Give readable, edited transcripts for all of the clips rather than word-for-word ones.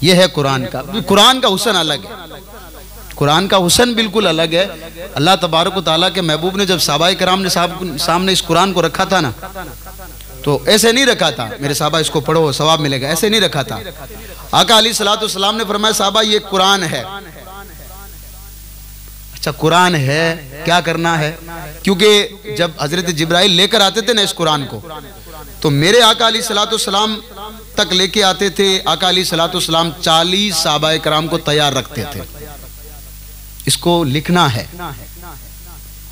ये है कुरान का। कुरान का हुस्न अलग है, कुरान का हुस्न बिल्कुल अलग है। अल्लाह तबारक व तआला के महबूब ने जब सहाबाए किराम ने सामने इस कुरान को रखा था ना, तो ऐसे नहीं रखा था मेरे साहबा इसको पढ़ो सवाब मिलेगा, ऐसे नहीं रखा था। आका अलैहिस्सलातु वस्सलाम ने फरमाया साहबा ये कुरान है। अच्छा कुरान है, क्या करना है? क्योंकि जब हजरत जिब्राइल लेकर आते थे ना इस कुरान को, तो मेरे आका अलैहिस्सलातु वस्सलाम तक लेके आते थे। आका अलैहिस्सलातु वस्सलाम 40 सहाबाए किराम को तैयार रखते थे, इसको लिखना है।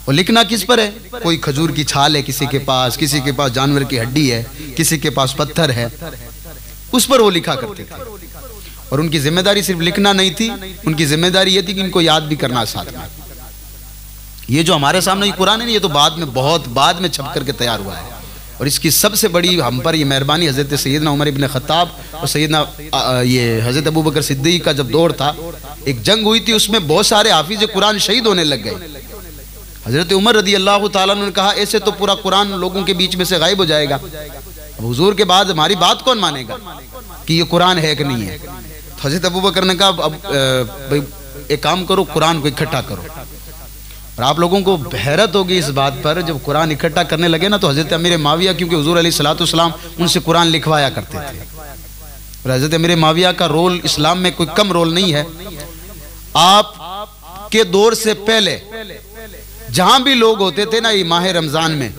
और लिखना किस पर है? कोई खजूर की छाल है किसी के पास जानवर की हड्डी है, किसी के पास पत्थर है, उस पर वो लिखा करते थे। और उनकी जिम्मेदारी सिर्फ लिखना नहीं थी, उनकी जिम्मेदारी ये थी कि इनको याद भी करना साथ में। ये जो हमारे सामने ये कुरान है, ये तो बाद में, बहुत बाद में छप करके तैयार हुआ है। और इसकी सबसे बड़ी हम पर ये मेहरबानी हजरत सैयदना उमर इब्न खत्ताब और सैयदना ये हजरत अबू बकर सिद्दीक का जब दौर था, एक जंग हुई थी, उसमें बहुत सारे हाफिज कुरान शहीद होने लग गए। हजरत उमर रदी अल्लाह ताला ने कहा ऐसे तो पूरा कुरान लोगों के बीच में से गायब हो जाएगा। अब हुजूर के बाद हमारी बात कौन मानेगा कि ये कुरान है कि नहीं है? तो हजरत अबू बकर ने कहा अब भाई एक काम करो, कुरान को इकट्ठा करो। और आप लोगों को हैरत होगी इस बात पर, जब कुरान इकट्ठा करने लगे ना, तो हजरत अमीर माविया, क्योंकि हुजूर अलैहिस्सलातु वस्सलाम उनसे कुरान लिखवाया करते थे, और हजरत अमीर माविया का रोल इस्लाम में कोई कम रोल नहीं है। आप के दौर से पहले जहां भी लोग होते थे ना, ये माह रमजान में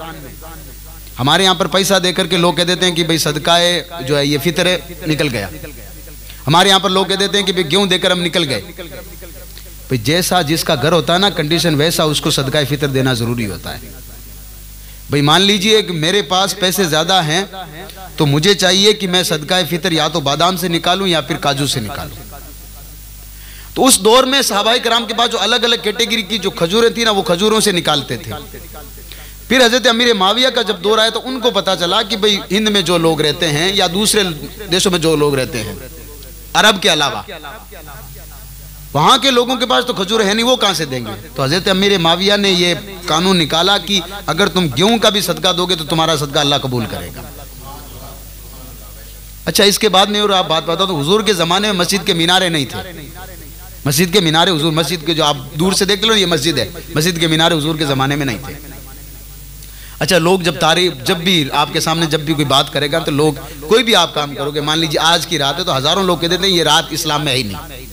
हमारे यहाँ पर पैसा देकर के लोग कह देते हैं कि भाई सदकाए जो है ये फितर निकल गया। हमारे यहाँ पर लोग कह देते हैं कि भाई गेहूं देकर हम निकल गए। भाई जैसा जिसका घर होता है ना कंडीशन, वैसा उसको सदकाए फितर देना जरूरी होता है। भाई मान लीजिए कि मेरे पास पैसे ज्यादा हैं, तो मुझे चाहिए कि मैं सदकाए फितर या तो बादाम से निकालूं या फिर काजू से निकालूं। तो उस दौर में सहाबाए किराम के पास जो अलग अलग कैटेगरी की जो खजूरें थी ना, वो खजूरों से निकालते थे। फिर हजरत अमीर माविया का जब दौर आया, तो उनको पता चला कि भाई हिंद में जो लोग रहते हैं या दूसरे देशों में जो लोग रहते हैं अरब के अलावा, वहां के लोगों के पास तो खजूर है नहीं, वो कहां से देंगे? तो हजरत अमीर माविया ने ये कानून निकाला कि अगर तुम गेहूं का भी सदका दोगे तो तुम्हारा सदका अल्लाह कबूल करेगा। अच्छा इसके बाद में और आप बात बताओ, तो हुजूर के जमाने में मस्जिद के मीनारे नहीं थे। मस्जिद के मीनारे हुजूर, मस्जिद के जो आप दूर से देख लो ये मस्जिद है, मस्जिद के मीनारे हुजूर के जमाने में नहीं थे। अच्छा लोग जब जब भी आपके सामने जब भी कोई बात करेगा, तो लोग कोई भी आप काम करोगे, मान लीजिए आज की रात है, तो हजारों लोग कह देते हैं ये रात इस्लाम में है ही नहीं।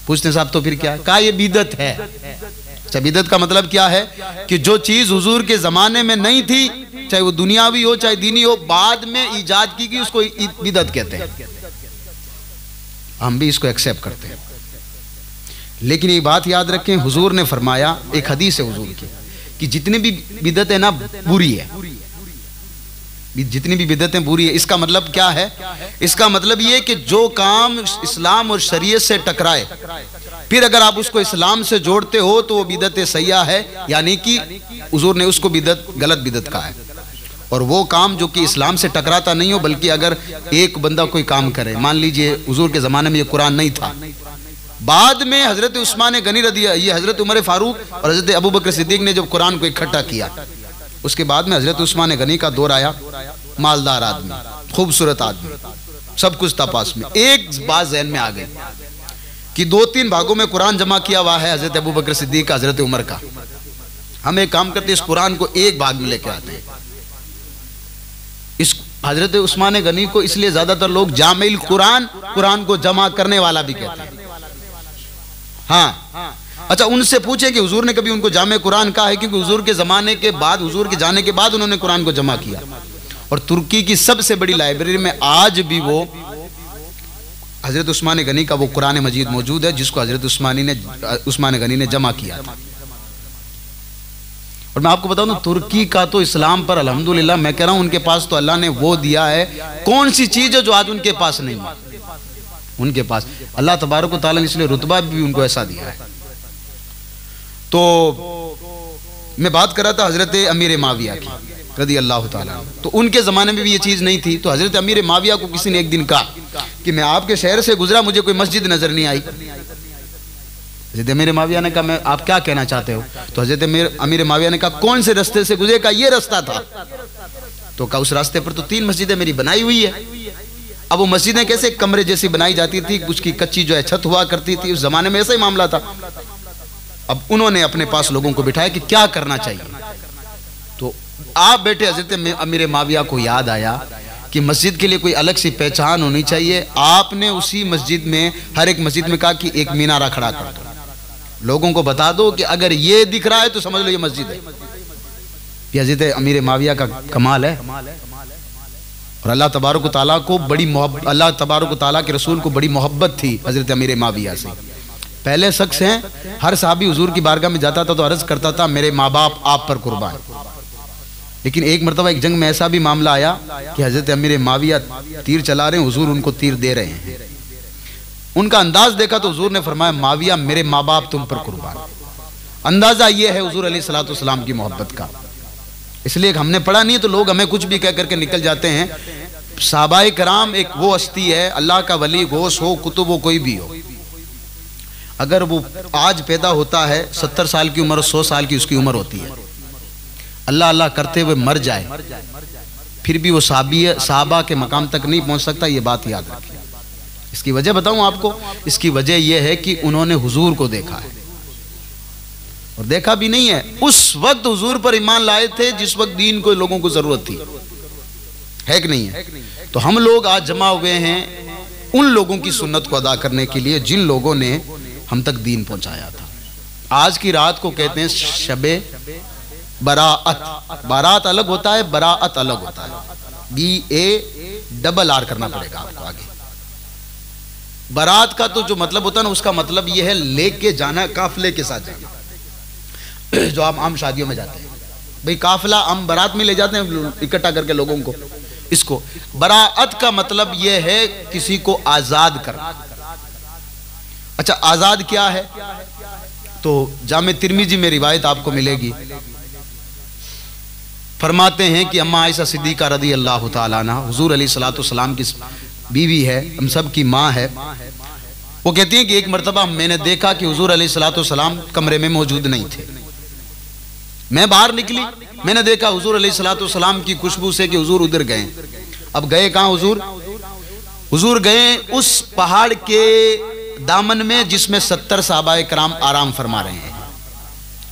पूछते साहब तो फिर क्या? कहा ये बिदअत है। अच्छा बिदअत का मतलब क्या है? कि जो चीज हुजूर के जमाने में नहीं थी, चाहे वो दुनियावी हो चाहे दीनी हो, बाद में ईजाद की गई, उसको बिदअत कहते हैं। हम भी इसको एक्सेप्ट करते हैं। लेकिन ये बात याद रखें, हुजूर ने फरमाया, एक हदीस है हुजूर की, कि जितनी भी बिदअत है ना बुरी है, जितनी भी बिदअतें बुरी है। इसका मतलब क्या है? इसका मतलब ये कि जो काम इस्लाम और शरीयत से टकराए, फिर अगर आप उसको इस्लाम से जोड़ते हो तो वो बिदअत सय्या है, यानी कि हुजूर ने उसको बिदअत, गलत बिदअत कहा है। और वो काम जो कि इस्लाम से टकराता नहीं हो, बल्कि अगर एक बंदा कोई काम करे, मान लीजिए हुजूर के ज़माने में ये कुरान नहीं था, बाद में हजरत उस्मान गनी रदी, ये हजरत उमर फारूक और हजरत अबू बकर सिद्दीक ने जब कुरान को इकट्ठा किया, उसके बाद में हजरत उस्मान गनी का दौर आया। मालदार आदमी, खूबसूरत आदमी, सब कुछ था पास में। एक बात ज़हन में आ गई कि 2-3 भागों में कुरान जमा किया हुआ है हजरत अबू बकर सिद्दीक का, हजरत उमर का। हम एक काम करते, इस कुरान को एक भाग में लेके आते हैं। इस हजरत उस्मान गनी को इसलिए ज्यादातर लोग जामिल कुरान, कुरान को जमा करने वाला भी कहते हैं। हाँ अच्छा उनसे पूछे कि हुजूर ने कभी उनको जामे कुरान कहा है? क्योंकि हुजूर के जमाने के बाद, हुजूर के जाने के बाद उन्होंने कुरान को जमा किया। और तुर्की की सबसे बड़ी लाइब्रेरी में आज भी वो हजरत उस्मान गनी का वो कुरान मजीद मौजूद है, जिसको हजरत उस्मान गनी ने जमा किया था। और मैं आपको बताऊं ना, तुर्की का तो इस्लाम पर अल्हम्दुलिल्लाह, मैं कह रहा हूं उनके पास तो अल्लाह ने वो दिया है। कौन सी चीज है जो आज उनके पास नहीं है? उनके पास अल्लाह तबारक व तआला ने इसलिए रुतबा भी उनको ऐसा दिया है। तो मैं बात कर रहा था हजरत अमीर माविया की रदी अल्लाह ताला, तो उनके ज़माने में भी ये चीज़ नहीं थी। तो हजरत अमीर माविया को किसी ने एक दिन कहा कि मैं आपके शहर से गुजरा, मुझे कोई मस्जिद नज़र नहीं आई। हजरत अमीर माविया ने कहा मैं, आप क्या कहना चाहते हो? तो हजरत अमीर माविया ने कहा कौन से रास्ते से गुजरे? का ये रास्ता था। तो कहा उस रास्ते पर तो 3 मस्जिदें मेरी बनाई हुई है। अब वो मस्जिदें कैसे कमरे जैसी बनाई जाती थी, उसकी कच्ची जो है छत हुआ करती थी, उस जमाने में ऐसा ही मामला था। अब उन्होंने अपने पास लोगों को बिठाया कि क्या करना चाहिए। तो आप बेटे हजरत अमीर माविया को याद आया कि मस्जिद के लिए कोई अलग सी पहचान होनी चाहिए। आपने उसी मस्जिद में, हर एक मस्जिद में कहा कि एक मीनारा खड़ा कर दो, लोगों को बता दो कि अगर ये दिख रहा है तो समझ लो ये मस्जिद है। ये हजरत अमीर माविया का कमाल है। और अल्लाह तबारक ताला को बड़ी मोहब्बत, अल्लाह तबारक ताला के रसूल को बड़ी मोहब्बत थी हजरत अमीर माविया से। पहले शख्स हैं, हर साहबी हुजूर की बारगाह में जाता था तो अर्ज करता था मेरे माँ बाप आप पर कुर्बान। लेकिन एक मरतबा एक जंग में ऐसा भी मामला आया कि हजरत अमीर माविया तीर चला रहे हैं, हुजूर उनको तीर दे रहे हैं। उनका अंदाज देखा तो हुजूर ने फरमाया माविया मेरे माँ बाप तुम पर कुर्बान। अंदाजा ये है हुजूर अलैहिस्सलाम की मोहब्बत का। इसलिए हमने पढ़ा नहीं तो लोग हमें कुछ भी कह करके निकल जाते हैं। साहबाए कराम एक वो हस्ती है, अल्लाह का वली, गौस हो, कुतुब हो, कोई भी हो, अगर वो आज पैदा होता है 70 साल की उम्र, 100 साल की उसकी उम्र होती है, अल्लाह अल्लाह करते हुए मर जाए, फिर भी वो साहबा के मकाम तक नहीं पहुंच सकता। ये बात याद रखिए। इसकी वजह बताऊं आपको, इसकी वजह यह है कि उन्होंने हुजूर को देखा है, और देखा भी नहीं है, उस वक्त हुजूर पर ईमान लाए थे जिस वक्त दीन को लोगों को जरूरत थी, है कि नहीं है। तो हम लोग आज जमा हुए हैं उन लोगों की सुन्नत को अदा करने के लिए जिन लोगों ने हम तक दीन पहुंचाया था। आज की रात को कहते हैं शबे बराअत। बारात अलग होता है, बराअत अलग होता है। BARR करना पड़ेगा आपको आगे। बारात का तो जो मतलब होता है ना, उसका मतलब यह है लेके जाना, काफले के साथ जाना। जो आप आम शादियों में जाते हैं, भाई काफला हम बारात में ले जाते हैं इकट्ठा करके लोगों को। इसको बराअत का मतलब यह है किसी को आजाद करना। अच्छा, आजाद क्या है? तो जामे तिर्मिजी में रिवायत आपको मिलेगी। फरमाते हैं कि अम्मा आयशा सिद्दीका रज़ी अल्लाह तआला अन्हा हुजूर अलैहिस्सलाम की बीवी है, हम सब की माँ है। वो कहती हैं कि एक मरतबा मैंने देखा कि हुजूर अलैहिस्सलाम कमरे में मौजूद नहीं थे। मैं बाहर निकली, मैंने देखा हुजूर अलैहिस्सलाम की खुशबू से कि हुजूर उधर गए। अब गए कहाँ हुजूर? हुजूर गए उस पहाड़ के दामन में जिसमें 70 सहाबाए कराम आराम फरमा रहे हैं,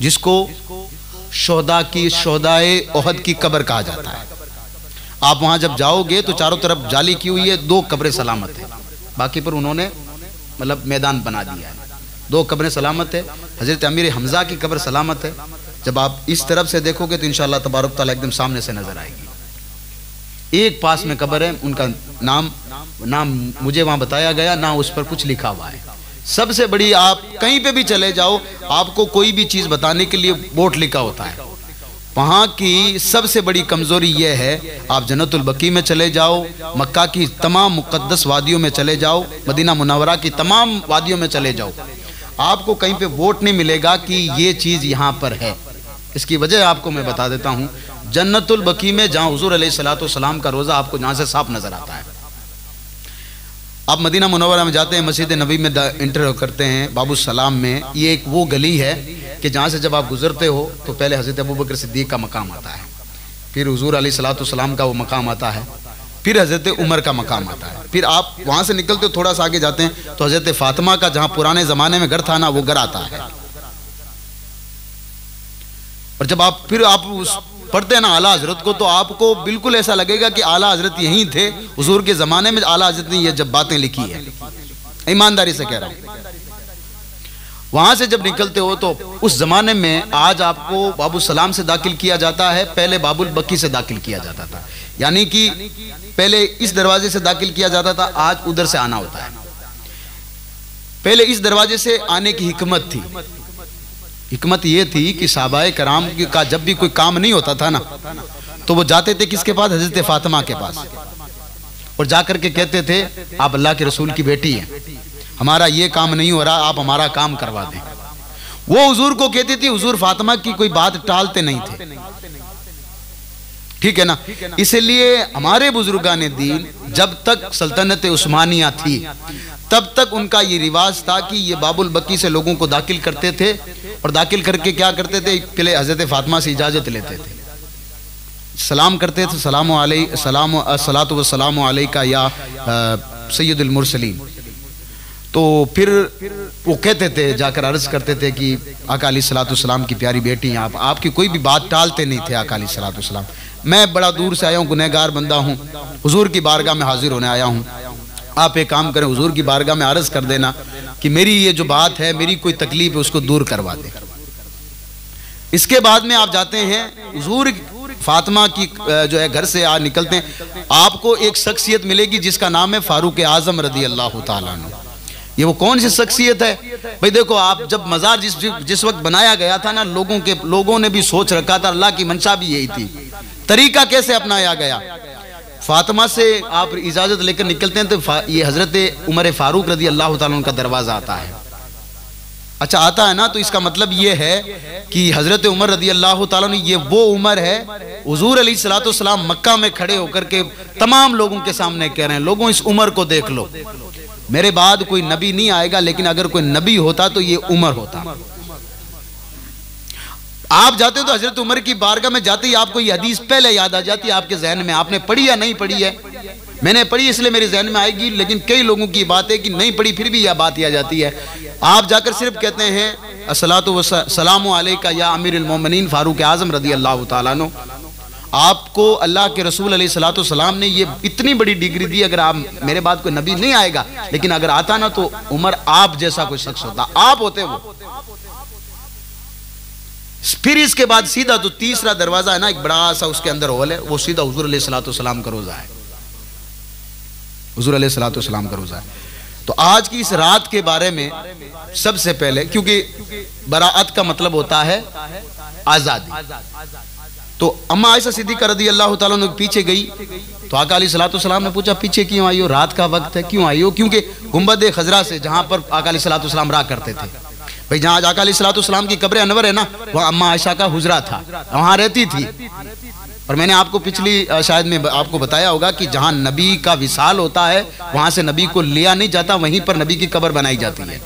जिसको शोहदाए ओहद की कब्र कहा जाता है। आप वहां जब जाओगे तो चारों तरफ जाली की हुई है, 2 कब्रें सलामत है, बाकी पर उन्होंने मतलब मैदान बना दिया है। 2 कब्रें सलामत है। हजरत अमीर हमजा की कब्र सलामत है। जब आप इस तरफ से देखोगे तो इंशाअल्लाह तबारक तआला एकदम सामने से नजर आएगी। एक पास में कब्र है, उनका नाम मुझे वहां बताया गया ना, उस पर कुछ लिखा हुआ है। सबसे बड़ी, आप कहीं पे भी चले जाओ, आपको कोई भी चीज बताने के लिए बोर्ड लिखा होता है। वहां की सबसे बड़ी कमजोरी यह है, आप जन्नतुल बकी में चले जाओ, मक्का की तमाम मुकद्दस वादियों में चले जाओ, मदीना मुनव्वरा की तमाम वादियों में चले जाओ, आपको कहीं पे वोट नहीं मिलेगा कि ये चीज यहाँ पर है। इसकी वजह आपको मैं बता देता हूँ। जन्नतुल बकी में जहाँ हुजूर अलैहिस्सलाम का रोज़ा आपको जहाँ से साफ नजर आता है। आप मदीना मुनव्वरा में जाते हैं, मस्जिद नबी में इंटर करते हैं, बाबू सलाम में, ये एक वो गली है कि जहाँ से जब आप गुजरते हो तो पहले हज़रत अबू बकर सिद्दीक का मकाम आता है, फिर हुजूर अलैहिस्सलाम का वो मकाम आता है, फिर हज़रत उमर का मकाम आता है। फिर आप वहाँ से निकलते हो, थोड़ा सा आगे जाते हैं तो हज़रत फातिमा का जहाँ पुराने ज़माने में घर था ना, वो घर आता है। और जब आप फिर आप उस पढ़ते हैं ना आला हजरत को, तो आपको बिल्कुल ऐसा लगेगा कि आला हजरत यहीं थे, हुजूर के ज़माने में आला हजरत ने ये जब बातें लिखी है। ईमानदारी से कह रहा हूँ। वहाँ से जब निकलते हो तो उस ज़माने में आज आपको बाबू सलाम से दाखिल किया जाता है, पहले बाबुल बकी से दाखिल किया जाता था। यानी कि पहले इस दरवाजे से दाखिल किया जाता था, आज उधर से आना होता है। पहले इस दरवाजे से आने की हिकमत थी। हिकमत ये थी कि सहाबाए कराम का जब भी कोई काम नहीं होता था ना, तो वो जाते थे किसके पास? हजरत फातिमा के पास, और जाकर के कहते थे आप अल्लाह के रसूल की बेटी हैं, हमारा ये काम नहीं हो रहा, आप हमारा काम करवा दें। वो हुजूर को कहती थी, हुजूर फातिमा की कोई बात टालते नहीं थे। ठीक है ना? इसलिए हमारे बुजुर्गान दीन जब तक सल्तनत उस्मानिया थी तब तक उनका ये रिवाज था कि ये बाबुल बकी से लोगों को दाखिल करते थे, और दाखिल करके क्या करते थे? पहले हजरत फातिमा से इजाजत लेते थे। सलाम करते थे, सलातु व सलामु अलैका या सैयदुल मुरसलीन। तो फिर वो कहते थे, जाकर अर्ज करते थे कि आका अलैहिस्सलातु वस्सलाम की प्यारी बेटी आप, आपकी कोई भी बात टालते नहीं थे आका अलैहिस्सलातु वस्सलाम। मैं बड़ा दूर से आया हूँ, गुनहगार बंदा हूँ, हुजूर की बारगाह में हाजिर होने आया हूँ। आप एक काम करें, हुजूर की बारगाह में अर्ज कर देना कि मेरी ये जो बात है, मेरी कोई तकलीफ है, उसको दूर करवा दें। इसके बाद में आप जाते हैं, हुजूर फातिमा की जो है घर से आज निकलते हैं, आपको एक शख्सियत मिलेगी जिसका नाम है फारूक आजम रदी अल्लाह ताला अन्हु। ये वो कौन सी शख्सियत है भाई? देखो, आप जब मज़ार जिस वक्त बनाया गया था ना, लोगों ने भी सोच रखा था, अल्लाह की मंशा भी यही थी। तरीका कैसे अपनाया गया? फातिमा से आप इजाज़त लेकर निकलते हैं तो ये हज़रत उमर फारूक रदी अल्लाह ताला अन्हु का दरवाज़ा आता है। अच्छा, आता है ना, तो इसका मतलब ये है कि हज़रत उमर रदी अल्लाह ताला अन्हु, ये वो उमर है, हुजूर अलैहिस्सलातु वस्सलाम मक्का में खड़े होकर के तमाम लोगों के सामने कह रहे हैं, लोगों इस उमर को देख लो, मेरे बाद कोई नबी नहीं आएगा, लेकिन अगर कोई नबी होता तो ये उमर होता। आप जाते हो तो हजरत उमर की बारगाह में जाते ही आपको ये हदीस पहले याद आ जाती है आपके जहन में। आपने पढ़ी या नहीं पढ़ी है? मैंने पढ़ी इसलिए मेरे जहन में आएगी, लेकिन कई लोगों की बात है कि नहीं पढ़ी फिर भी यह बात याद जाती है। आप जाकर सिर्फ कहते हैं अस्सलातु व सलामु अलैका या अमीरुल मोमिनीन फारूक आजम रदी अल्लाह ताला अन्हु। आपको अल्लाह के रसूल अलैहिस्सलातु वस्सलाम ने ये इतनी बड़ी डिग्री दी, अगर आप मेरे बाद कोई नबी नहीं आएगा, लेकिन अगर आता ना तो उमर आप जैसा कोई शख्स होता, आप होते वो। फिर इसके बाद सीधा तो तीसरा दरवाजा है ना, एक बड़ा सा उसके अंदर हॉल है, वो सीधा हुजूर अलैहिस्सलातु वस्सलाम का रोजा है, हुजूर अलैहिस्सलातु वस्सलाम का रोजा है। तो आज की इस रात के बारे में सबसे पहले, क्योंकि बराअत का मतलब होता है आजादी, तो अम्मा आयशा सिद्दीक़ा रदी अल्लाह ताला अन्हा पीछे गई तो आका अलैहिस्सलातु वस्सलाम ने पूछा पीछे क्यों आई हो, रात का वक्त है, क्यों आई हो? क्योंकि गुंबद खजरा से जहां पर आका अलैहिस्सलातु वस्सलाम रहा करते थे, भाई जहां आका अलैहिस्सलातु वस्सलाम की कब्र अनवर है ना, वह अम्मा आयशा का हुजरा था, वहां रहती थी। और मैंने आपको पिछली शायद में आपको बताया होगा कि जहां नबी का विसाल होता है वहां से नबी को लिया नहीं जाता, वहीं पर नबी की कब्र बनाई जाती है।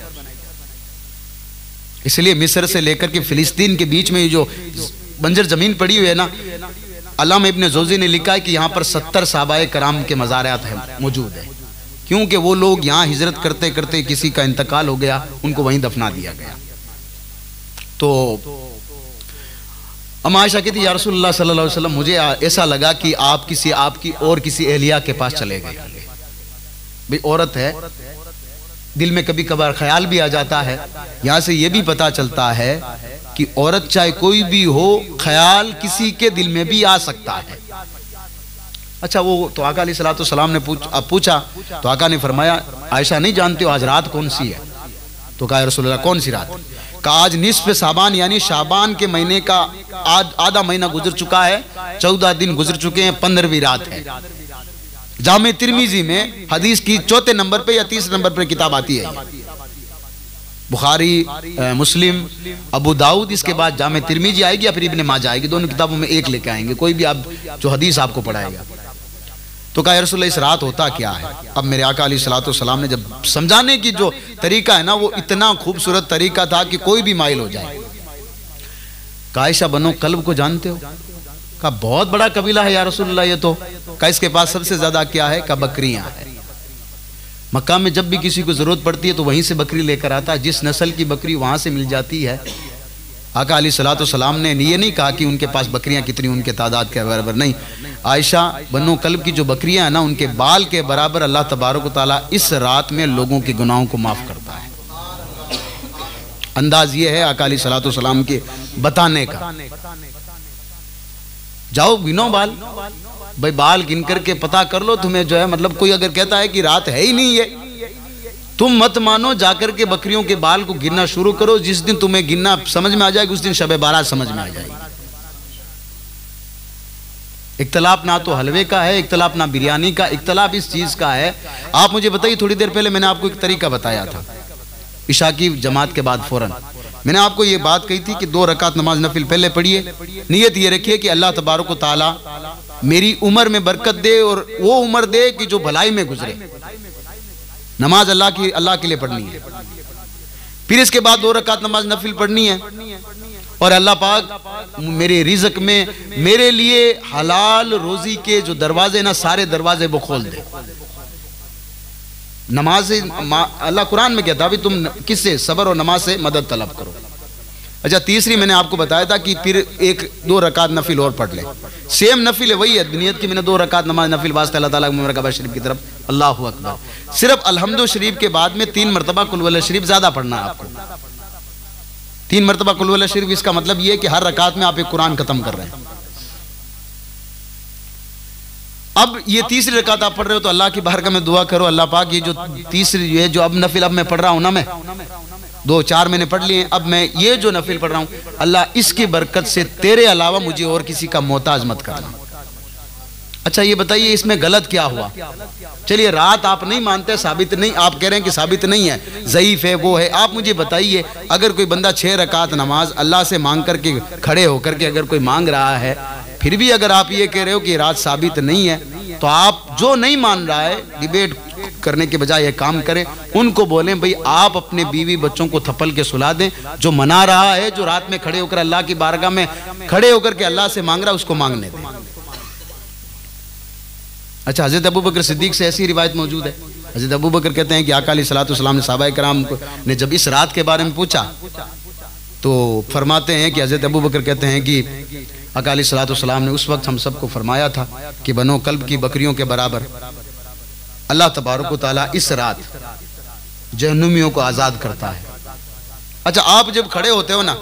इसलिए मिस्र से लेकर के फिलिस्तीन के बीच में जो बंजर जमीन पड़ी हुई है ना, अल्लामा इब्न जोजी ने लिखा है कि यहाँ पर 70 सहाबाए कराम के मज़ारात है मौजूद है, क्योंकि वो लोग यहाँ हिजरत करते करते किसी का इंतकाल हो गया, उनको वहीं दफना दिया गया। तो अम्मा आयशा कहती या रसूलुल्लाह सल्लल्लाहु अलैहि वसल्लम, मुझे ऐसा लगा कि आप आपकी और किसी एहलिया के पास चले गए। भाई औरत है, दिल में कभी कभार ख्याल भी आ जाता है। यहाँ से ये भी पता चलता है कि औरत चाहे कोई भी हो, ख्याल किसी के दिल में भी आ सकता है। अच्छा, वो तो आका अलैहिस्सलातु वस्सलाम ने पूछा तो आका ने फरमाया आयशा नहीं जानते हो आज रात कौन सी है? तो कहा रसूलुल्लाह कौन सी रात? कहा आज निस्फ शाबान यानी शाबान के महीने का आधा महीना गुजर चुका है, 14 दिन गुजर चुके हैं, 15वीं रात है। जामे तिर्मिजी में हदीस की 4थे नंबर पे या 3 नंबर पे किताब आती है, बुखारी, मुस्लिम, अबू दाऊद, इसके बाद जामे तिर्मिजी आएगी या फिर इब्ने माजा आएगी, दोनों किताबों में एक लेके आएंगे, कोई भी आप जो हदीस आपको पढ़ाएगा। तो कहा रसूलुल्लाह इस रात होता क्या है? अब मेरे आका अलैहिस्सलातु वस्सलाम ने जब समझाने की जो तरीका है ना, वो इतना खूबसूरत तरीका था कि कोई भी माइल हो जाए। कहा आयशा बनो कल्ब को जानते हो? कहा बहुत बड़ा कबीला है या रसूलुल्लाह ये तो। कहा इसके पास सबसे ज्यादा क्या है? कहा बकरियां हैं। मक्का में जब भी किसी को जरूरत पड़ती है तो वहीं से बकरी लेकर आता है, जिस नस्ल की बकरी वहां से मिल जाती है। आका अलैहिस्सलातु वस्सलाम ने ये नहीं कहा कि उनके पास बकरियां कितनी, उनके तादाद के बराबर नहीं। आयशा बन्नो कल्ब की जो बकरियां हैं ना, उनके बाल के बराबर अल्लाह तबारक व तआला इस रात में लोगों के गुनाहों को माफ करता है। अंदाज ये है आका अलैहिस्सलातु वस्सलाम के बताने का। जाओ गिनो बाल, भाई बाल गिन करके पता कर लो, तुम्हें जो है मतलब कोई अगर कहता है कि रात है ही नहीं है, तुम मत मानो, जाकर के बकरियों के बाल को गिनना शुरू करो। जिस दिन तुम्हें गिनना समझ में आ जाएगी उस दिन शब बारात समझ में आ जाएगी। इख्तलाफ ना तो हलवे का है, इख्तलाफ ना बिरयानी का, इख्तलाफ इस चीज का है। आप मुझे बताइए, थोड़ी देर पहले मैंने आपको एक तरीका बताया था, इशा की जमात के बाद फौरन मैंने आपको ये बात कही थी कि 2 रकात नमाज नफिल पहले पढ़िए, नियत ये रखिए कि अल्लाह तबारक व तआला मेरी उम्र में बरकत दे और वो उम्र दे कि जो भलाई में गुजरे। नमाज अल्लाह के लिए पढ़नी है। फिर इसके बाद 2 रकात नमाज नफिल पढ़नी है और अल्लाह पाक मेरे रिज़्क में मेरे लिए हलाल रोजी के जो दरवाजे ना सारे दरवाजे वो खोल दे। नमाज से अल्लाह कुरान में कहता है तुम किससे सब्र और नमाज से मदद तलब करो। अच्छा, तीसरी मैंने आपको बताया था कि फिर 1-2 रकात नफिल और पढ़ ले। सेम नफिल है, वही है नियत की मैंने 2 रकात नमाज नफिल वास्ते अल्लाह ताला मरकबा शरीफ की तरफ। अल्लाहु अकबर। सिर्फ अल्हम्दु शरीफ के बाद में 3 मरतबा कुल वल्लाह शरीफ ज्यादा पढ़ना है आपको। 3 मरतबा कुल वल्लाह शरीफ, इसका मतलब ये है कि हर रकात में आप एक कुरान खत्म कर रहे हैं। अब ये तीसरी रकात आप पढ़ रहे हो तो अल्लाह की बारगाह में दुआ करो, अल्लाह पाक ये जो तीसरी ये जो अब नफिल अब मैं पढ़ रहा हूं ना, मैं 2-4 मैंने पढ़ लिए, अब मैं ये जो नफिल पढ़ रहा हूं अल्लाह इसकी बरकत से तेरे अलावा मुझे और किसी का मोहताज मत करना। अच्छा ये बताइए इसमें गलत क्या हुआ? चलिए रात आप नहीं मानते, साबित नहीं, आप कह रहे हैं कि साबित नहीं है, ज़ईफ है, वो है। आप मुझे बताइए अगर कोई बंदा 6 रकात नमाज अल्लाह से मांग करके खड़े होकर के अगर कोई मांग रहा है, फिर भी अगर आप ये कह रहे हो कि रात साबित नहीं है, तो आप जो नहीं मान रहा है डिबेट करने के बजाय ये काम करें, उनको बोलें भाई आप अपने बीवी बच्चों को थप्पल के सुला दें। जो मना रहा है, जो रात में खड़े होकर अल्लाह की बारगाह में खड़े होकर के अल्लाह से मांग रहा है, उसको मांगने दें। अच्छा, हज़रत अबू बकर सिद्दीक से ऐसी रिवायत मौजूद है। हज़रत अबू बकर कहते हैं कि आका अलैहिस्सलातु वस्सलाम ने सहाबाए किराम ने जब इस रात के बारे में पूछा तो फरमाते हैं कि हज़रत अबू बकर कहते हैं कि आका अलैहिस्सलातु वस्सलाम ने उस वक्त हम सबको फरमाया था कि बनो कल्ब की बकरियों के बराबर अल्लाह तबारक व तआला इस रात जहन्नुमियों को आज़ाद करता है। अच्छा, आप जब खड़े होते हो ना,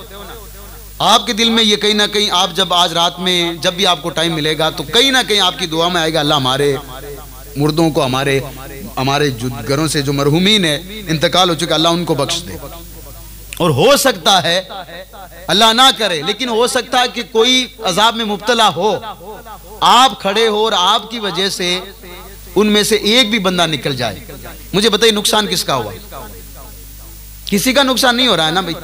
आपके दिल में ये कहीं ना कहीं, आप जब आज रात में जब भी आपको टाइम मिलेगा तो कहीं ना कहीं आपकी दुआ में आएगा अल्लाह हमारे मुर्दों को, हमारे जो घरों से जो मरहूमीन है इंतकाल हो चुका, अल्लाह उनको बख्श दे। और हो सकता है अल्लाह ना करे, लेकिन हो सकता है कि कोई अजाब में मुब्तला हो, आप खड़े हो और आपकी वजह से उनमें से एक भी बंदा निकल जाए। मुझे बताइए नुकसान किसका हुआ? किसी का नुकसान नहीं हो रहा है ना भाई।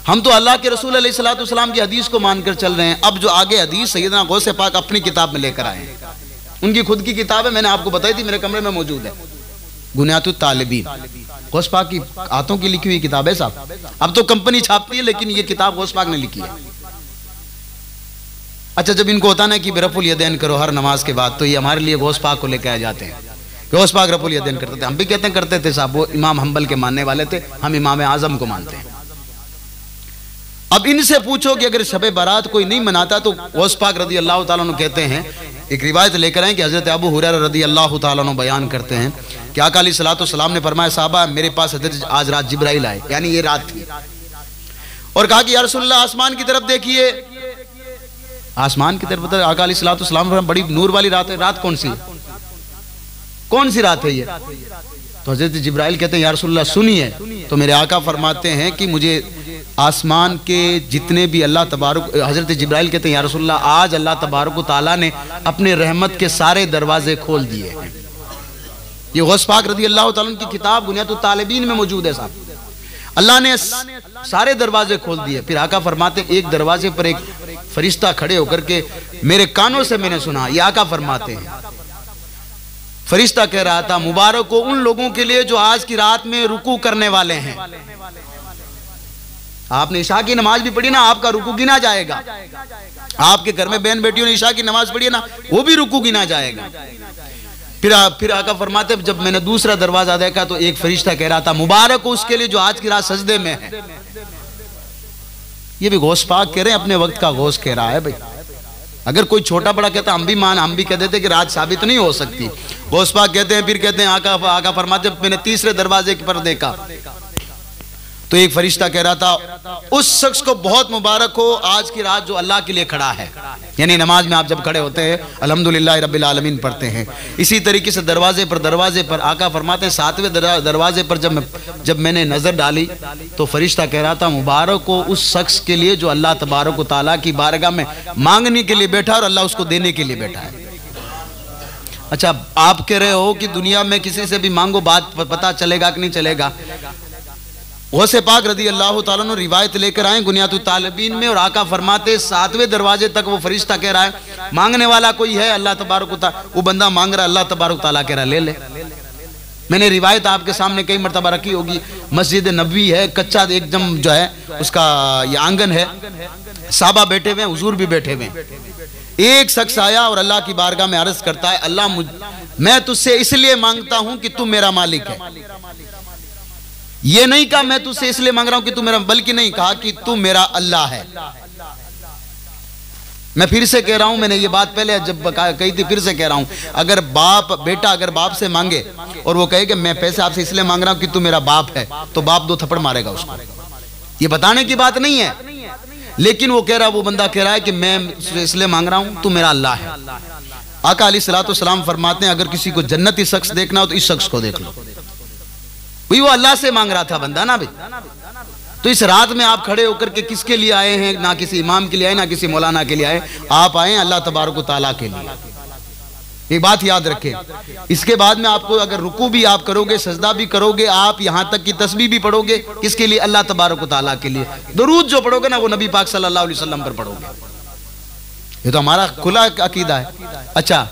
हम तो अल्लाह के रसूल अलैहिस्सलातु वस्सलाम की हदीस को मानकर चल रहे हैं। अब जो आगे हदीस सैयदना गौसे पाक अपनी किताब में लेकर आए हैं, उनकी खुद की किताब है, मैंने आपको बताई थी, मेरे कमरे में मौजूद है, गुनियातुत तालिबीन। गौस पाक की हाथों की लिखी हुई किताब है साहब। अब तो कंपनी छापती है, लेकिन ये किताब गौस पाक ने लिखी है। अच्छा, जब इनको होता ना कि रफुल यदैन करो हर नमाज के बाद, तो ये हमारे लिए गौस पाक को लेकर आ जाते हैं। गौस पाक रफुल यदैन करते थे, हम भी कहते हैं करते थे साहब। वो इमाम हम्बल के मानने वाले थे, हम इमाम आजम को मानते हैं। अब इनसे पूछो कि अगर शबे बारात कोई नहीं मनाता तो गौस पाक रज़ी अल्लाह तआला अन्हु कहते हैं, एक रिवायत लेकर आए कि हज़रत अबू हुरैरा रज़ी अल्लाह तआला अन्हु बयान करते हैं कि आका अलैहिस्सलातु वस्सलाम ने फरमाया, साहबा मेरे पास हज़रत आज रात जिब्राइल आए, यानी ये रात थी, और कहा कि या रसूलल्लाह आसमान की तरफ देखिए। आसमान की तरफ आका अलैहिस्सलातु वस्सलाम, बड़ी नूर वाली रात है। रात कौन सी है? कौन सी रात है ये? तो हज़रत जिब्राइल कहते हैं या रसूलल्लाह सुनिए। तो मेरे आका फरमाते हैं कि मुझे आसमान के जितने भी अल्लाह तबारक, हज़रत जिब्राइल कहते हैं या रसूलल्लाह आज अल्लाह तबारक व तआला ने अपने रहमत के सारे दरवाजे खोल दिए हैं। ये गौस पाक रज़ी अल्लाह तआला की किताब गुनियातुत तालिबीन में मौजूद है साहब। अल्लाह ने सारे दरवाजे खोल दिए। फिर आका फरमाते एक दरवाजे पर एक फरिश्ता खड़े होकर के मेरे कानों से मैंने सुना, ये आका फरमाते हैं, फरिश्ता कह रहा था मुबारक हो उन लोगों के लिए जो आज की रात में रुकू करने वाले हैं। आपने इशा की नमाज भी पढ़ी ना, आपका रुकू गिना जाएगा। आपके घर में बहन बेटियों ने इशा की नमाज पढ़ी है ना, वो भी रुकू गिना जाएगा। फिर आका फरमाते जब मैंने दूसरा दरवाजा देखा तो एक फरिश्ता कह रहा था मुबारक हो उसके लिए जो आज की रात सजदे में है। ये भी गौस पाक कह रहे हैं, अपने वक्त का गौस कह रहा है भाई। अगर कोई छोटा बड़ा कहता हम भी कह देते कि रात साबित नहीं हो सकती। गौस पाक कहते हैं, फिर कहते हैं आका फरमाते जब मैंने तीसरे दरवाजे पर देखा तो एक फरिश्ता कह रहा था उस शख्स को बहुत मुबारक हो आज की रात जो अल्लाह के लिए खड़ा है। यानी नमाज में आप जब खड़े होते हैं अल्हम्दुलिल्लाह रब्बिल आलमीन पढ़ते हैं। इसी तरीके से दरवाजे पर आका फरमाते हैं सातवें दरवाजे पर जब मैंने नजर डाली तो फरिश्ता कह रहा था मुबारक हो उस शख्स के लिए जो अल्लाह तबारक व तआला की बारगाह में मांगने के लिए बैठा और अल्लाह उसको देने के लिए बैठा है। अच्छा, आप कह रहे हो कि दुनिया में किसी से भी मांगो बात पता चलेगा कि नहीं चलेगा। गौसे पाक रज़ी अल्लाह तआला अन्हु रिवायत लेकर आए गुनियातुत तालिबीन में, और आका फरमाते सातवें दरवाजे तक वो फरिश्ता कह रहा है मांगने वाला कोई है, अल्लाह तबारक व तआला, वो बंदा मांग रहा है, अल्लाह तबारक व तआला कह रहा है ले ले। मैंने रिवायत आपके सामने कई मरतबा रखी होगी, मस्जिद नबवी है, कच्चा एकदम जो है उसका ये आंगन है, साहबा बैठे हुए हैं, हुजूर भी बैठे हुए हैं। एक शख्स आया और अल्लाह की बारगाह में अर्ज करता है, अल्लाह मैं तुझसे इसलिए मांगता हूं कि तू मेरा मालिक है। ये नहीं कहा मैं तुझसे इसलिए मांग रहा हूं कि तू मेरा, बल्कि नहीं कहा कि तू मेरा अल्लाह है। मैं फिर से कह रहा हूं, मैंने ये बात पहले जब कही थी, फिर से कह रहा हूं, अगर बेटा अगर बाप से मांगे और वो कहे कि मैं पैसे आपसे इसलिए मांग रहा हूं कि तू मेरा बाप है, तो बाप 2 थप्पड़ मारेगा उसको। ये बताने की बात नहीं है, लेकिन वो कह रहा, वो बंदा कह रहा है कि मैं इसलिए मांग रहा हूं, तू मेरा अल्लाह है। आका अलैहिस्सलाम फरमाते हैं, अगर किसी को जन्नती शख्स देखना हो तो इस शख्स को देख लो। भाई वो अल्लाह से मांग रहा था बंदा ना भाई। तो इस रात में आप खड़े होकर के किसके लिए आए हैं? ना किसी इमाम के लिए आए, ना किसी मौलाना के लिए आए, आप आए अल्लाह तबारक व तआला के लिए। एक बात याद रखें, इसके बाद में आपको अगर रुकू भी आप करोगे, सजदा भी करोगे, आप यहाँ तक कि तस्बीह भी पढ़ोगे, किसके लिए? अल्लाह तबारक व तआला के लिए। दुरूद जो पढ़ोगे ना वो नबी पाक सल्लल्लाहु अलैहि वसल्लम पर पढ़ोगे। ये तो हमारा खुला अकीदा है। अच्छा,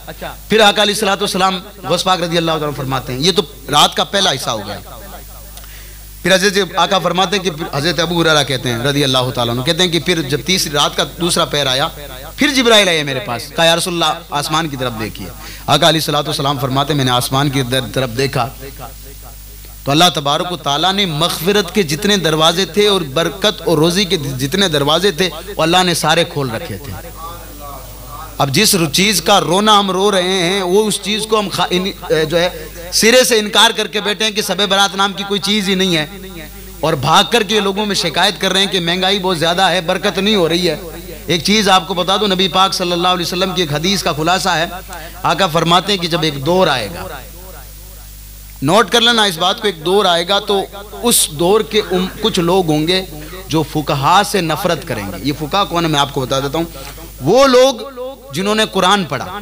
फिर आका अलैहिस्सलाम गौस पाक रज़ी अल्लाह तआला फरमाते हैं, ये तो रात का पहला हिस्सा हो गया। फिर हज़रत आका फरमाते हैं कि हज़रत अबू हुरैरा कहते हैं रज़ी अल्लाह तआला अन्हु, कहते हैं कि फिर जब तीसरी रात का दूसरा पहर आया, फिर जिब्राइल आए मेरे पास, कहा या रसूलल्लाह आसमान की तरफ देखिए। आका अलैहिस्सलाम फरमाते, मैंने आसमान की तरफ देखा तो अल्लाह तबारक व तआला ने मग़फ़िरत के जितने दरवाजे थे और बरकत और रोज़ी के जितने दरवाजे थे वो अल्लाह ने सारे खोल रखे थे। अब जिस चीज़ का रोना हम रो रहे हैं, वो उस चीज़ को हम जो है सिरे से इनकार करके बैठे हैं कि शब बारात नाम की कोई चीज़ ही नहीं है, और भाग करके लोगों में शिकायत कर रहे हैं कि महंगाई बहुत ज़्यादा है, बरकत नहीं हो रही है। एक चीज़ आपको बता दूं, नबी पाक सल्लल्लाहु अलैहि वसल्लम की एक हदीस का खुलासा है। आका फरमाते हैं कि जब एक दौर आएगा, नोट कर लेना इस बात को, एक दौर आएगा तो उस दौर के कुछ लोग होंगे जो फुकहा से नफरत करेंगे। ये फुकहा कौन है मैं आपको बता देता हूँ। वो लोग जिन्होंने कुरान पढ़ा,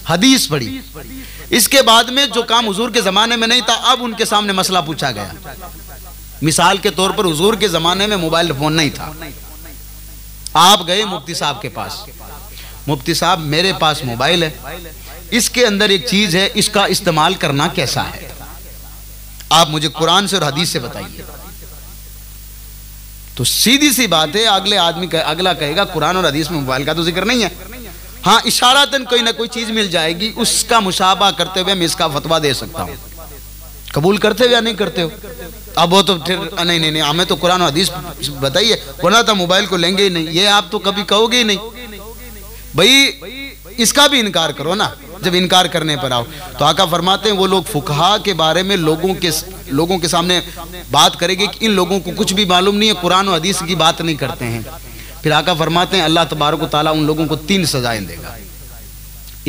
हदीस पढ़ी, इसके बाद में जो काम हुजूर के जमाने में नहीं था, अब उनके सामने मसला पूछा गया। मिसाल के तौर पर हुजूर के जमाने में मोबाइल फोन नहीं था, आप गए मुफ्ती साहब के पास, मुफ्ती साहब मेरे पास मोबाइल है, इसके अंदर एक चीज है, इसका इस्तेमाल करना कैसा है, आप मुझे कुरान से और हदीस से बताइए। तो सीधी सी बात है, अगला कहेगा कुरान और हदीस में मोबाइल का तो जिक्र नहीं है। हाँ, इशारातन कोई ना कोई चीज मिल जाएगी, उसका मुशाबा करते हुए मैं इसका फतवा दे सकता हूँ। कबूल करते हो या नहीं करते हो? अब वो तो फिर नहीं, हमें तो कुरान और हदीस बताइए, वरना तो मोबाइल को लेंगे ही नहीं, ये आप तो कभी कहोगे ही नहीं। भाई इसका भी इनकार करो ना, जब इनकार करने पर आओ। तो आका फरमाते हैं वो लोग फुकहा के बारे में लोगों के सामने बात करेंगे कि इन लोगों को कुछ भी मालूम नहीं है, कुरान और हदीस की बात नहीं करते हैं। फिर आका फरमाते हैं अल्लाह तबारक व तआला उन लोगों को 3 सजाएं देगा।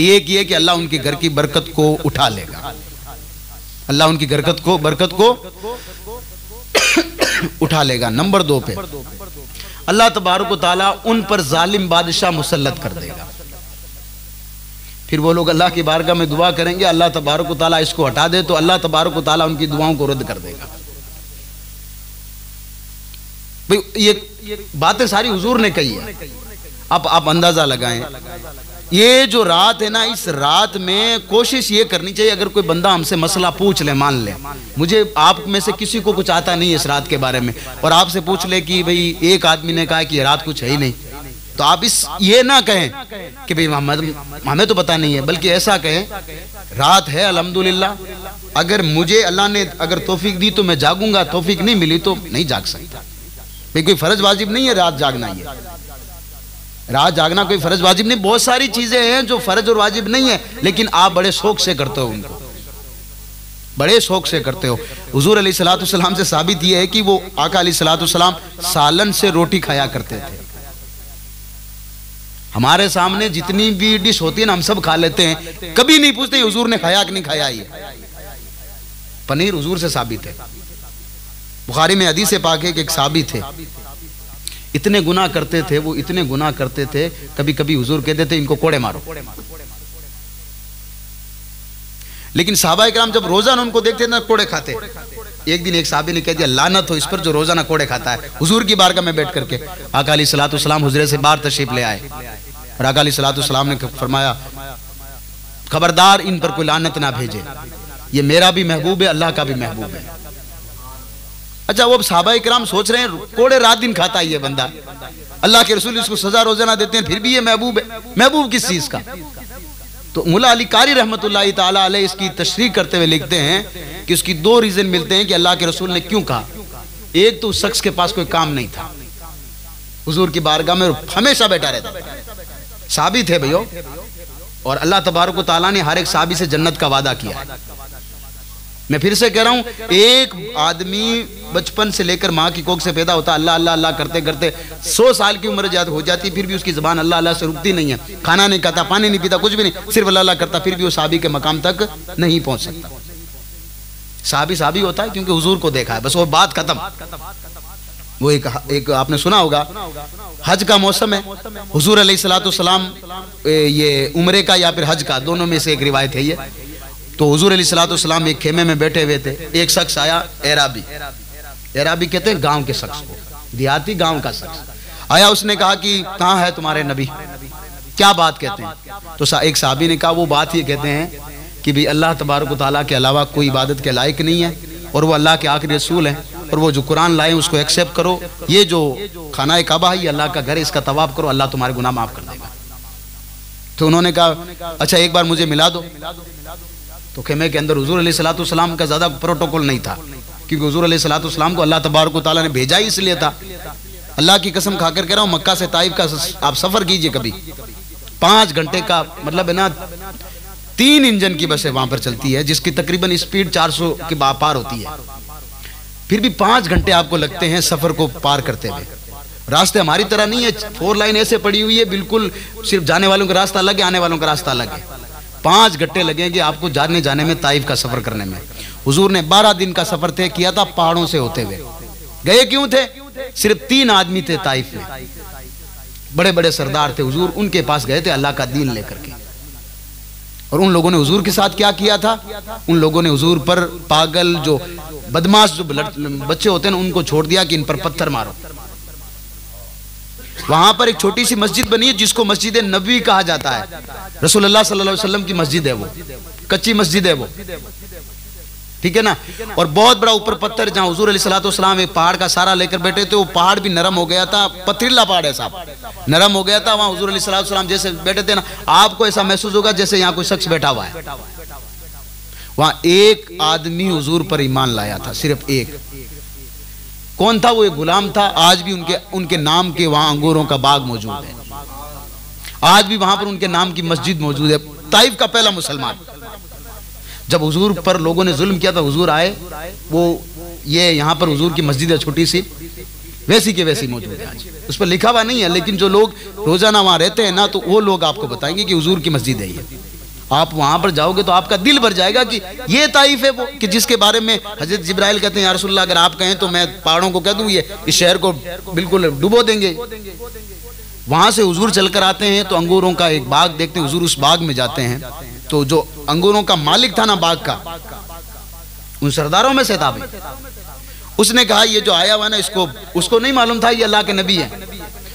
एक ये कि अल्लाह उनकी घर की बरकत को उठा लेगा, अल्लाह उनकी बरकत को उठा लेगा। नंबर 2 पे अल्लाह तबारक व तआला उन पर जालिम बादशाह मुसल्लत कर देगा। फिर वो लोग अल्लाह की बारगाह में दुआ करेंगे, अल्लाह तबारक व तआला इसको हटा दे, तो अल्लाह तबारक व तआला उनकी दुआओं को रद्द कर देगा। ये बातें सारी हुजूर ने कही है। अब आप अंदाजा लगाएं, ये जो रात है ना, इस रात में कोशिश ये करनी चाहिए, अगर कोई बंदा हमसे मसला पूछ ले, मान ले मुझे आप में से किसी को कुछ आता नहीं है इस रात के बारे में, और आपसे पूछ ले कि भाई एक आदमी ने कहा कि रात कुछ है ही नहीं, तो आप ये ना कहें कि भाई हमें तो पता नहीं है, बल्कि ऐसा कहें रात है अल्हम्दुलिल्लाह, अगर मुझे अल्लाह ने अगर तौफीक दी तो मैं जागूंगा, तौफीक नहीं मिली तो नहीं जाग सकता। भाई कोई फर्ज वाजिब नहीं है रात जागना, ये रात जागना कोई फर्ज वाजिब नहीं। बहुत सारी चीजें हैं जो फर्ज और वाजिब नहीं है, लेकिन आप बड़े शौक से करते हो, उनको बड़े शौक से करते हो। हुजूर अलैहिस्सलाम से साबित यह है कि वो आका अलैहिस्सलाम सालन से रोटी खाया करते थे। हमारे सामने जितनी भी डिश होती है ना, हम सब खा लेते हैं, कभी नहीं पूछते हुजूर ने खाया कि नहीं खाया। ये पनीर हुजूर से साबित है, बुखारी में हदीस पाक है कि एक साहबी थे, इतने गुनाह करते थे वो, इतने गुनाह करते थे, कभी कभी हुजूर कहते थे इनको कोड़े मारो। लेकिन सहाबा इकराम जब रोजाना उनको देखते ना कोड़े खाते, एक दिन एक साहबी ने कह दिया लानत हो इस पर जो रोजाना कोड़े खाता है। हुजूर की बारगाह में बैठ करके आका अलैहिस्सलाम हुजरे से बाहर तशरीफ ले आए और आका अलैहिस्सलाम ने फरमाया खबरदार इन पर कोई लानत ना भेजे। ये मेरा भी महबूब है, अल्लाह का भी महबूब है। अच्छा, वो सहाबा इकराम सोच रहे हैं कोड़े रात दिन खाता है ये बंदा, अल्लाह के रसूल इसको सजा रोजाना देते हैं, फिर भी ये महबूब है। महबूब किस चीज का? तो मुल्ला अली कारी रहमतुल्लाह ताला अलैह इसकी तशरीह करते हुए लिखते हैं कि उसकी दो रीजन मिलते हैं कि अल्लाह के रसूल ने क्यों कहा। एक तो उस शख्स के पास कोई काम नहीं था, हुजूर की बारगाह में हमेशा बैठा रहता, साहबी थे भैया, और अल्लाह तबारक व तआला ने हर एक साहबी से जन्नत का वादा किया है। मैं फिर से कह रहा हूं, एक आदमी बचपन से लेकर माँ की कोख से पैदा होता, अल्लाह अल्लाह अल्लाह करते करते 100 साल की उम्र हो जाती, फिर भी उसकी ज़बान अल्लाह अल्लाह से रुकती नहीं है, खाना नहीं खाता, पानी नहीं पीता, कुछ भी नहीं, सिर्फ अल्लाह अल्लाह करता, फिर भी वो साहबी के मकाम तक नहीं पहुंच सकता। साहबी साहबी होता है क्योंकि हुजूर को देखा है, बस वो बात खत्म। वो एक आपने सुना होगा, हज का मौसम है, हुजूर अलैहिस्सलातु वस्सलाम ये उम्रे का या फिर हज का, दोनों में से एक रिवायत है ये। तो हुजूर अलैहिस्सलातु वस्सलाम एक खेमे में बैठे हुए थे, एक शख्स आया, एराबी, एराबी कहते हैं गांव के शख्स को, देहाती गांव का शख्स आया। उसने कहा कि कहाँ है तुम्हारे नबी, क्या बात कहते हैं? तो एक साहबी ने कहा वो बात ये कहते हैं कि भाई अल्लाह तबारक व तआला के अलावा कोई इबादत के लायक नहीं है, और वो अल्लाह के आखिरी रसूल हैं, और वो जो कुरान लाए उसको एक्सेप्ट करो, ये जो खाना काबा है ये अल्लाह का घर है, इसका तवाफ करो, अल्लाह तुम्हारे गुनाह माफ कर देगा। तो उन्होंने कहा अच्छा एक बार मुझे मिला दो। तो खेमे के अंदर हुजूर अलैहिस्सलातु वस्सलाम का ज़्यादा प्रोटोकॉल नहीं था, क्योंकि हुजूर अलैहिस्सलातु वस्सलाम को अल्लाह तबारक व तआला ने भेजा ही इसलिए था। अल्लाह की कसम खाकर कह रहा हूँ, मक्का से ताइफ का आप सफ़र कीजिए कभी, 5 घंटे का मतलब है ना, 3 इंजन की बसें वहाँ पर चलती है जिसकी तकरीबन स्पीड 400 के पार होती है, फिर भी 5 घंटे आपको लगते हैं सफ़र को पार करते हुए। रास्ते हमारी तरह नहीं है, 4 लाइन ऐसे पड़ी हुई है, बिल्कुल सिर्फ जाने वालों का रास्ता अलग है, आने वालों का रास्ता अलग है। 5 घंटे लगेंगे आपको जाने में, ताइफ का सफ़र करने में। हुजूर ने 12 दिन का सफ़र तय किया था पहाड़ों से होते हुए। गए क्यों थे? सिर्फ 3 आदमी थे ताइफ में, बड़े बड़े सरदार थे, हुजूर उनके पास गए थे अल्लाह का दीन लेकर के। और उन लोगों ने हुजूर के साथ क्या किया था? उन लोगों ने हुजूर पर पागल जो बदमाश जो बच्चे होते हैं उनको छोड़ दिया कि इन पर पत्थर मारो। वहां पर एक छोटी सी मस्जिद बनी है जिसको मस्जिद नबवी कहा जाता है, रसूलुल्लाह सल्लल्लाहु अलैहि वसल्लम की मस्जिद है वो, कच्ची मस्जिद है वो, ठीक है ना। और बहुत बड़ा ऊपर पत्थर, जहां हुजूर अलैहिस्सलातु वस्सलाम एक पहाड़ का सहारा लेकर बैठे थे, वो पहाड़ भी नरम हो गया था, पथरीला पहाड़ है साहब, नरम हो गया था। वहां हुजूर अलैहिस्सलातु वस्सलाम जैसे बैठे थे ना, आपको ऐसा महसूस होगा जैसे यहाँ कोई शख्स बैठा हुआ है। वहां एक आदमी हुजूर पर ईमान लाया था, सिर्फ एक। कौन था वो? एक गुलाम था। आज भी उनके नाम के वहां अंगूरों का बाग मौजूद है, आज भी वहां पर उनके नाम की मस्जिद मौजूद है। ताइफ का पहला मुसलमान। जब हुजूर पर लोगों ने जुल्म किया था, हुजूर आए, वो ये यहाँ पर हुजूर की मस्जिद है छोटी सी, वैसी के वैसी मौजूद है आज। उस पर लिखा हुआ नहीं है, लेकिन जो लोग रोजाना वहां रहते हैं ना, तो वो लोग आपको बताएंगे कि हुजूर की मस्जिद है ये। आप वहां पर जाओगे तो आपका दिल भर जाएगा कि ये ताइफ है वो, कि जिसके बारे में हजरत जिब्राइल कहते हैं या रसूलल्लाह अगर आप कहें तो मैं पहाड़ों को कह दूं ये इस शहर को बिल्कुल डुबो देंगे। वहां से हुजूर चलकर आते हैं तो अंगूरों का एक बाग देखते हैं, हुजूर उस बाग में जाते हैं तो जो अंगूरों का मालिक था ना बाग का, उन सरदारों में से था भाई, उसने कहा ये जो आया हुआ ना, उसको नहीं मालूम था ये अल्लाह के नबी है।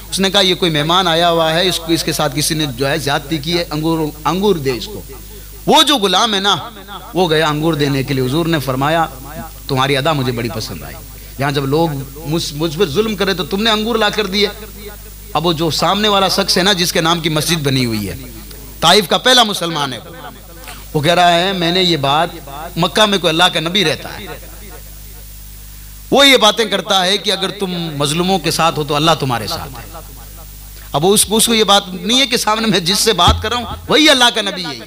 उसने कहा ये कोई मेहमान आया हुआ है, इसको इसके साथ किसी ने जो है ज्यादती की है, अंगूर दे इसको। वो जो गुलाम है ना, वो गया अंगूर देने के लिए। हुजूर ने फरमाया तुम्हारी अदा मुझे बड़ी पसंद आई, यहाँ जब लोग मुझ पर जुल्म करे तो तुमने अंगूर ला कर दिए। अब वो जो सामने वाला शख्स है ना, जिसके नाम की मस्जिद बनी हुई है, ताइफ का पहला मुसलमान है, वो कह रहा है मैंने ये बात, मक्का में कोई अल्लाह का नबी रहता है, वो ये बातें करता है कि अगर तुम मजलूमों के साथ हो तो अल्लाह तुम्हारे साथ है। अब उसको ये बात नहीं है कि सामने मैं जिससे बात कर रहा हूं वही अल्लाह का नबी है।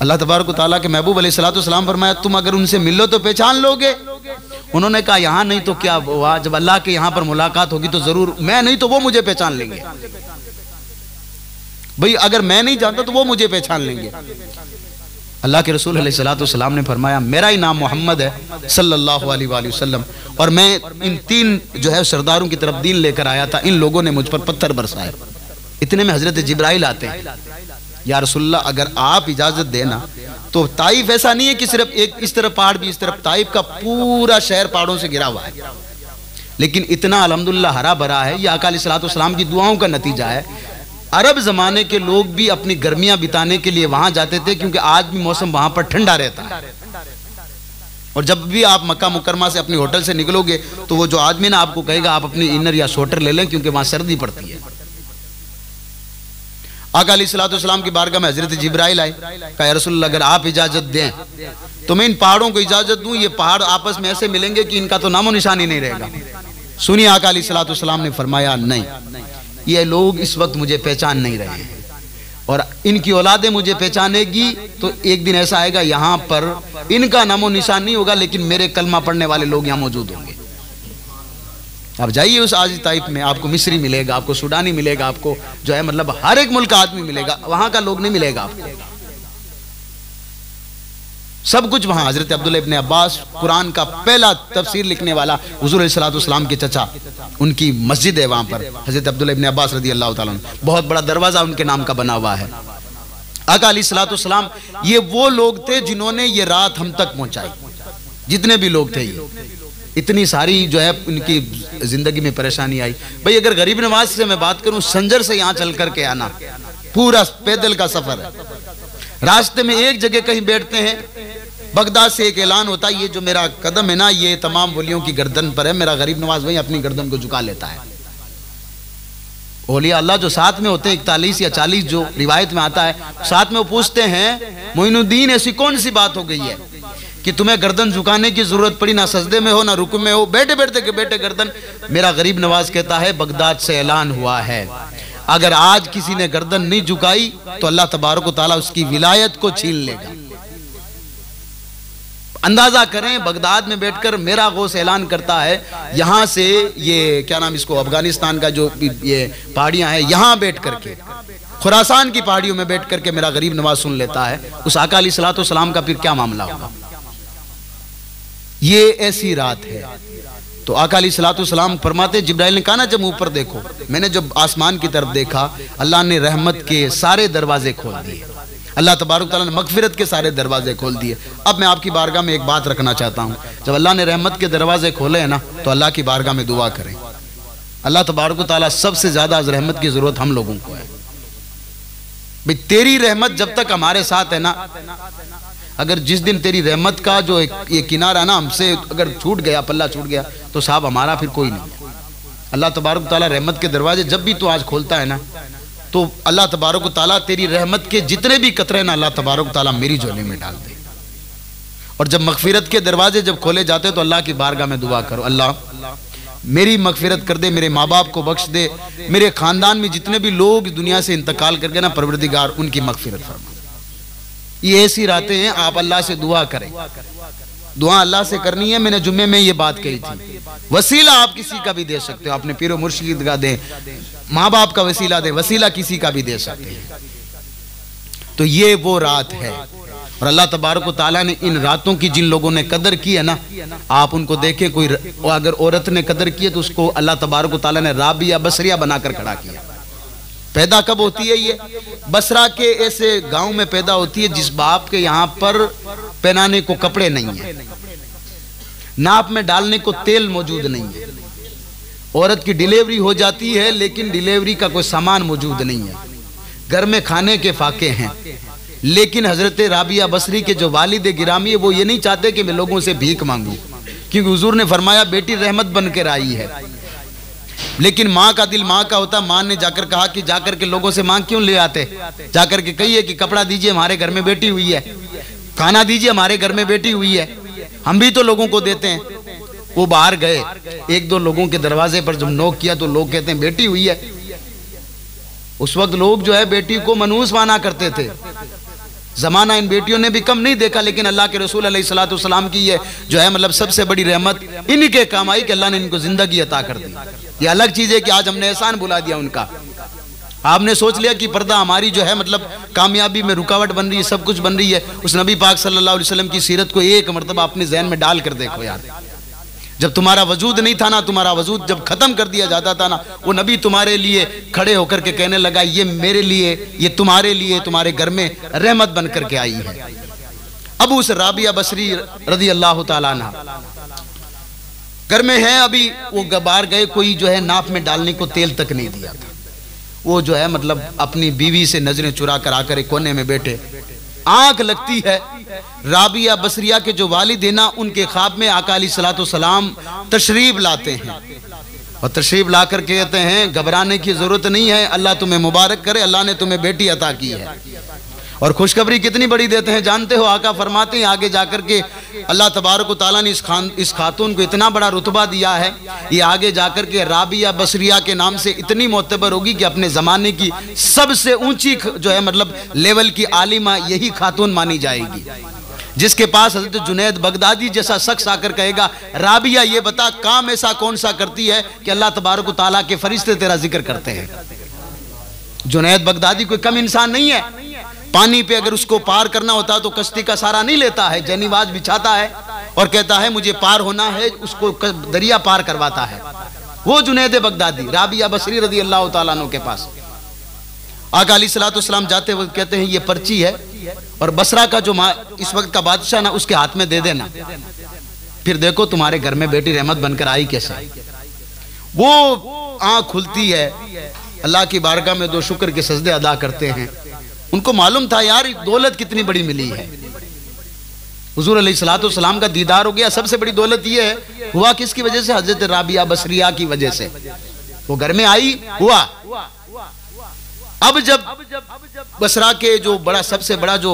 अल्लाह तबारक व तआला के महबूब अलैहिस्सलातु वस्सलाम फरमाया तुम अगर उनसे मिलो तो पहचान लोगे। उन्होंने कहा यहाँ नहीं तो क्या हुआ, जब अल्लाह के यहाँ पर मुलाकात होगी तो जरूर, मैं नहीं तो वो मुझे पहचान लेंगे। भाई अगर मैं नहीं जानता तो वो मुझे पहचान लेंगे। अल्लाह के रसूल अलैहिस्सलातु वस्सलाम ने फरमाया मेरा ही नाम मोहम्मद है सल्लल्लाहु अलैहि वसल्लम, और मैं इन 3 जो है सरदारों की तरफ दीन लेकर आया था, इन लोगों ने मुझ पर पत्थर बरसाए। इतने में हजरत जिब्राइल आते हैं, या रसूलल्लाह अगर आप इजाजत देना तो ताइफ ऐसा नहीं है कि सिर्फ एक इस तरफ पहाड़ भी इस तरफ, ताइफ का पूरा शहर पहाड़ों से घिरा हुआ है, लेकिन इतना अल्हम्दुलिल्लाह हरा भरा है। ये आका अलैहिस्सलातु वस्सलाम की दुआओं का नतीजा है। अरब ज़माने के लोग भी अपनी गर्मियां बिताने के लिए वहां जाते थे, क्योंकि आज भी मौसम वहां पर ठंडा रहता है। और जब भी आप मक्का मुकरमा से अपनी होटल से निकलोगे तो वो जो आदमी ना आपको कहेगा आप अपनी इनर या स्वेटर ले लें, क्योंकि वहां सर्दी पड़ती है। आका अलैहिस्सलाम की बारगाह में हजरत जिब्राइल आए, कहा या रसूलल्लाह अगर आप इजाजत दें तो मैं इन पहाड़ों को इजाजत दूं, ये पहाड़ आपस में ऐसे मिलेंगे कि इनका तो नामो निशान ही नहीं रहेगा। सुनिए आका अलैहिस्सलाम ने फरमाया नहीं, ये लोग इस वक्त मुझे पहचान नहीं रहे हैं और इनकी औलादें मुझे पहचानेगी तो एक दिन ऐसा आएगा यहाँ पर इनका नामो निशान नहीं होगा, लेकिन मेरे कलमा पढ़ने वाले लोग यहाँ मौजूद होंगे। आप जाइए उस आज ताइफ में, आपको मिस्री मिलेगा, आपको सूडानी मिलेगा, आपको जो है मतलब हर एक मुल्क का आदमी मिलेगा, वहां का लोग नहीं मिलेगा आपको, सब कुछ वहां। हजरत अब्दुल्ला इब्ने अब्बास कुरान का पहला तफसीर लिखने वाला, हुजूर अलैहिस्सलाम के चचा, उनकी मस्जिद है वहां पर, हजरत अब्दुल्ला इब्ने अब्बास रज़ी अल्लाह ताला अन्हु, बहुत बड़ा दरवाजा उनके नाम का बना हुआ है। आका अलैहिस्सलाम ये वो लोग थे जिन्होंने ये रात हम तक पहुंचाई, जितने भी लोग थे। ये इतनी सारी जो है उनकी जिंदगी में परेशानी आई। भाई अगर गरीब नवाज से मैं बात करूं, संजर से यहाँ चल करके आना पूरा पैदल का सफर है, रास्ते में एक जगह कहीं बैठते हैं, बगदाद से एक ऐलान होता है, ये जो मेरा कदम है ना ये तमाम वलियों की गर्दन पर है, मेरा गरीब नवाज वही अपनी गर्दन को झुका लेता है। औलिया अल्लाह जो साथ में होते हैं 41 या 40 जो रिवायत में आता है, साथ में वो पूछते हैं मोइनुद्दीन ऐसी कौन सी बात हो गई है कि तुम्हें गर्दन झुकाने की जरूरत पड़ी, ना सजदे में हो ना रुकू में हो, बैठे बैठते के बैठे गर्दन। मेरा गरीब नवाज कहता है बगदाद से ऐलान हुआ है, अगर आज किसी ने गर्दन नहीं झुकाई तो अल्लाह तबारक व तआला उसकी विलायत को छीन लेगा। अंदाजा करें, बगदाद में बैठकर मेरा गौस ऐलान करता है, यहां से ये क्या नाम इसको अफगानिस्तान का जो ये पहाड़ियां हैं, यहां बैठ करके खुरासान की पहाड़ियों में बैठ करके मेरा गरीब नवाज सुन लेता है, उस आका अलैहिस्सलाम का फिर क्या मामला होगा। ये ऐसी रात है। तो आका अलैहिस्सलाम फरमाते, जिब्राइल ने कहा ना जब ऊपर देखो, मैंने जब आसमान की तरफ देखा, अल्लाह ने रहमत के सारे दरवाजे खोल दिए, अल्लाह तबारक तआला ने मगफिरत के सारे दरवाजे खोल दिए। अब मैं आपकी बारगाह में एक बात रखना चाहता हूँ, जब अल्लाह ने रहमत के दरवाजे खोले हैं ना, तो अल्लाह की बारगाह में दुआ करें। अल्लाह तबारक तआला सबसे ज्यादा रहमत की जरूरत हम लोगों को है। भाई तेरी रहमत जब तक हमारे साथ है ना, अगर जिस दिन तेरी रहमत का जो ये किनारा ना हमसे अगर छूट गया, पल्ला छूट गया, तो साहब हमारा फिर कोई नहीं। अल्लाह तबारक तआला रहमत के दरवाजे जब भी तू आज खोलता है ना, तो अल्लाह तबारक तआला तेरी रहमत के जितने भी कतरे ना अल्लाह तबारक तआला मेरी झोली में डाल दे। और जब मगफिरत के दरवाजे जब खोले जाते तो अल्लाह की बारगाह में दुआ करो, अल्लाह मेरी मगफिरत कर दे, मेरे माँ बाप को बख्श दे, मेरे खानदान में जितने भी लोग दुनिया से इंतकाल कर गए ना, परवरदिगार उनकी मगफिरत फरमा। ये ऐसी रातें हैं, आप अल्लाह से दुआ करें। दुआ अल्लाह से करनी है। मैंने जुम्मे में ये बात कही थी, वसीला आप किसी का भी दे सकते हो, अपने पीरो मुर्शिद का दें, माँ बाप का वसीला दें, वसीला किसी का भी दे सकते हैं। तो ये वो रात है, और अल्लाह तबारक व तआला ने इन रातों की जिन लोगों ने कदर की है ना, आप उनको देखें, कोई अगर औरत ने कदर की है तो उसको अल्लाह तबारक व तआला ने राबिया बसरिया बनाकर खड़ा किया। पैदा कब होती है ये? बसरा के ऐसे गांव में पैदा होती है जिस बाप के यहाँ पर पहनाने को कपड़े नहीं है, नाप में डालने को तेल मौजूद नहीं है, औरत की डिलीवरी हो जाती है लेकिन डिलीवरी का कोई सामान मौजूद नहीं है, घर में खाने के फाके हैं। लेकिन हजरत राबिया बसरी के जो वालिद गिरामी है, वो ये नहीं चाहते कि मैं लोगों से भीख मांगूं, क्योंकि हुजूर ने फरमाया बेटी रहमत बनकर आई है। लेकिन माँ का दिल माँ का होता। माँ ने जाकर कहा कि जाकर के लोगों से मांग क्यों ले आते, जाकर के कहिए कि कपड़ा दीजिए हमारे घर में बेटी हुई है, खाना दीजिए हमारे घर में बेटी हुई है, हम भी तो लोगों को देते हैं। वो बाहर गए, एक दो लोगों के दरवाजे पर जब नोक किया तो लोग कहते हैं बेटी हुई है। उस वक्त लोग जो है बेटी को मनूस माना करते थे। जमाना इन बेटियों ने भी कम नहीं देखा, लेकिन अल्लाह के रसूल अलैहिस्सलाम की ये जो है मतलब सबसे बड़ी रहमत इन्हीं के काम आई कि अल्लाह ने इनको जिंदगी अता कर दी। ये अलग चीज है कि आज हमने एहसान भुला दिया उनका। आपने सोच लिया कि पर्दा हमारी जो है मतलब कामयाबी में रुकावट बन रही है, सब कुछ बन रही है। उस नबी पाक सल्लल्लाहु अलैहि वसल्लम की सीरत को एक मरतबा अपने जहन में डाल कर देखो यार। जब तुम्हारा वजूद नहीं था ना, तुम्हारा वजूद जब खत्म कर दिया जाता था ना, वो नबी तुम्हारे लिए खड़े होकर के कहने लगा ये मेरे लिए, ये तुम्हारे लिए, तुम्हारे घर में रहमत बन करके आई है। अबू राबिया बसरी रज़ी अल्लाह तआला अन्हा घर में है, अभी वो बाहर गए, कोई जो है नाप में डालने को तेल तक नहीं दिया था। वो जो है मतलब अपनी बीवी से नजरें चुरा कर आकर एक कोने में बैठे, आंख लगती है। राबिया बसरिया के जो वालिद है ना, उनके ख्वाब में आका अलैहिस्सलातु वस्सलाम तशरीफ लाते हैं और तशरीफ ला कर कहते हैं घबराने की जरूरत नहीं है, अल्लाह तुम्हें मुबारक करे, अल्लाह ने तुम्हें बेटी अता की है। और खुशखबरी कितनी बड़ी देते हैं जानते हो? आका फरमाते हैं आगे जाकर के अल्लाह तबारक व तआला ने इस खातून को इतना बड़ा रुतबा दिया है, ये आगे जाकर के राबिया बसरिया के नाम से इतनी मोतबर होगी कि अपने ज़माने की सबसे ऊंची जो है मतलब लेवल की आलिमा यही खातून मानी जाएगी, जिसके पास हज़रत जुनैद बगदादी जैसा शख्स आकर कहेगा राबिया ये बता काम ऐसा कौन सा करती है कि अल्लाह तबारक व तआला के फरिश्ते तेरा जिक्र करते हैं। जुनैद बगदादी कोई कम इंसान नहीं है। पानी पे अगर उसको पार करना होता तो कश्ती का सहारा नहीं लेता है, जनीवाज बिछाता है और कहता है मुझे पार होना है, उसको दरिया पार करवाता है। वो जुनैद बगदादी राबिया बसरी रज़ी अल्लाह तआला अन्हु के पास आका अलैहिस्सलातु वस्सलाम जाते वक्त कहते हैं ये पर्ची है और बसरा का जो इस वक्त का बादशाह ना उसके हाथ में दे देना, फिर देखो तुम्हारे घर में बेटी रहमत बनकर आई कैसे। वो आँख खुलती है, अल्लाह की बारगाह में दो शुक्र के सजदे अदा करते हैं। उनको मालूम था यार दौलत कितनी बड़ी मिली है, हुजूर अलैहिस्सलातु वस्सलाम का दीदार हो गया। सबसे बड़ी दौलत ये है, हुआ किसकी वजह से? हजरत राबिया बसरिया की वजह से। वो घर में आई, हुआ। अब जब बसरा के जो बड़ा सबसे बड़ा जो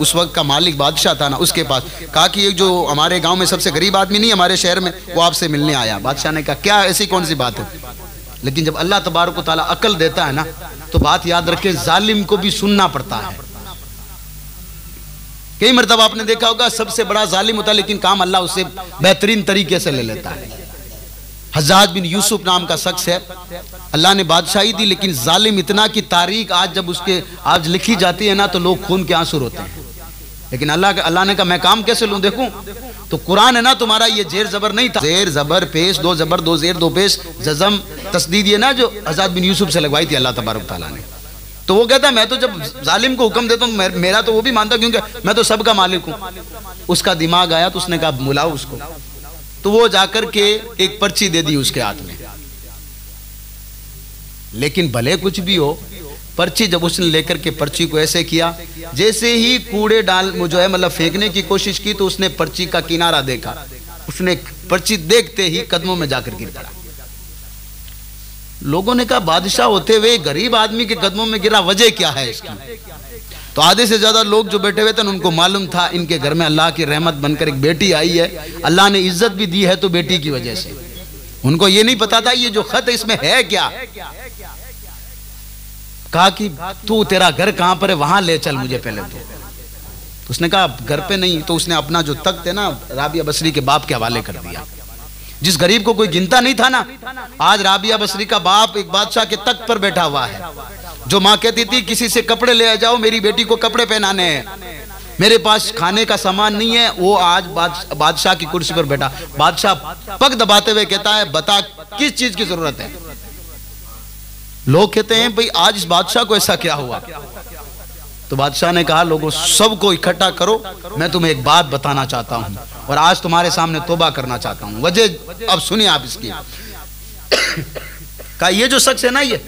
उस वक्त का मालिक बादशाह था ना, उसके पास कहा कि ये जो हमारे गांव में सबसे गरीब आदमी नहीं हमारे शहर में, वो आपसे मिलने आया। बादशाह ने कहा क्या ऐसी कौन सी बात है? लेकिन जब अल्लाह तबारक व तआला अकल देता है ना, तो बात याद रखे जालिम को भी सुनना पड़ता है। कई मरतबा आपने देखा होगा सबसे बड़ा जालिम होता है, लेकिन काम अल्लाह उससे बेहतरीन तरीके से ले लेता है। हज्जाज बिन यूसुफ नाम का शख्स है, अल्लाह ने बादशाही दी, लेकिन जालिम इतना की तारीख आज जब उसके आज लिखी जाती है ना, तो लोग खून के आंसू रोते हैं। लेकिन अल्लाह ने कहा मैं काम कैसे लूं? देखूं तो कुरान है ना तुम्हारा, ये जेर जबर नहीं था, जेर जबर पेश, दो जबर दो जेर दो पेश, जज़म तस्दीद, ये ना जो हज्जाज बिन यूसुफ से लगवाई थी अल्लाह तबारक तआला ने। तो वो कहता है मैं तो जब जालिम को हुक्म देता हूँ मेरा तो वो भी मानता, क्योंकि मैं तो सबका मालिक हूँ। उसका दिमाग आया तो उसने कहा बुलाओ उसको। तो वो जाकर के एक पर्ची दे दी उसके हाथ में। लेकिन भले कुछ भी हो, पर्ची जब उसने लेकर के पर्ची को ऐसे किया, जैसे ही कूड़े डाल जो है मतलब फेंकने की कोशिश की, तो उसने पर्ची का किनारा देखा। उसने पर्ची देखते ही कदमों में जाकर गिर पड़ा। लोगों ने कहा बादशाह होते हुए गरीब आदमी के कदमों में गिरा, वजह क्या है इसकी? तो आधे से ज्यादा लोग जो बैठे हुए थे उनको मालूम था इनके घर में अल्लाह की रहमत बनकर एक बेटी आई है, अल्लाह ने इज्जत भी दी है तो बेटी की वजह से। उनको ये नहीं पता था ये जो खत है इसमें है क्या। कहा कि तू तेरा घर कहां पर है, वहां ले चल मुझे पहले। तो उसने कहा घर पे नहीं। तो उसने अपना जो तख्त है ना राबिया बसरी के बाप के हवाले कर दिया। जिस गरीब को कोई गिनता नहीं था ना, आज राबिया बसरी का बाप एक बादशाह के तख्त पर बैठा हुआ है। जो माँ कहती थी किसी से कपड़े ले जाओ, मेरी बेटी को कपड़े पहनाने हैं, मेरे पास खाने का सामान नहीं है, वो आज बादशाह की कुर्सी पर बैठा। बादशाह पग दबाते हुए कहता है बता किस चीज की जरूरत है। लोग कहते हैं भाई आज इस बादशाह को ऐसा क्या हुआ। तो बादशाह ने कहा लोगों सबको इकट्ठा करो, मैं तुम्हें एक बात बताना चाहता हूं और आज तुम्हारे सामने तौबा करना चाहता हूं। वजह अब सुनिए आप इसकी। कहा ये जो शख्स है ना, ये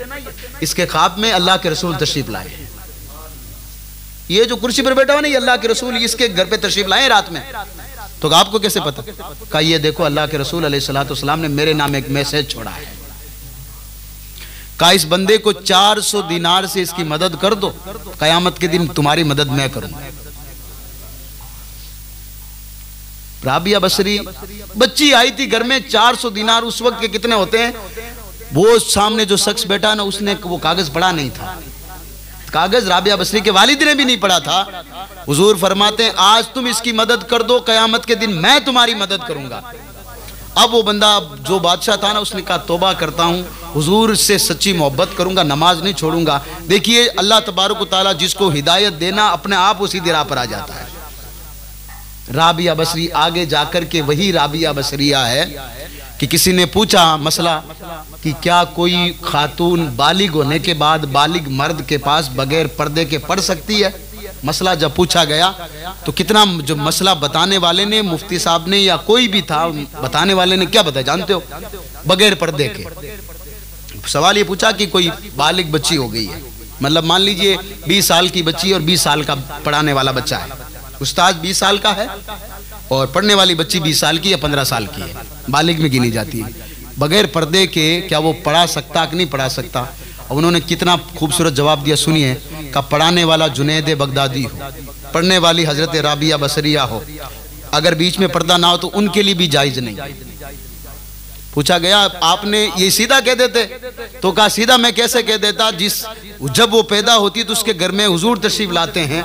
इसके ख्वाब में अल्लाह के रसूल तशरीफ लाए। ये जो कुर्सी पर बैठा हुआ ना, ये अल्लाह के रसूल इसके घर पे तशरीफ लाए रात में। तो आपको कैसे पता? कहा ये देखो अल्लाह के रसूल अलैहिस्सलातु वस्सलाम ने मेरे नाम एक मैसेज छोड़ा है। कहा इस बंदे को 400 दिनार से इसकी मदद कर दो, कयामत के दिन तुम्हारी मदद मैं करूंगा। राबिया बसरी बच्ची आई थी घर में, 400 दिनार उस वक्त के कितने होते हैं? वो सामने जो शख्स बैठा ना, उसने वो कागज पढ़ा नहीं था। कागज राबिया बसरी के वालिद ने भी नहीं पढ़ा था। हुजूर फरमाते हैं आज तुम इसकी मदद कर दो, कयामत के दिन मैं तुम्हारी मदद करूंगा। अब वो बंदा जो बादशाह था ना, उसने कहा तौबा करता हूँ, हुजूर से सच्ची मोहब्बत करूंगा, नमाज नहीं छोड़ूंगा। देखिए अल्लाह तबारक व तआला जिसको हिदायत देना अपने आप उसी राह पर आ जाता है। राबिया बसरी आगे जाकर के वही राबिया बसरिया है कि किसी ने पूछा मसला कि क्या कोई खातून बालिग होने के बाद बालिग मर्द के पास बगैर पर्दे के पढ़ सकती है। मसला जब पूछा गया तो कितना जो मसला बताने वाले ने, मुफ्ती साहब ने या कोई भी था बताने वाले ने क्या बताया जानते हो? बगैर पर्दे के। सवाल ये पूछा कि कोई बालिग बच्ची हो गई है, मतलब मान लीजिए 20 साल की बच्ची और 20 साल का पढ़ाने वाला बच्चा है, उस्ताद 20 साल का है और पढ़ने वाली बच्ची 20 साल की या 15 साल की है, बालिग में गिनी जाती है। बगैर पर्दे के क्या वो पढ़ा सकता कि नहीं पढ़ा सकता? और उन्होंने कितना खूबसूरत जवाब दिया, सुनिए। का पढ़ाने वाला जुनैद बगदादी हो, पढ़ने वाली हजरत राबिया बसरिया हो, अगर बीच में पर्दा ना हो तो उनके लिए भी जायज नहीं। पूछा गया आपने ये सीधा कह देते, तो कहा सीधा मैं कैसे कह देता, जब वो पैदा होती तो उसके घर में हुजूर तशरीफ लाते हैं,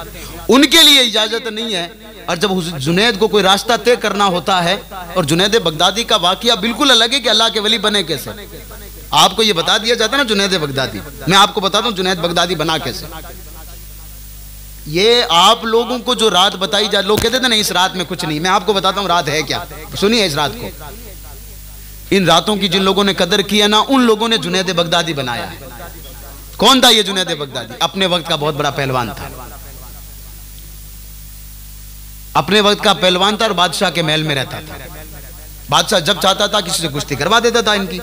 उनके लिए इजाजत नहीं है। और जब जुनैद को कोई रास्ता तय करना होता है, और जुनैद बगदादी का वाकया बिल्कुल अलग है कि अल्लाह के वली बने कैसे। आपको ये बता दिया जाता है ना जुनैद बगदादी, मैं आपको बताता हूँ जुनैद बगदादी बना कैसे। ये आप लोगों को जो रात बताई जा, लोग कहते थे ना इस रात में कुछ नहीं, मैं आपको बताता हूँ रात है क्या। सुनिए इस रात को, इन रातों की जिन लोगों ने कदर की है ना, उन लोगों ने जुनैद बगदादी बनाया है। कौन था ये जुनैद बगदादी? अपने वक्त का बहुत बड़ा पहलवान था, अपने वक्त का पहलवान था और बादशाह के महल में रहता था। बादशाह जब चाहता था किसी से कुश्ती करवा देता था इनकी,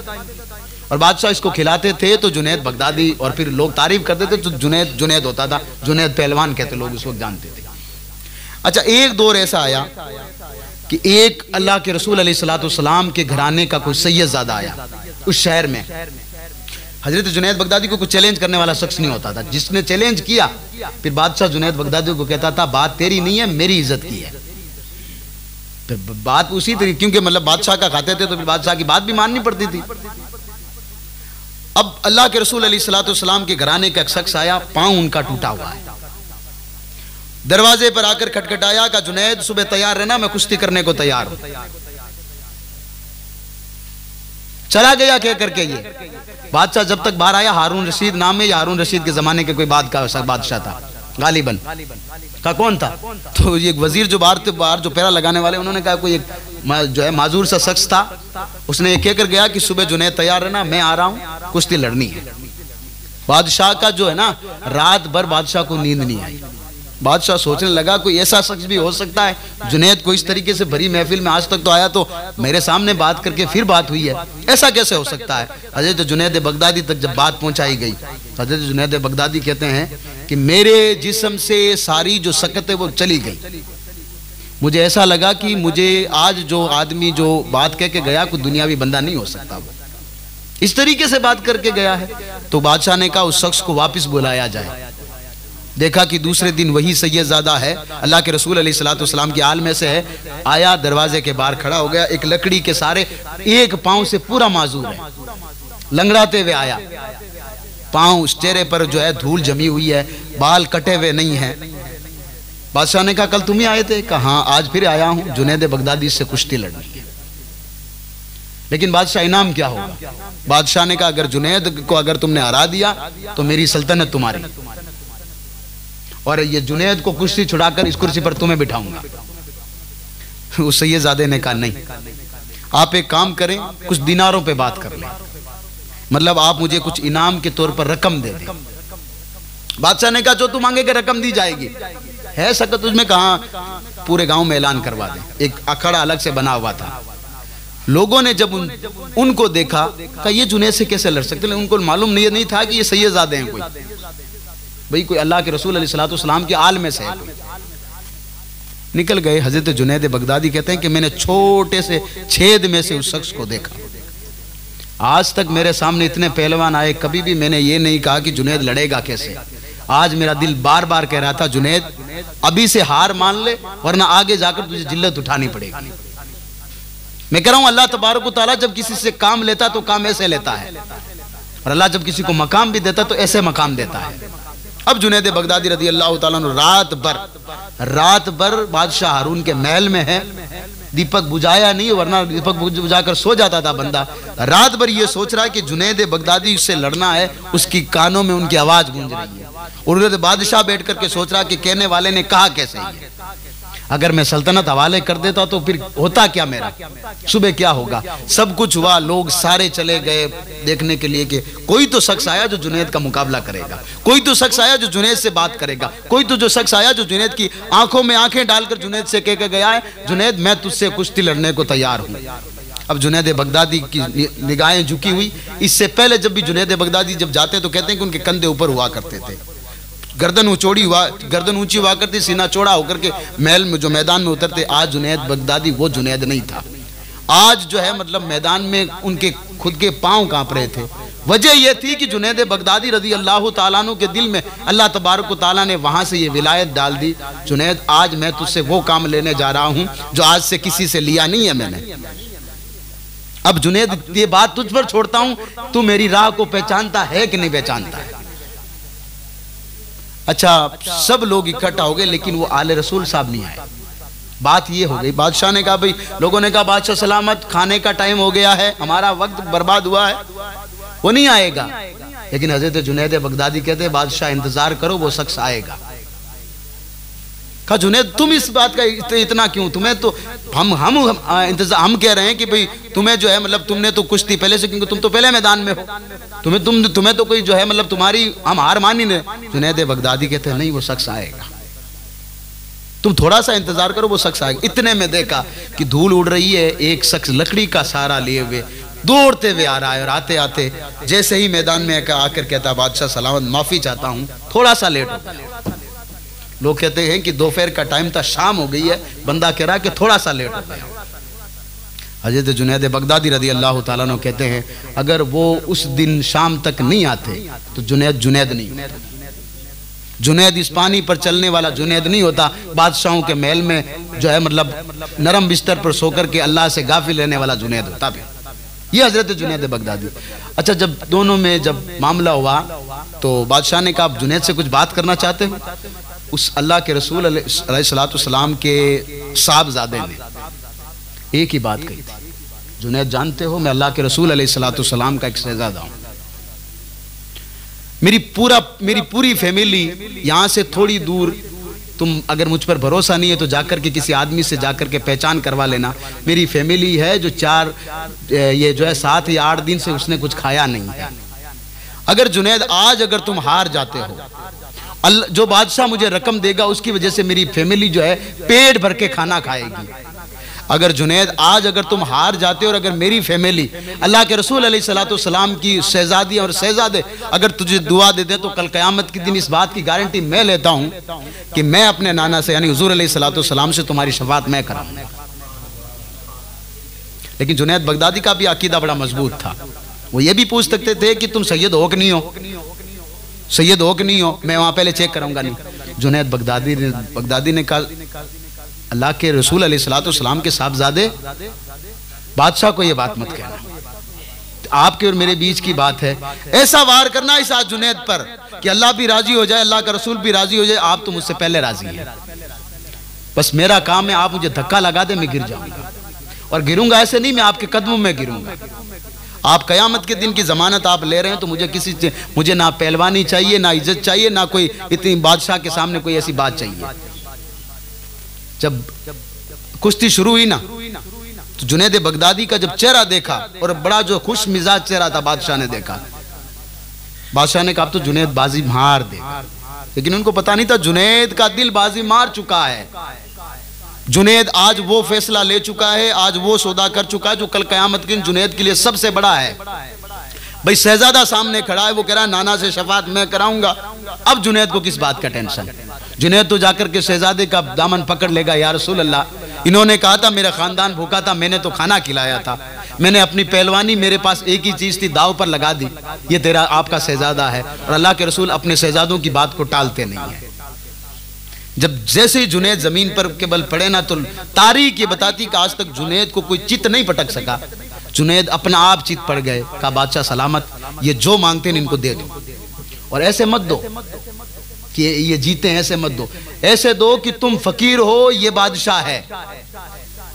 और बादशाह इसको खिलाते थे तो जुनैद बगदादी, और फिर लोग तारीफ करते थे तो जुनैद जुनैद होता था, जुनैद पहलवान कहते लोग उस वक्त जानते थे। अच्छा, एक दौर ऐसा आया कि एक अल्लाह के रसूल अलैहिस्सलाम के घराने का कोई सैयदजादा आया उस शहर में। हजरत जुनैद बगदादी को कोई चैलेंज करने वाला शख्स नहीं होता था। जिसने चैलेंज किया फिर बादशाह जुनैद बगदादी को कहता था बात तेरी नहीं है, मेरी इज्जत की है। फिर बात उसी तरीके, क्योंकि मतलब बादशाह का खाते थे तो फिर बादशाह की बात भी माननी पड़ती थी। अब अल्लाह के रसूल अलैहिस्सलाम के घराने का एक शख्स आया, पांव उनका टूटा हुआ है, दरवाजे पर आकर खटखटाया, का जुनैद सुबह तैयार रहना, मैं कुश्ती करने को तैयार हूं। चला गया कह करके ये बादशाह जब तक बाहर आया, हारून रशीद नाम है, या हारून रशीद के जमाने के कोई बादशाह था गालिबन का, कौन था? तो ये वजीर जो बाहर जो पैरा लगाने वाले, उन्होंने कहा कोई एक जो है माजूर सा शख्स था, उसने ये कहकर गया कि सुबह जुनैद तैयार रहना, मैं आ रहा हूं, कुश्ती लड़नी है। बादशाह का जो है ना, रात भर बादशाह को नींद नहीं आई। बादशाह सोचने लगा कोई ऐसा शख्स भी हो सकता है, जुनैद को इस तरीके से भरी महफिल में आज तक तो आया, तो मेरे सामने बात करके फिर बात हुई है, ऐसा कैसे हो सकता है। हजरत जुनैद बगदादी तक जब बात पहुंचाई गई, हजरत जुनैद बगदादी कहते हैं कि मेरे जिस्म से सारी जो सकत है वो चली गई। मुझे ऐसा लगा कि मुझे आज जो आदमी जो बात कह के गया कोई दुनियावी बंदा नहीं हो सकता, वो इस तरीके से बात करके गया है। तो बादशाह ने कहा उस शख्स को वापस बुलाया जाए। देखा कि दूसरे दिन वही सैयदजादा है, अल्लाह के रसूल अलैहिस्सलाम की आल में से है, आया दरवाजे के बाहर खड़ा हो गया, एक लकड़ी के सारे, एक पांव से पूरा माजूर है, लंगड़ाते हुए आया, पांव चेहरे पर जो है धूल जमी हुई है, बाल कटे हुए नहीं है। बादशाह ने कहा कल तुम ही आए थे? कहा हाँ, आज फिर आया हूं, जुनैद बगदादी से कुश्ती लड़नी है। लेकिन बादशाह इनाम क्या होगा? बादशाह ने कहा अगर जुनैद को अगर तुमने हरा दिया तो मेरी सल्तनत तुम्हारी, और ये जुनैद को कुश्ती छुड़ाकर इस कुर्सी पर तुम्हें बिठाऊंगा। उस सैयदजादे ने कहा नहीं, आप एक काम करें, कुछ दिनारों पे बात कर लें, मतलब आप मुझे कुछ इनाम के तौर पर रकम दे दें। बादशाह ने कहा जो तू मांगेगा रकम दी जाएगी। है सकत उसमें? कहा पूरे गांव में ऐलान करवा दें। एक अखाड़ा अलग से बना हुआ था। लोगों ने जब उनको देखा, कहा ये जुनैद से कैसे लड़ सकते? उनको मालूम नहीं था कि ये सैयदजादे हैं, कोई भाई कोई अल्लाह के रसूल अलैहिस्सलाम के आल में से है। निकल गए। हजरत जुनैद बगदादी कहते हैं कि मैंने छोटे से छेद में से उस शख्स को देखा। आज तक मेरे सामने इतने पहलवान आए, कभी भी मैंने ये नहीं कहा कि जुनैद लड़ेगा कैसे। आज मेरा दिल बार बार कह रहा था जुनैद अभी से हार मान ले, वरना आगे जाकर तुझे जिल्लत उठानी पड़ेगी। मैं कह रहा हूं अल्लाह तबारक व तआला जब किसी से काम लेता तो काम ऐसे लेता है, और अल्लाह जब किसी को मकाम भी देता तो ऐसे मकाम देता है। अब जुनैद बगदादी रज़ी अल्लाह तआला अन्हु रात भर बादशाह हारून के महल में है, दीपक बुझाया नहीं, वरना दीपक बुझाकर सो जाता था बंदा। रात भर ये सोच रहा है कि जुनैद बगदादी से लड़ना है, उसकी कानों में उनकी आवाज गूंज रही है, और बादशाह बैठ करके सोच रहा कि कहने वाले ने कहा कैसे है, अगर मैं सल्तनत हवाले कर देता तो फिर होता क्या, मेरा सुबह क्या होगा। सब कुछ हुआ, लोग सारे चले गए देखने के लिए कि कोई तो शख्स आया जो जुनैद का मुकाबला करेगा, कोई तो शख्स आया जो जुनैद से बात करेगा, कोई तो जो शख्स आया जो जुनैद की आंखों में आंखें डालकर जुनैद से कह के गया है जुनैद मैं तुझसे कुश्ती लड़ने को तैयार हूं। अब जुनैद बगदादी की निगाहें झुकी हुई। इससे पहले जब भी जुनैद बगदादी जब जाते तो कहते हैं कि उनके कंधे ऊपर हुआ करते थे, गर्दन ऊंची हुआ करती, सीना चौड़ा होकर के महल में जो मैदान में उतरते। आज जुनैद बगदादी वो जुनैद नहीं था। आज जो है मतलब मैदान में उनके खुद के पांव कांप रहे थे। वजह यह थी कि जुनैद बगदादी रज़ी अल्लाह ताला अन्हु के दिल में अल्लाह तबारक व तआला ने वहां से ये विलायत डाल दी, जुनैद आज मैं तुझसे वो काम लेने जा रहा हूं जो आज से किसी से लिया नहीं है मैंने। अब जुनैद ये बात तुझ पर छोड़ता हूं, तू मेरी राह को पहचानता है कि नहीं पहचानता है। अच्छा, सब लोग इकट्ठा हो गए लेकिन वो आले रसूल साहब नहीं आए। बात ये हो गई, बादशाह ने कहा भाई, लोगों ने कहा बादशाह सलामत, खाने का टाइम हो गया है, हमारा वक्त बर्बाद हुआ है, वो नहीं आएगा। लेकिन हजरत जुनैद बगदादी कहते हैं बादशाह इंतजार करो, वो शख्स आएगा। कहा जुनैद तुम इस बात का इतना क्यों, तुम्हें तो हम कह रहे हैं कि भाई तुम्हें जो है मतलब तुमने तो कुश्ती पहले से, क्योंकि तुम तो पहले मैदान में हो, तुम्हें तो कोई जो है मतलब तुम्हारी हम हार मानी नहीं। जुनैद बगदादी कहते हैं नहीं, वो शख्स आएगा, तुम थोड़ा सा इंतजार करो, वो शख्स आएगा। इतने में देखा कि धूल उड़ रही है, एक शख्स लकड़ी का सहारा लिए हुए दौड़ते हुए आ रहा है, और आते आते जैसे ही मैदान में आकर कहता बादशाह सलामत माफी चाहता हूँ, थोड़ा सा लेट हो। लोग कहते हैं कि दोपहर का टाइम था, शाम हो गई है, बंदा कह रहा है कि थोड़ा सा लेट हो गया। हजरत जुनैद बगदादी रज़ी अल्लाह ताला अन्हु कहते हैं अगर वो उस दिन शाम तक नहीं आते तो जुनैद नहीं होता। जुनैद इस पानी पर चलने वाला जुनैद नहीं होता, बादशाहों के महल में जो है मतलब नरम बिस्तर पर सोकर के अल्लाह से गाफिल रहने वाला जुनैद होता भी। ये हजरत जुनैद बगदादी। अच्छा, जब दोनों में जब मामला हुआ तो बादशाह ने कहा आप जुनैद से कुछ बात करना चाहते हो? उस अल्लाह के रसूल अलैहिस्सलाम के साहबजादे ने एक ही बात कही थी, जुनैद जानते हो मैं अल्लाह के रसूल अलैहिस्सलाम का एक शहजादा हूं, मेरी पूरी फैमिली यहाँ से थोड़ी दूर, तुम अगर मुझ पर भरोसा नहीं है तो जाकर के किसी आदमी से जाकर के पहचान करवा लेना, मेरी फैमिली है जो 7 या 8 दिन से उसने कुछ खाया नहीं है। अगर जुनैद आज अगर तुम हार जाते हो, जो बादशाह मुझे रकम देगा उसकी वजह से मेरी फैमिली जो है पेट भर के खाना खाएगी। अगर जुनैद आज अगर तुम हार जाते हो और अगर मेरी फैमिली अल्लाह के रसूल अलैहिस्सलाम की शहजादी और शहजादे अगर तुझे दुआ देते तो कल क़यामत के दिन इस बात की गारंटी मैं लेता हूं कि मैं अपने नाना से यानी हुजूर अलैहिस्सलाम से तुम्हारी शफाअत मैं कराऊंगा। लेकिन जुनैद बगदादी का भी अकीदा बड़ा मजबूत था। वो ये भी पूछ सकते थे कि तुम सैयद हो कि नहीं हो, सैयद हो कि नहीं हो, मैं वहां पहले चेक कराऊंगा नहीं। जुनैद बगदादी ने कहा अल्लाह के रसूल अलैहिस्सलाम के साहबजादे, बादशाह को ये बात मत कहना, आपके और मेरे बीच की बात है। ऐसा वार करना इस आज जुनैद पर कि अल्लाह भी राजी हो जाए, अल्लाह का रसूल भी राजी हो जाए, आप तो मुझसे पहले राजी हैं, बस मेरा काम है आप मुझे धक्का लगा दे, मैं गिर जाऊंगा। और गिरूंगा ऐसे नहीं, मैं आपके कदमों में गिरूंगा। आप कयामत के दिन की जमानत आप ले रहे हैं तो मुझे ना पहलवानी चाहिए, ना इज्जत चाहिए, ना कोई इतनी बादशाह के सामने कोई ऐसी बात चाहिए। जब कुश्ती शुरू हुई ना तो जुनैद बगदादी का जब चेहरा देखा और बड़ा जो खुश मिजाज चेहरा था बादशाह ने देखा, बादशाह ने कहा तो जुनैद बाजी मार दे, लेकिन उनको पता नहीं था जुनैद का दिल बाजी मार चुका है। जुनैद आज वो फैसला ले चुका है, आज वो सौदा कर चुका है जो कल कयामत के दिन जुनैद के लिए सबसे बड़ा है। भाई शहजादा सामने खड़ा है, वो कह रहा है नाना से शफाअत मैं कराऊंगा। अब जुनैद को किस बात का टेंशन? जुनैद तो जाकर के शहजादे का दामन पकड़ लेगा, या रसूल अल्लाह, इन्होंने कहा था मेरा खानदान भूखा था, मैंने तो खाना खिलाया था, मैंने अपनी पहलवानी, मेरे पास एक ही चीज थी, दाव पर लगा दी, ये तेरा आपका शहजादा है। और अल्लाह के रसूल अपने शहजादों की बात को टालते नहीं है। जब जैसे ही जुनैद जमीन पर के बल पड़े ना तो तारीख ये बताती कि आज तक जुनैद को कोई चित नहीं पटक सका। जुनैद अपना आप चित पड़ गए। कहा बादशाह सलामत, ये जो मांगते हैं इनको दे दो, और ऐसे मत दो कि ये जीते हैं, ऐसे मत दो, ऐसे दो कि तुम फकीर हो, ये बादशाह है।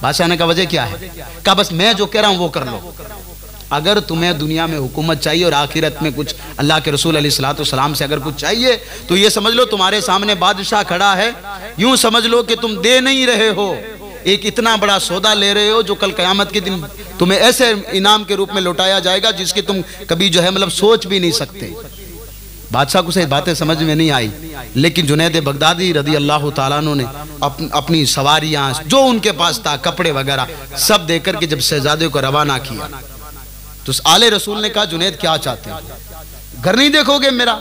बादशाह ने कहा वजह क्या है? कहा बस मैं जो कह रहा हूं वो कर लो। अगर तुम्हें दुनिया में हुकूमत चाहिए और आखिरत में कुछ अल्लाह के रसूल अलैहिस्सलाम से अगर कुछ चाहिए तो ये समझ लो तुम्हारे सामने बादशाह खड़ा है, यूं समझ लो कि तुम दे नहीं रहे हो, एक इतना बड़ा सौदा ले रहे हो जो कल क़यामत के दिन तुम्हें ऐसे इनाम के रूप में लौटाया जाएगा जिसकी तुम कभी जो है मतलब सोच भी नहीं सकते। बादशाह को सही बातें समझ में नहीं आई, लेकिन जुनैद बगदादी रदी अल्लाह ताला अन्हु ने अपनी सवारियां जो उनके पास था, कपड़े वगैरह सब देकर के जब शहजादे को रवाना किया तो आले रसूल ने कहा, जुनैद क्या चाहते हैं? घर नहीं देखोगे मेरा,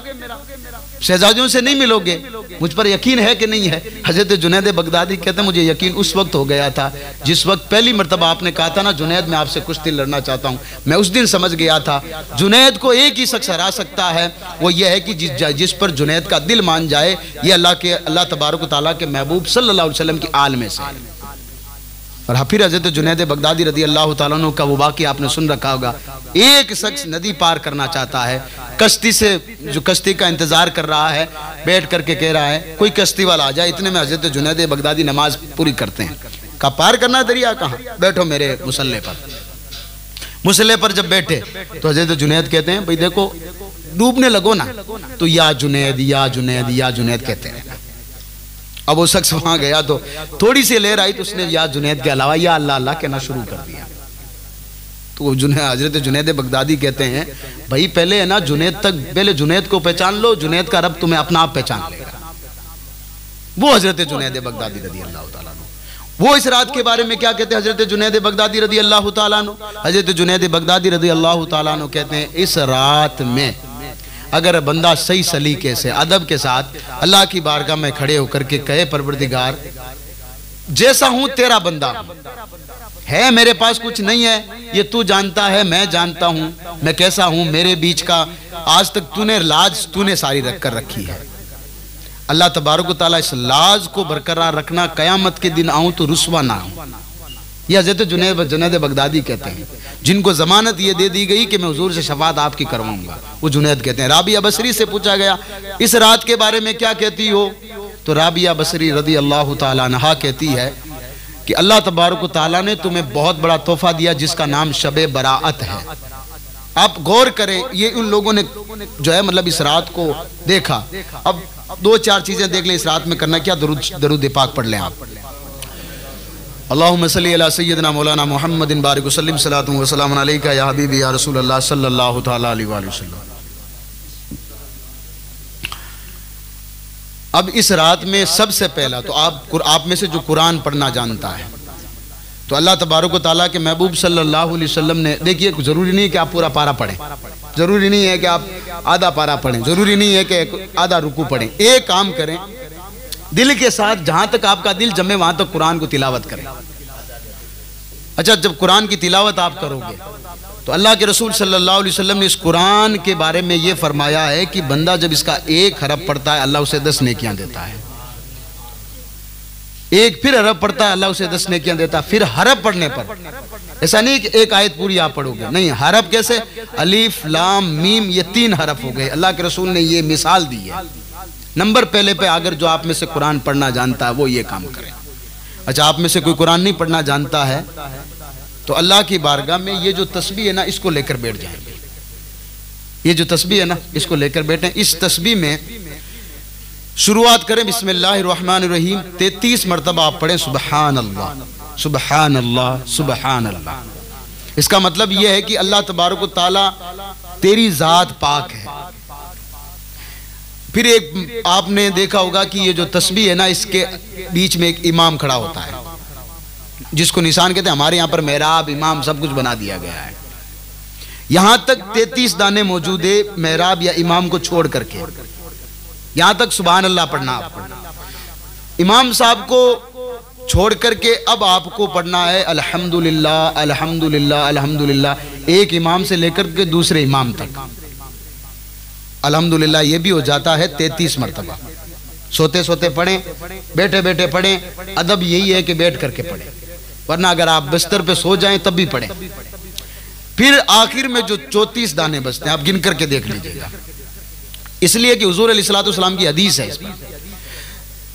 शहजादियों से नहीं मिलोगे, मुझ पर यकीन है कि नहीं है? हजरत जुनैद बगदादी कहते हैं, मुझे यकीन उस वक्त हो गया था जिस वक्त पहली मर्तबा आपने कहा था ना, जुनैद मैं आपसे कुश्ती लड़ना चाहता हूँ, मैं उस दिन समझ गया था जुनैद को एक ही शख्स हरा सकता है, वो ये है कि जिस पर जुनैद का दिल मान जाए, ये अल्लाह तबारक व तआला के महबूब सल्लल्लाहु अलैहि वसल्लम की आल में से। और फिर हजरत जुनैद बगदादी रदी अल्लाह ताला अन्हु का वो वाक़या आपने सुन रखा होगा, एक शख्स नदी पार करना चाहता है, कश्ती से जो कश्ती का इंतजार कर रहा है, बैठ करके कह रहा है कोई कश्ती वाला आ जाए, इतने में हजरत जुनैद बगदादी नमाज पूरी करते हैं। का पार करना दरिया, कहाँ बैठो मेरे मुसल्ले पर। मुसल्ले पर जब बैठे तो हजरत जुनैद कहते हैं, भाई देखो डूबने लगो ना, तो या जुनैद या जुनैद या जुनैद कहते हैं। अब वो शख्स वहां गया तो थोड़ी सी लहर आई तो उसने या जुनैद के अलावा या अल्लाह अल्लाह कहना शुरू कर दिया। तो हजरत जुनैद बगदादी कहते हैं, भाई पहले है ना पहले जुनैद को पहचान लो, जुनैद का रब तुम्हें अपना आप पहचान लेगा। वो हजरत जुनैद बगदादी रदी अल्लाह ताला अन्हु, वो इस रात के बारे में क्या कहते हैं? हजरत जुनैद बगदादी रदी अल्लाह ताला अन्हु, हजरत जुनैद बगदादी रदी अल्लाह ताला अन्हु कहते हैं, इस रात में अगर बंदा सही सलीके से अदब के साथ अल्लाह की बारगाह में खड़े होकर के कहे, परवरदिगार जैसा हूं तेरा बंदा है, मेरे पास कुछ नहीं है, ये तू जानता है, मैं जानता हूं मैं कैसा हूं, मेरे बीच का आज तक तूने लाज तूने सारी रख कर रखी है, अल्लाह तबारक व तआला इस लाज को बरकरार रखना, कयामत के दिन आऊं तो रुस्वा ना हूं। ये हजरत जुनैद बगदादी कहते हैं, जिनको जमानत ये दे दी गई कि मैं हुजूर से शफाअत आपकी करवाऊंगा, वो जुनैद कहते हैं। राबिया बसरी से पूछा गया, इस रात के बारे में क्या कहती हो? तो राबिया बसरी रदी अल्लाह ताला अन्हा कहती है कि अल्लाह तबारक व तआला ने तुम्हें बहुत बड़ा तोहफा दिया जिसका नाम शबे बराअत है। आप गौर करें, ये उन लोगों ने जो है मतलब इस रात को देखा। अब दो चार चीजें देख लें इस रात में करना क्या, दरूद पाक पढ़ लें आप। अल्लाहुम्मा सल्ली अला सय्यिदना मौलाना मुहम्मदिन बारिक वसल्लिम सलातु व सलामुन अलैका या हबीबी या रसूल अल्लाह सल्लल्लाहु तआला अलैहि वसल्लम। अब इस रात में सबसे पहला तो आप में से जो कुरान पढ़ना जानता है, तो अल्लाह तबारक व तआला के महबूब सल्लल्लाहु अलैहि वसल्लम ने, देखिए जरूरी नहीं है कि आप पूरा पारा पढ़ें, जरूरी नहीं है कि आप आधा पारा पढ़ें, जरूरी नहीं है कि आधा रुकू पढ़ें। एक काम करें, दिल के साथ जहां तक आपका दिल जमे वहां तक कुरान को तिलावत करें। अच्छा, जब कुरान की तिलावत आप करोगे तो अल्लाह के रसूल सल्लल्लाहु अलैहि वसल्लम ने इस कुरान के बारे में ये फरमाया है कि बंदा जब इसका एक हरफ पढ़ता है अल्लाह उसे 10 नेकियां देता है, एक फिर हरफ पढ़ता है अल्लाह उसे 10 नेकियां देता है। फिर हरफ पढ़ने पर ऐसा नहीं कि एक आयत पूरी आप पढ़ोगे, नहीं, हरफ कैसे? अलीफ लाम मीम, ये 3 हरफ हो गए। अल्लाह के रसूल ने ये मिसाल दी है। नंबर पहले पे अगर जो आप में से कुरान पढ़ना जानता है वो ये काम करे। अच्छा, आप में से कोई कुरान नहीं पढ़ना जानता है तो अल्लाह की बारगाह में ये जो तस्बीह है ना, इसको लेकर बैठ जाएंगे। ये जो तस्बीह है ना, इसको लेकर बैठे। इस तस्बीह में शुरुआत करें बिस्मिल्लाहिर्रहमानिर्रहीम, 33 मरतबा आप पढ़ें सुबहान अल्लाह सुबहान अल्लाह सुबहान अल्लाह। इसका मतलब यह है कि अल्लाह तबारक व तआला तेरी जात पाक है। फिर एक आपने देखा होगा कि ये जो तस्बीह है ना, इसके बीच में एक इमाम खड़ा होता है जिसको निशान कहते हैं। हमारे यहाँ पर मेहराब इमाम सब कुछ बना दिया गया है। यहां तक 33 दाने मौजूद है मेहराब या इमाम को छोड़ करके, यहां तक सुभान अल्लाह पढ़ना। इमाम साहब को छोड़ करके अब आपको पढ़ना है अल्हम्दुलिल्लाह अल्हम्दुलिल्लाह अल्हम्दुलिल्लाह, एक इमाम से लेकर के दूसरे इमाम तक अल्हम्दुलिल्लाह ये भी हो जाता है 33 मरतबा। सोते सोते पढ़ें, बैठे बैठे पढ़ें। अदब यही है कि बैठ करके पढ़ें, वरना अगर आप बिस्तर पे सो जाएं तब भी पढ़ें। फिर आखिर में जो 34 दाने बचते हैं आप गिन करके देख लीजिएगा, इसलिए कि हुजूर अलैहिस्सलातु वस्सलाम की हदीस है इसमें।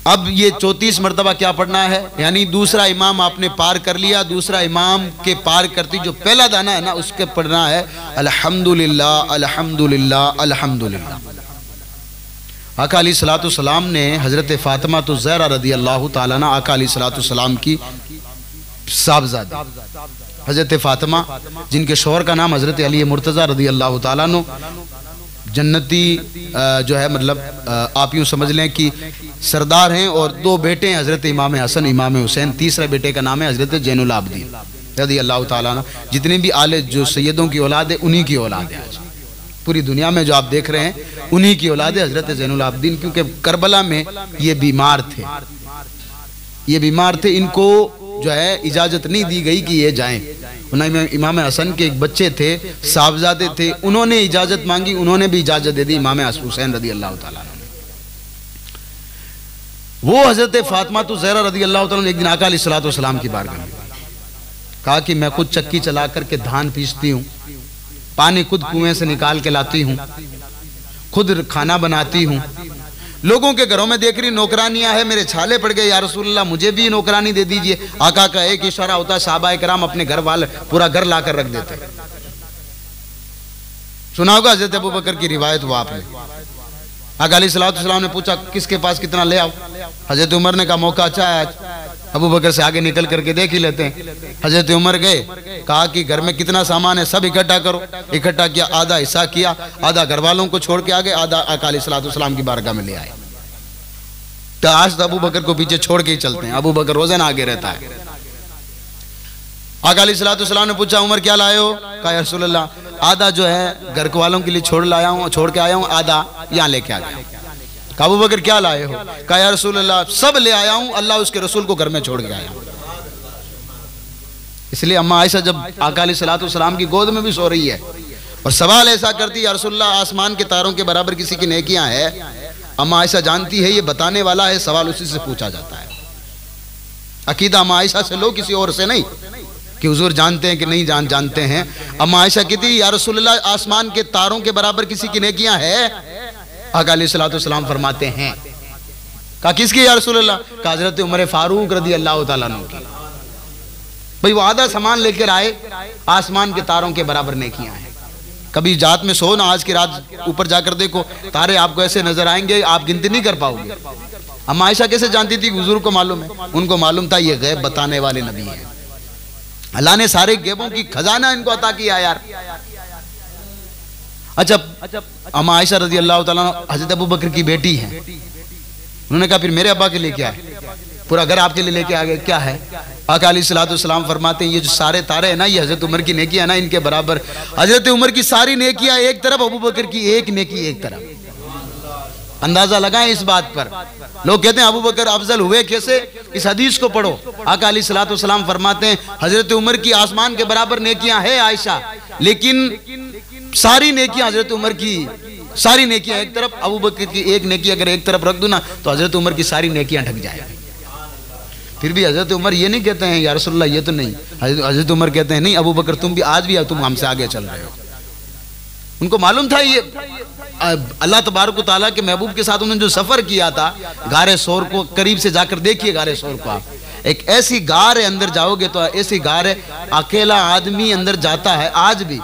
अब ये 34 मरतबा क्या पढ़ना है, यानी दूसरा इमाम आपने पार कर लिया, दूसरा इमाम के पार करती जो पहला दाना है ना, उसके पढ़ना है अल्हम्दुलिल्लाह अल्हम्दुलिल्लाह अल्हम्दुलिल्लाह। आका अलैहिस्सलातु वस्सलाम ने हजरत फातिमा तो ज़हरा रदी अल्लाह ताला अन्हा, आका अलैहिस्सलातु वस्सलाम की साहबजादी हजरत फातिमा, जिनके शौहर का नाम हजरत अली मुर्तज़ा रदी अल्लाह ताला अन्हु, जन्नती जो है मतलब आप यूँ समझ लें कि सरदार हैं, और 2 बेटे हैं, हज़रत इमाम हसन, इमाम हुसैन। तीसरे बेटे का नाम है हज़रत ज़ैनुल आबिदीन रज़ी अल्लाह ताला अन्हु। जितने भी आले जो सैयदों की औलाद है उन्हीं की औलाद है। आज पूरी दुनिया में जो आप देख रहे हैं उन्हीं की औलाद है हज़रत ज़ैनुल आबिदीन, क्योंकि करबला में ये बीमार थे, ये बीमार थे, इनको जो है इजाज़त नहीं दी गई कि ये जाएं। इमाम हसन के एक बच्चे थे, साहबजादे थे, उन्होंने इजाज़त मांगी, उन्होंने भी इजाज़त दे दी इमाम हुसैन रज़ी अल्लाह ताला अन्हु। वो हज़रत फातिमा तो ज़हरा रज़ी अल्लाह ताला एक दिन आका अलैहिस्सलातु वस्सलाम की बारगाह में कहा कि मैं खुद चक्की चला करके धान पीसती हूँ, पानी खुद कुएं से निकाल के लाती हूँ, खुद खाना बनाती हूँ, लोगों के घरों में देख रही नौकरानियां है, मेरे छाले पड़ गए, या रसूलल्लाह मुझे भी नौकरानी दे दीजिए। आका का एक इशारा होता है, सहाबाए किराम अपने घर वाले पूरा घर ला कर रख देते। सुना होगा हज़रत अबू बकर की रिवायत वो आपने। आका अलैहिस्सलाम ने पूछा किसके पास कितना ले आओ। हज़रत उमर ने कहा मौका अच्छा है आज, अबू बकर से आगे निकल करके देख ही लेते हैं। हज़रत उमर गए, कहा कि घर में कितना सामान है सब इकट्ठा करो। इकट्ठा किया, आधा हिस्सा किया, आधा घर वालों को छोड़ के आ गए, आधा आका अलैहिस्सलाम की बारगाह में ले आए। तो आज तो अबू बकर को पीछे छोड़ के ही चलते हैं, अबू बकर रोजाना आगे रहता है। आका अलैहिस्सलाम ने पूछा उमर क्या लाए हो? कहा या रसूलल्लाह आधा जो है घर वालों के लिए छोड़ के आया हूँ, आधा यहाँ लेके आ गया। अबू बकर क्या लाए हो? कहा या रसूलल्लाह सब ले आया हूँ, अल्लाह उसके रसूल को घर में छोड़ के आया हूँ। इसलिए अम्मा आयशा जब आका अलैहिस्सलाम की गोद में भी सो रही है और सवाल ऐसा करती या रसूलल्लाह आसमान के तारों के बराबर किसी की नेकियां है, अम्मा आयशा जानती है ये बताने वाला है, सवाल उसी से पूछा जाता है। अकीदा अम्मा आयशा से लो, किसी और से नहीं कि हुजूर जानते हैं कि नहीं जानते हैं। अम्मा आयशा कहती या रसूलल्लाह आसमान के तारों के बराबर किसी की नेकियां है? आका अलैहिस्सलाम फरमाते हैं। कहा किसकी या रसूलल्लाह? कहा हज़रत उमर फारूक रज़ी अल्लाह ताला अन्हु की। भाई वो आधा सामान लेकर आए, आसमान के तारों के बराबर नेकियां हैं। कभी जात में सो ना, आज की रात ऊपर जाकर देखो, तारे आपको ऐसे नजर आएंगे आप गिनती नहीं कर पाओगे। अम्मा आयशा कैसे जानती थी? हुजूर को मालूम है, उनको मालूम था ये गैब बताने वाले नबी हैं। अल्लाह ने सारे गैबों की खजाना इनको अता किया यार। अच्छा, अम्मा आयशा रज़ी अल्लाह ताला हज़रत अबू बकर की बेटी है। उन्होंने कहा फिर मेरे अब्बा के लिए क्या है? पूरा घर आपके लिए लेके आ गए, क्या है? आका अलैहिस्सलाम फरमाते हैं ये जो सारे तारे हैं ना, ये हज़रत उमर की नेकियां ना, इनके बराबर। हज़रत उमर की सारी नेकियां एक तरफ, अबू बकर की एक नेकी एक तरफ। अंदाजा लगाएं इस बात पर। लोग कहते हैं अबू बकर अफजल हुए कैसे? इस हदीस को पढ़ो। आका अलैहिस्सलाम फरमाते हैं हज़रत उमर की आसमान के बराबर नेकियां है आयशा, लेकिन सारी नेकियां हज़रत उमर की, सारी नेकियां एक तरफ, अबू बकर की एक नेकी अगर एक तरफ रख दूं ना तो हज़रत उमर की सारी नेकियां ढक जाएगी। फिर भी हज़रत उमर ये नहीं कहते हैं या रसूलल्लाह ये तो नहीं। हज़रत उमर कहते हैं नहीं अबू बकर तुम भी आज भी तुम हमसे आगे चल रहे हो। उनको मालूम था ये अल्लाह तबारक व तआला के महबूब के साथ उन्होंने जो सफ़र किया था, गारे सौर को करीब से जाकर देखिए। गारे सौर को आप एक ऐसी गार है, अंदर जाओगे तो ऐसी गार है, अकेला आदमी अंदर जाता है आज भी,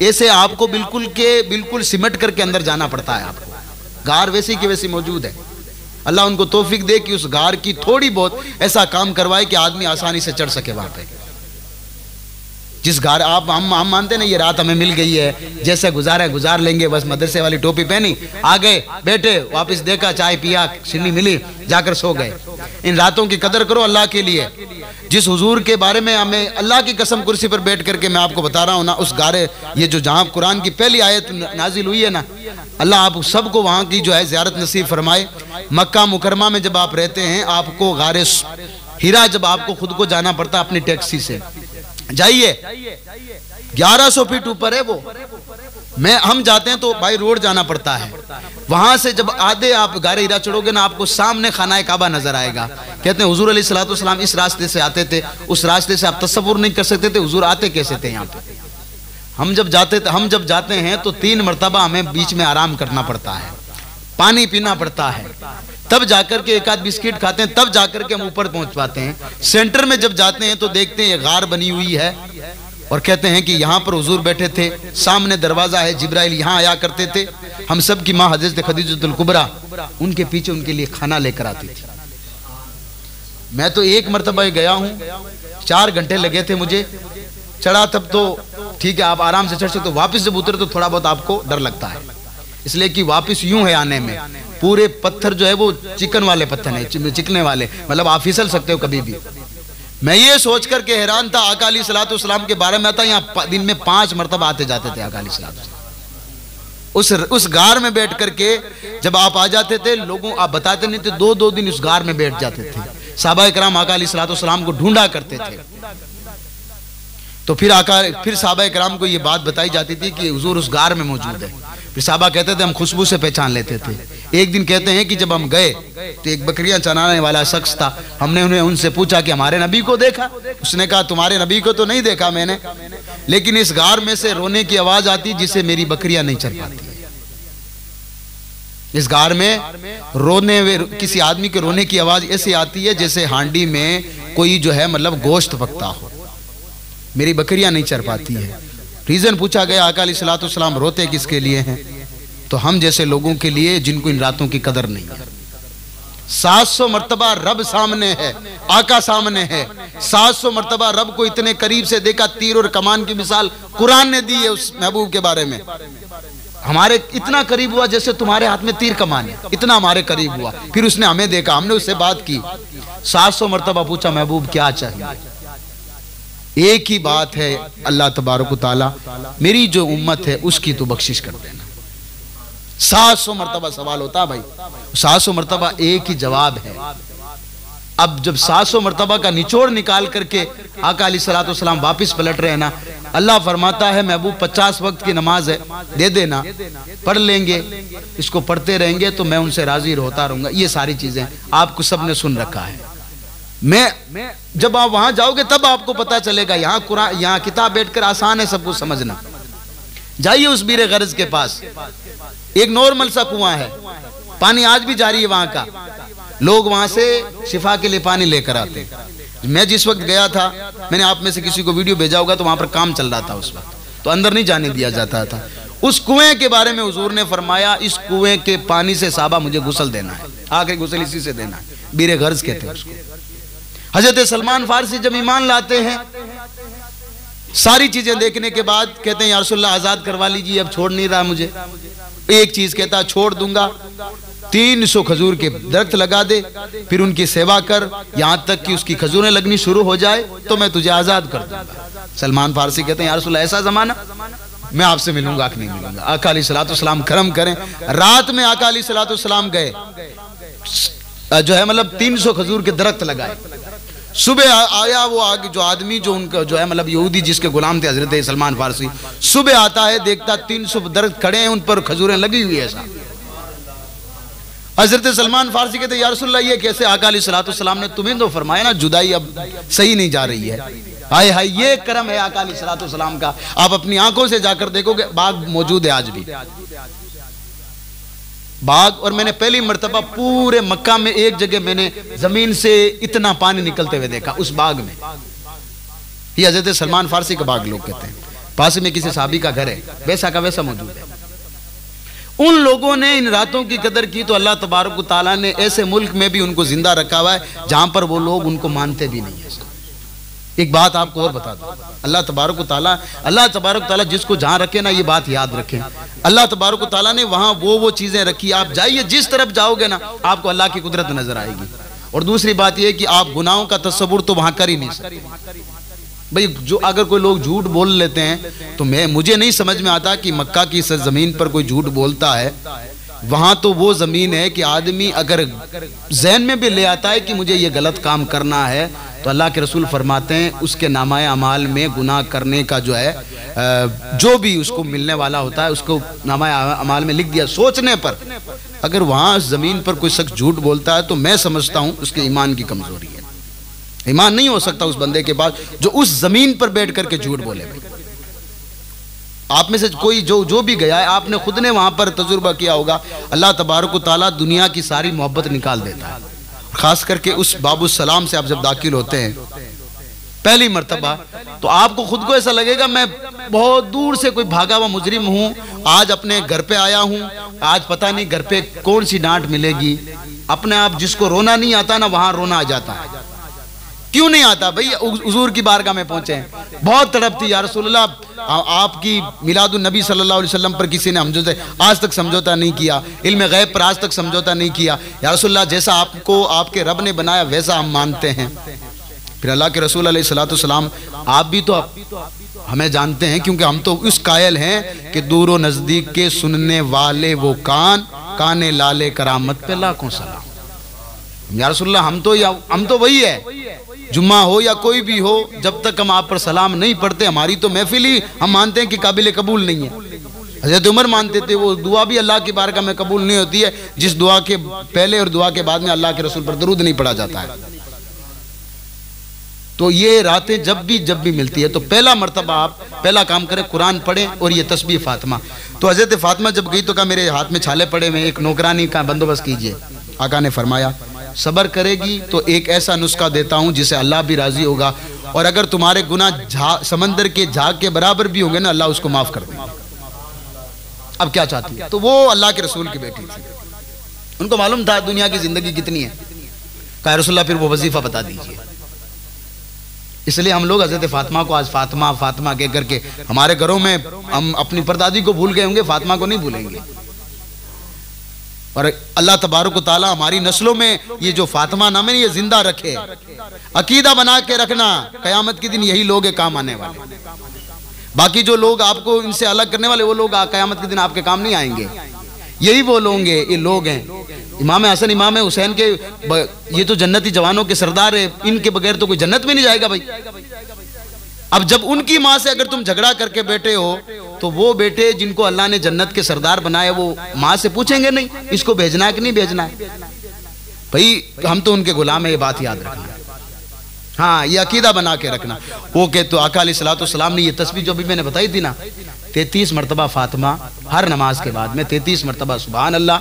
ऐसे आपको बिल्कुल सिमट करके अंदर जाना पड़ता है। आपको गार वैसी की वैसी मौजूद है। अल्लाह उनको तौफीक दे कि उस गार की थोड़ी बहुत ऐसा काम करवाए कि आदमी आसानी से चढ़ सके वहां पे। जिस गार आप हम मानते ना ये रात हमें मिल गई है, जैसे गुजार लेंगे, बस मदरसे वाली टोपी पहनी आ गए, बैठे, वापस देखा, चाय पिया, सिन्नी मिली, जाकर सो गए। इन रातों की कदर करो अल्लाह के लिए। जिस हुजूर के बारे में हमें अल्लाह की कसम कुर्सी पर बैठ करके मैं आपको बता रहा हूँ ना, उस गारे ये जो जहाँ कुरान की पहली आयत नाजिल हुई है ना, अल्लाह आप सबको वहाँ की जो है ज़ियारत नसीब फरमाए। मक्का मुकरमा में जब आप रहते हैं, आपको गारे हीरा जब आपको खुद को जाना पड़ता अपनी टैक्सी से, जाइए 1100 फीट ऊपर है वो, हम जाते हैं तो भाई रोड जाना पड़ता है। वहां से जब आधे आप गारे हीरा चढ़ोगे ना, आपको सामने खानाए काबा नजर आएगा। कहते हैं हुजूर अलैहिस्सलाम इस रास्ते से आते थे, उस रास्ते से आप तसव्वुर नहीं कर सकते थे हुजूर आते कैसे थे यहाँ पे। हम जब जाते हैं तो 3 मरतबा हमें बीच में आराम करना पड़ता है, पानी पीना पड़ता है, तब जाकर के एक आध बिस्किट खाते हैं, तब जाकर के हम ऊपर पहुंच पाते हैं। सेंटर में जब जाते हैं तो देखते हैं गार बनी हुई है और कहते हैं कि यहाँ पर हुजूर बैठे थे, सामने दरवाजा है, जिब्राइल यहाँ आया करते थे। हम सब की माँ हज़रत खदीजतुल कुबरा उनके पीछे उनके लिए खाना लेकर आती थी। मैं तो एक मरतबा गया हूँ, 4 घंटे लगे थे मुझे, चढ़ा तब तो ठीक है आप आराम से चढ़ सकते, तो वापस जब उतरे तो थोड़ा बहुत आपको डर लगता है। इसलिए कि वापस यूं है आने में, पूरे पत्थर जो है वो चिकन वाले पत्थर नहीं, चिकने वाले, मतलब आप फिसल सकते हो कभी भी। मैं ये सोच कर के हैरान था, आका अलैहिस्सलातु वस्सलाम के बारे में था, यहाँ दिन में 5 मरतबा आते जाते थे आका अलैहिस्सलातु वस्सलाम। उस गार में बैठ करके जब आप आ जाते थे, लोगों आप बताते नहीं थे, 2-2 दिन उस गार में बैठ जाते थे। सहाबा इकराम आका अलैहिस्सलातु वस्सलाम को ढूंढा करते थे। तो फिर सहाबा इकराम को ये बात बताई जाती थी कि हुजूर उस गार में मौजूद है। फिर सहाबा कहते थे हम खुशबू से पहचान लेते थे। एक दिन कहते हैं कि जब हम गए तो एक बकरियां चराने वाला शख्स था, हमने उनसे पूछा कि हमारे नबी को देखा? उसने कहा तुम्हारे नबी को तो नहीं देखा मैंने, लेकिन इस गार में से रोने की आवाज आती जिससे मेरी बकरियां नहीं चल पाती। इस गार में किसी आदमी के रोने की आवाज ऐसी आती है जैसे हांडी में कोई जो है मतलब गोश्त पकता हो, मेरी बकरियां नहीं चर पाती है। रीजन पूछा गया, आका अलैहिस्सलातु वस्सलाम रोते किसके लिए हैं? तो हम जैसे लोगों के लिए जिनको इन रातों की कदर नहीं है। 700 मरतबा रब सामने है, आका सामने है। 700 मरतबा रब को इतने करीब से देखा, तीर और कमान की मिसाल कुरान ने दी है उस महबूब के बारे में। हमारे इतना करीब हुआ जैसे तुम्हारे हाथ में तीर कमान है, इतना हमारे करीब हुआ। फिर उसने हमें देखा, हमने उससे बात की, 700 मरतबा पूछा महबूब क्या चाहिए? एक ही बात है, अल्लाह तबारक व तआला मेरी जो उम्मत है उसकी तो बख्शिश कर देना। 700 मरतबा सवाल होता भाई, 700 मरतबा एक ही जवाब है। अब जब 700 मरतबा का निचोड़ निकाल करके आका अलैहिस्सलातु वस्सलाम वापिस पलट रहे हैं ना, अल्लाह फरमाता है महबूब 50 वक्त की नमाज है, दे देना, पढ़ लेंगे, इसको पढ़ते रहेंगे तो मैं उनसे राजी होता रहूंगा। ये सारी चीजें आपको सबने सुन रखा है। मैं जब आप वहां जाओगे तब आपको पता चलेगा। यहाँ कुरान, यहाँ किताब बैठकर आसान है सब कुछ समझना। जाइए उस बीरे गरज के पास, एक नॉर्मल सा कुआं है, पानी आज भी जारी है वहां का, लोग वहां से शिफा के लिए पानी लेकर आते हैं। मैं जिस वक्त गया था, मैंने आप में से किसी को वीडियो भेजा होगा, तो वहां पर काम चल रहा था उस वक्त, तो अंदर नहीं जाने दिया जाता था। उस कुएं के बारे में हुजूर ने फरमाया, इस कुएं के पानी से साहबा मुझे गुस्ल देना है, आखिरी गुस्ल इसी से देना है। बीरे गर्ज कहते हैं उसको। हजरत सलमान फारसी जब ईमान लाते हैं, सारी चीजें देखने के बाद कहते हैं या रसूलल्लाह आजाद करवा लीजिए, अब छोड़ नहीं रहा मुझे। एक चीज कहता, छोड़ दूंगा, 300 खजूर के दरख्त लगा दे, फिर उनकी सेवा कर, यहां तक कि उसकी खजूरें लगनी शुरू हो जाए तो मैं तुझे आजाद कर दूंगा। सलमान फारसी कहते हैं या रसूलल्लाह ऐसा जमाना, मैं आपसे मिलूंगा कि नहीं मिलूंगा? आका अलैहिस्सलातु वस्सलाम करम करें, रात में आका अलैहिस्सलातु वस्सलाम गए, जो है मतलब 300 खजूर के दरख्त लगाए। सुबह आया वो आगे जो आदमी जो उनका जो है मतलब यहूदी जिसके गुलाम थे हजरत सलमान फारसी, सुबह आता है, देखता 300 दरख्त खड़े हैं, उन पर खजूरें लगी हुई है। हजरत सलमान फारसी कहते या रसूलल्लाह ये कैसे? आका अलैहिस्सलातु वस्सलाम ने तुम्हें तो फरमाया ना जुदाई अब सही नहीं जा रही है। हाय हाय, ये करम है आका अलैहिस्सलातु वस्सलाम का। आप अपनी आंखों से जाकर देखोगे, बाग मौजूद है आज भी, बाग। और मैंने पहली मर्तबा पूरे मक्का में एक जगह मैंने जमीन से इतना पानी निकलते हुए देखा, उस बाग में। ये हजरत सलमान फारसी का बाग लोग कहते हैं, पास में किसी साहबी का घर है, वैसा का वैसा मौजूद है। उन लोगों ने इन रातों की कदर की तो अल्लाह तबारक व तआला ने ऐसे मुल्क में भी उनको जिंदा रखा हुआ है जहां पर वो लोग उनको मानते भी नहीं है। एक बात आपको और बता दो, अल्लाह तबारक व तआला जिसको जहां रखे ना, ये बात याद रखें, अल्लाह तबारक व तआला ने वहां वो चीजें रखी। आप जाइए, जिस तरफ जाओगे ना आपको अल्लाह की कुदरत नजर आएगी। और दूसरी बात यह कि आप गुनाहों का तस्वुर तो वहां कर ही नहीं सकते भाई। जो अगर कोई लोग झूठ बोल लेते हैं तो मुझे नहीं समझ में आता कि मक्का की सरजमीन पर कोई झूठ बोलता है। वहां तो वो जमीन है कि आदमी अगर जहन में भी ले आता है कि मुझे ये गलत काम करना है, तो अल्लाह के रसूल फरमाते हैं उसके नामाए अमाल में गुनाह करने का जो है जो भी उसको मिलने वाला होता है उसको नामाए अमाल में लिख दिया। सोचने पर अगर वहां जमीन पर कोई शख्स झूठ बोलता है तो मैं समझता हूं उसके ईमान की कमजोरी है। ईमान नहीं हो सकता उस बंदे के पास जो उस जमीन पर बैठ करके झूठ बोले। भाई आप में से कोई जो भी गया है, आपने खुद ने वहां पर तजुर्बा किया होगा, अल्लाह तबारक व तआला दुनिया की सारी मोहब्बत निकाल देता है। खास करके उस बाबुसलाम से आप जब दाखिल होते हैं पहली मर्तबा, तो आपको खुद को ऐसा लगेगा मैं बहुत दूर से कोई भागा हुआ मुजरिम हूं, आज अपने घर पे आया हूं, आज पता नहीं घर पे कौन सी डांट मिलेगी। अपने आप जिसको रोना नहीं आता ना, वहां रोना आ जाता है। क्यों नहीं आता भाई? हुजूर की बारगाह में पहुंचे हैं, बहुत तड़प थी या रसूलल्लाह, आपकी मिलादुन नबी सल्लल्लाहु अलैहि वसल्लम पर किसी ने हमजोता आज तक समझौता नहीं किया, इल्म गैब पर आज तक समझौता नहीं किया। या रसूलल्लाह जैसा आपको आपके रब ने बनाया वैसा हम मानते हैं। फिर अल्लाह के रसूल अलैहिस्सलातु वस्सलाम आप भी तो हमें जानते हैं, क्योंकि हम तो उस कायल हैं कि दूर व नज़दीक के सुनने वाले वो काने लाले करामत पे लाखों सलाम। या रसूलल्लाह हम तो वही है, जुम्मा हो या कोई भी हो, जब तक हम आप पर सलाम नहीं पढ़ते हमारी तो महफिल ही हम मानते हैं कि काबिल कबूल नहीं है। हज़रत उमर मानते थे वो दुआ भी अल्लाह की बारगाह में कबूल नहीं होती है जिस दुआ के पहले और दुआ के बाद में अल्लाह के रसूल पर दरूद नहीं पढ़ा जाता है। तो ये रातें जब भी मिलती है तो पहला मर्तबा आप पहला काम करें कुरान पढ़ें और ये तस्बीह फातिमा। तो हज़रत फातिमा जब गई तो कहा मेरे हाथ में छाले पड़े हुए, एक नौकरानी का बंदोबस्त कीजिए। आका ने फरमाया सब्र करेगी तो एक ऐसा नुस्खा देता हूँ जिसे अल्लाह भी राजी होगा, और अगर तुम्हारे गुनाह समंदर के झाग के बराबर भी होंगे ना अल्लाह उसको माफ कर देगा। अब क्या चाहती है? तो वो अल्लाह के रसूल की बेटी थी, उनको मालूम था दुनिया की जिंदगी कितनी है। कहा रसूलल्लाह फिर वो वजीफा बता दीजिए। इसलिए हम लोग हज़रत फातिमा को आज फातिमा फातिमा कह करके हमारे घरों में हम अपनी परदादी को भूल गए होंगे, फातिमा को नहीं भूलेंगे। और अल्लाह तबारक व तआला हमारी नस्लों में ये जो फातिमा नाम है ये जिंदा रखे, अकीदा बना के रखना। कयामत के दिन यही लोग काम आने वाले, बाकी जो लोग आपको इनसे अलग करने वाले वो लोग कयामत के दिन आपके काम नहीं आएंगे। यही वो लोग हैं, ये लोग हैं इमाम हसन इमाम हुसैन के, ये तो जन्नती जवानों के सरदार है, इनके बगैर तो कोई जन्नत में नहीं जाएगा भाई। अब जब उनकी माँ से अगर तुम झगड़ा करके बैठे हो तो वो बेटे जिनको अल्लाह ने जन्नत के सरदार बनाया वो माँ से पूछेंगे नहीं इसको भेजना है कि नहीं भेजना है? भाई हम तो उनके गुलाम है, ये बात याद रखना। हाँ, ये अकीदा बना के रखना। वो के तो आका अलैहिस्सलातु वस्सलाम ने ये तस्बीह जो भी मैंने बताई थी ना, 33 मरतबा फातिमा हर नमाज के बाद में, 33 मरतबा सुभान अल्लाह,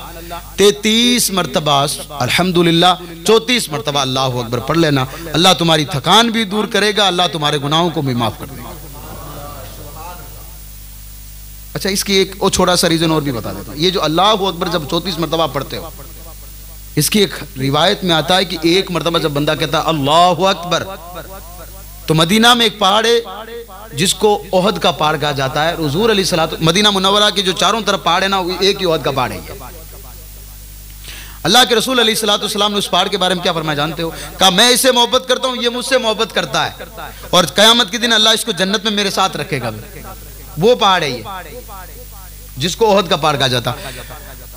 33 मरतबा अल्हम्दुलिल्लाह, 34 मरतबा अल्लाहु अकबर पढ़ लेना। अल्लाह तुम्हारी थकान भी दूर करेगा, अल्लाह तुम्हारे गुनाहों को भी माफ कर देगा। अच्छा, इसकी एक और छोटा सा रीजन और भी बता देता हूँ। ये जो अल्लाहु अकबर जब 34 मरतबा पढ़ते हो, इसकी एक रिवायत में आता है कि एक मरतबा जब बंदा कहता है अल्लाहु अकबर, तो मदीना में एक पहाड़ है जिसको ओहद का पहाड़ कहा जाता है। हुजूर अलैहिस्सलातु मदीना मुनव्वरा के जो चारों तरफ पहाड़ है ना, वो एक ही ओहद का पहाड़ है। अल्लाह के रसूल अलैहिस्सलातु वस्सलाम ने उस पहाड़ के बारे में क्या फरमाया जानते हो? कहा मैं इससे मोहब्बत करता हूँ, ये मुझसे मोहब्बत करता है, और कयामत के दिन अल्लाह इसको जन्नत में मेरे साथ रखेगा। वो पहाड़ है ये जिसको ओहद का पहाड़ कहा जाता।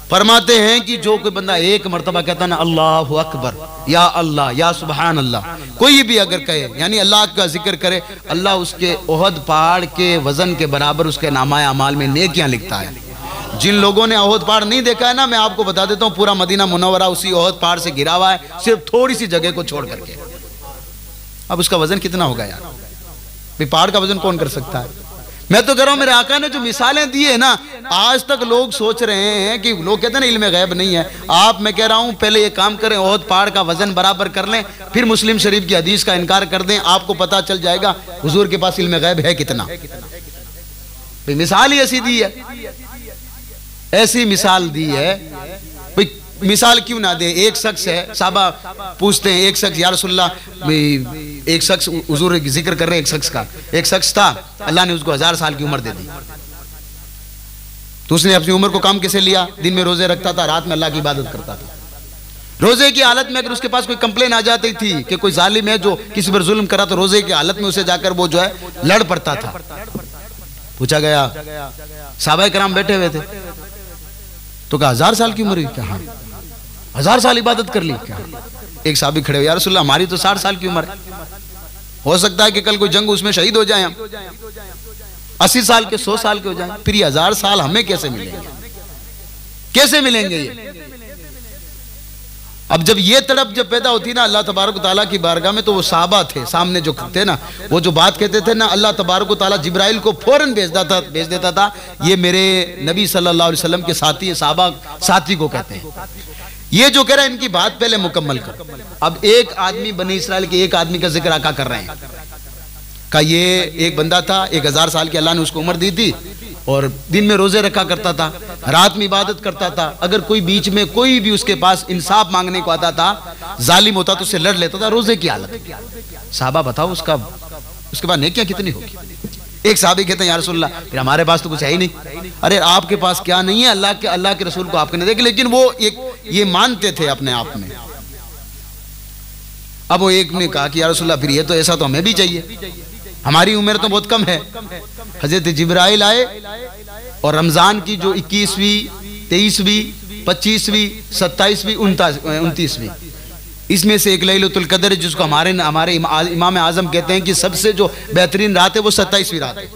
फरमाते हैं कि जो कोई बंदा एक मरतबा कहता ना अल्लाहु अकबर, या अल्लाह, या सुबहान अल्लाह, कोई भी अगर कहे यानी अल्लाह का जिक्र करे, अल्लाह उसके ओहद पहाड़ के वजन के बराबर उसके नामाए अमाल में नेकियां लिखता है। जिन लोगों ने ओहद पहाड़ नहीं देखा है ना, मैं आपको बता देता हूँ पूरा मदीना मुनव्वरा उसी ओहद पहाड़ से घिरा हुआ है, सिर्फ थोड़ी सी जगह को छोड़ करके। अब उसका वजन कितना होगा यार? भाई पहाड़ का वजन कौन कर सकता है? मैं तो कह रहा हूं मेरे आका ने जो मिसालें दी है ना, आज तक लोग सोच रहे हैं कि लोग कहते हैं ना इल्म गैब नहीं है। आप, मैं कह रहा हूं पहले ये काम करें, ओहद पहाड़ का वजन बराबर कर लें, फिर मुस्लिम शरीफ की हदीस का इनकार कर दें, आपको पता चल जाएगा हुजूर के पास इल्म गैब है कितना। भाई मिसाल ही ऐसी दी है, ऐसी मिसाल दी है। भाई मिसाल क्यों ना दे? एक शख्स है, साहबा पूछते हैं, एक शख्स या रसूलल्लाह, एक शख्स हुजूर जिक्र कर रहे हैं एक शख्स का, एक शख्स था अल्लाह ने उसको 1000 साल की उम्र दे दी। तो उसने अपनी उम्र को काम कैसे लिया? दिन में रोजे रखता था, रात में अल्लाह की इबादत करता था। रोजे की हालत में अगर उसके पास कोई कंप्लेन आ जाती थी कि कोई जालिम है जो किसी पर जुल्म करा, तो रोजे की हालत में उसे जाकर वो जो है लड़ पड़ता था। पूछा गया, साहबा कराम बैठे हुए थे, तो कहा 1000 साल की उम्र है क्या? हाँ। 1000 साल इबादत कर ली क्या? एक साहबी खड़े हुए, या रसूलल्लाह हमारी तो 60 साल की उम्र है, हो सकता है कि कल कोई जंग उसमें शहीद हो जाए, हम 80 साल के 100 साल के हो जाए, फिर ये 1000 साल हमें कैसे मिलेंगे? कैसे मिलेंगे ये? अब जब ये तड़प जब पैदा होती ना अल्लाह तबारक ताला की बारगाह में, तो वो साहबा थे सामने जो थे ना, वो जो बात कहते थे ना, अल्लाह तबारक ताला जिब्राइल को फौरन भेज देता था, ये मेरे नबी सल्लल्लाहु अलैहि वसल्लम के साथी है, साहबा साथी को कहते हैं। ये जो कह रहा है इनकी बात पहले मुकम्मल कर। अब एक आदमी बनी इसराइल के एक आदमी का जिक्र आका कर रहे हैं, का ये एक बंदा था, 1000 साल की अल्लाह ने उसको उम्र दी थी, और दिन में रोजे रखा करता था, रात में इबादत करता था। अगर कोई बीच में कोई भी उसके पास इंसाफ मांगने को आता था, जालिम होता तो उससे लड़ लेता था, रोजे की हालत। साहबा बताओ उसके बाद नेकियां कितनी होगी? एक साहबी कहते हैं या रसूलल्लाह फिर हमारे पास तो कुछ है ही नहीं। अरे आपके पास क्या नहीं है, अल्लाह के रसूल को आपने नहीं देखा, लेकिन वो एक ये मानते थे अपने आप में। अब वो एक ने कहा कि या रसूलल्लाह फिर ये तो ऐसा तो हमें भी चाहिए, हमारी उम्र तो बहुत कम है। हजरत जिब्राइल आए और रमजान की जो 21वीं 23वीं 25वीं 27वीं 29वीं इसमें से एक लैलतुल कद्र जिसको हमारे इमाम आजम कहते हैं कि सबसे जो बेहतरीन रात है वो 27वीं रात है।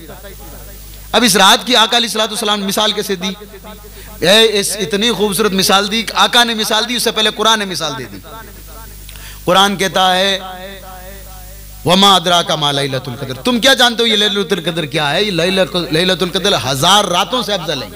अब इस रात की आका अलैहिस्सलाम मिसाल कैसे दी? इतनी खूबसूरत मिसाल दी, आका ने मिसाल दी, उससे पहले कुरान ने मिसाल दे दी। कुरान कहता है वमा अदराका मा लैलतुल कद्र, तुम क्या जानते हो ये लैलतुल कद्र क्या है? ये लैलतुल कद्र 1000 रातों से अफजल है।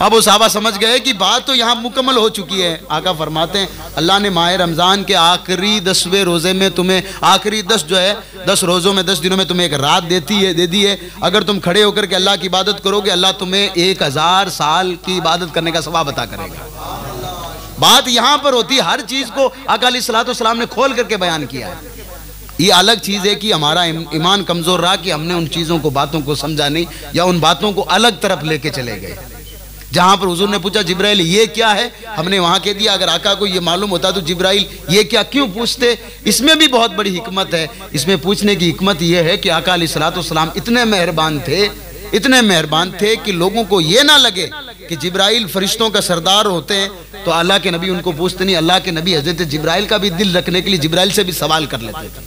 अब वो साहबा समझ गए कि बात तो यहाँ मुकम्मल हो चुकी है। आका फरमाते हैं अल्लाह ने माह रमज़ान के आखिरी 10वें रोज़े में तुम्हें, आखिरी 10 जो है 10 रोज़ों में 10 दिनों में तुम्हें एक रात दे दी है। अगर तुम खड़े होकर के अल्लाह की इबादत करोगे, अल्लाह तुम्हें 1000 साल की इबादत करने का सवाब अता करेगा। बात यहाँ पर होती है, हर चीज़ को आका अलैहिस्सलाम ने खोल करके बयान किया है। ये अलग चीज़ है कि हमारा ईमान कमज़ोर रहा कि हमने उन चीज़ों को, बातों को समझा नहीं, या उन बातों को अलग तरफ लेके चले गए। जहां पर हुजूर ने पूछा जिब्राइल ये क्या है, हमने वहां कह दिया। अगर आका को ये मालूम होता तो जिब्राइल ये क्या क्यों पूछते? इसमें भी बहुत बड़ी हिकमत है। इसमें पूछने की हिकमत यह है कि आका अलैहिस्सलाम इतने मेहरबान थे कि लोगों को ये ना लगे कि जिब्राइल फरिश्तों का सरदार होते हैं तो अल्लाह के नबी उनको पूछते नहीं। अल्लाह के नबी हजरत जिब्राइल का भी दिल रखने के लिए जिब्राइल से भी सवाल कर लेते थे।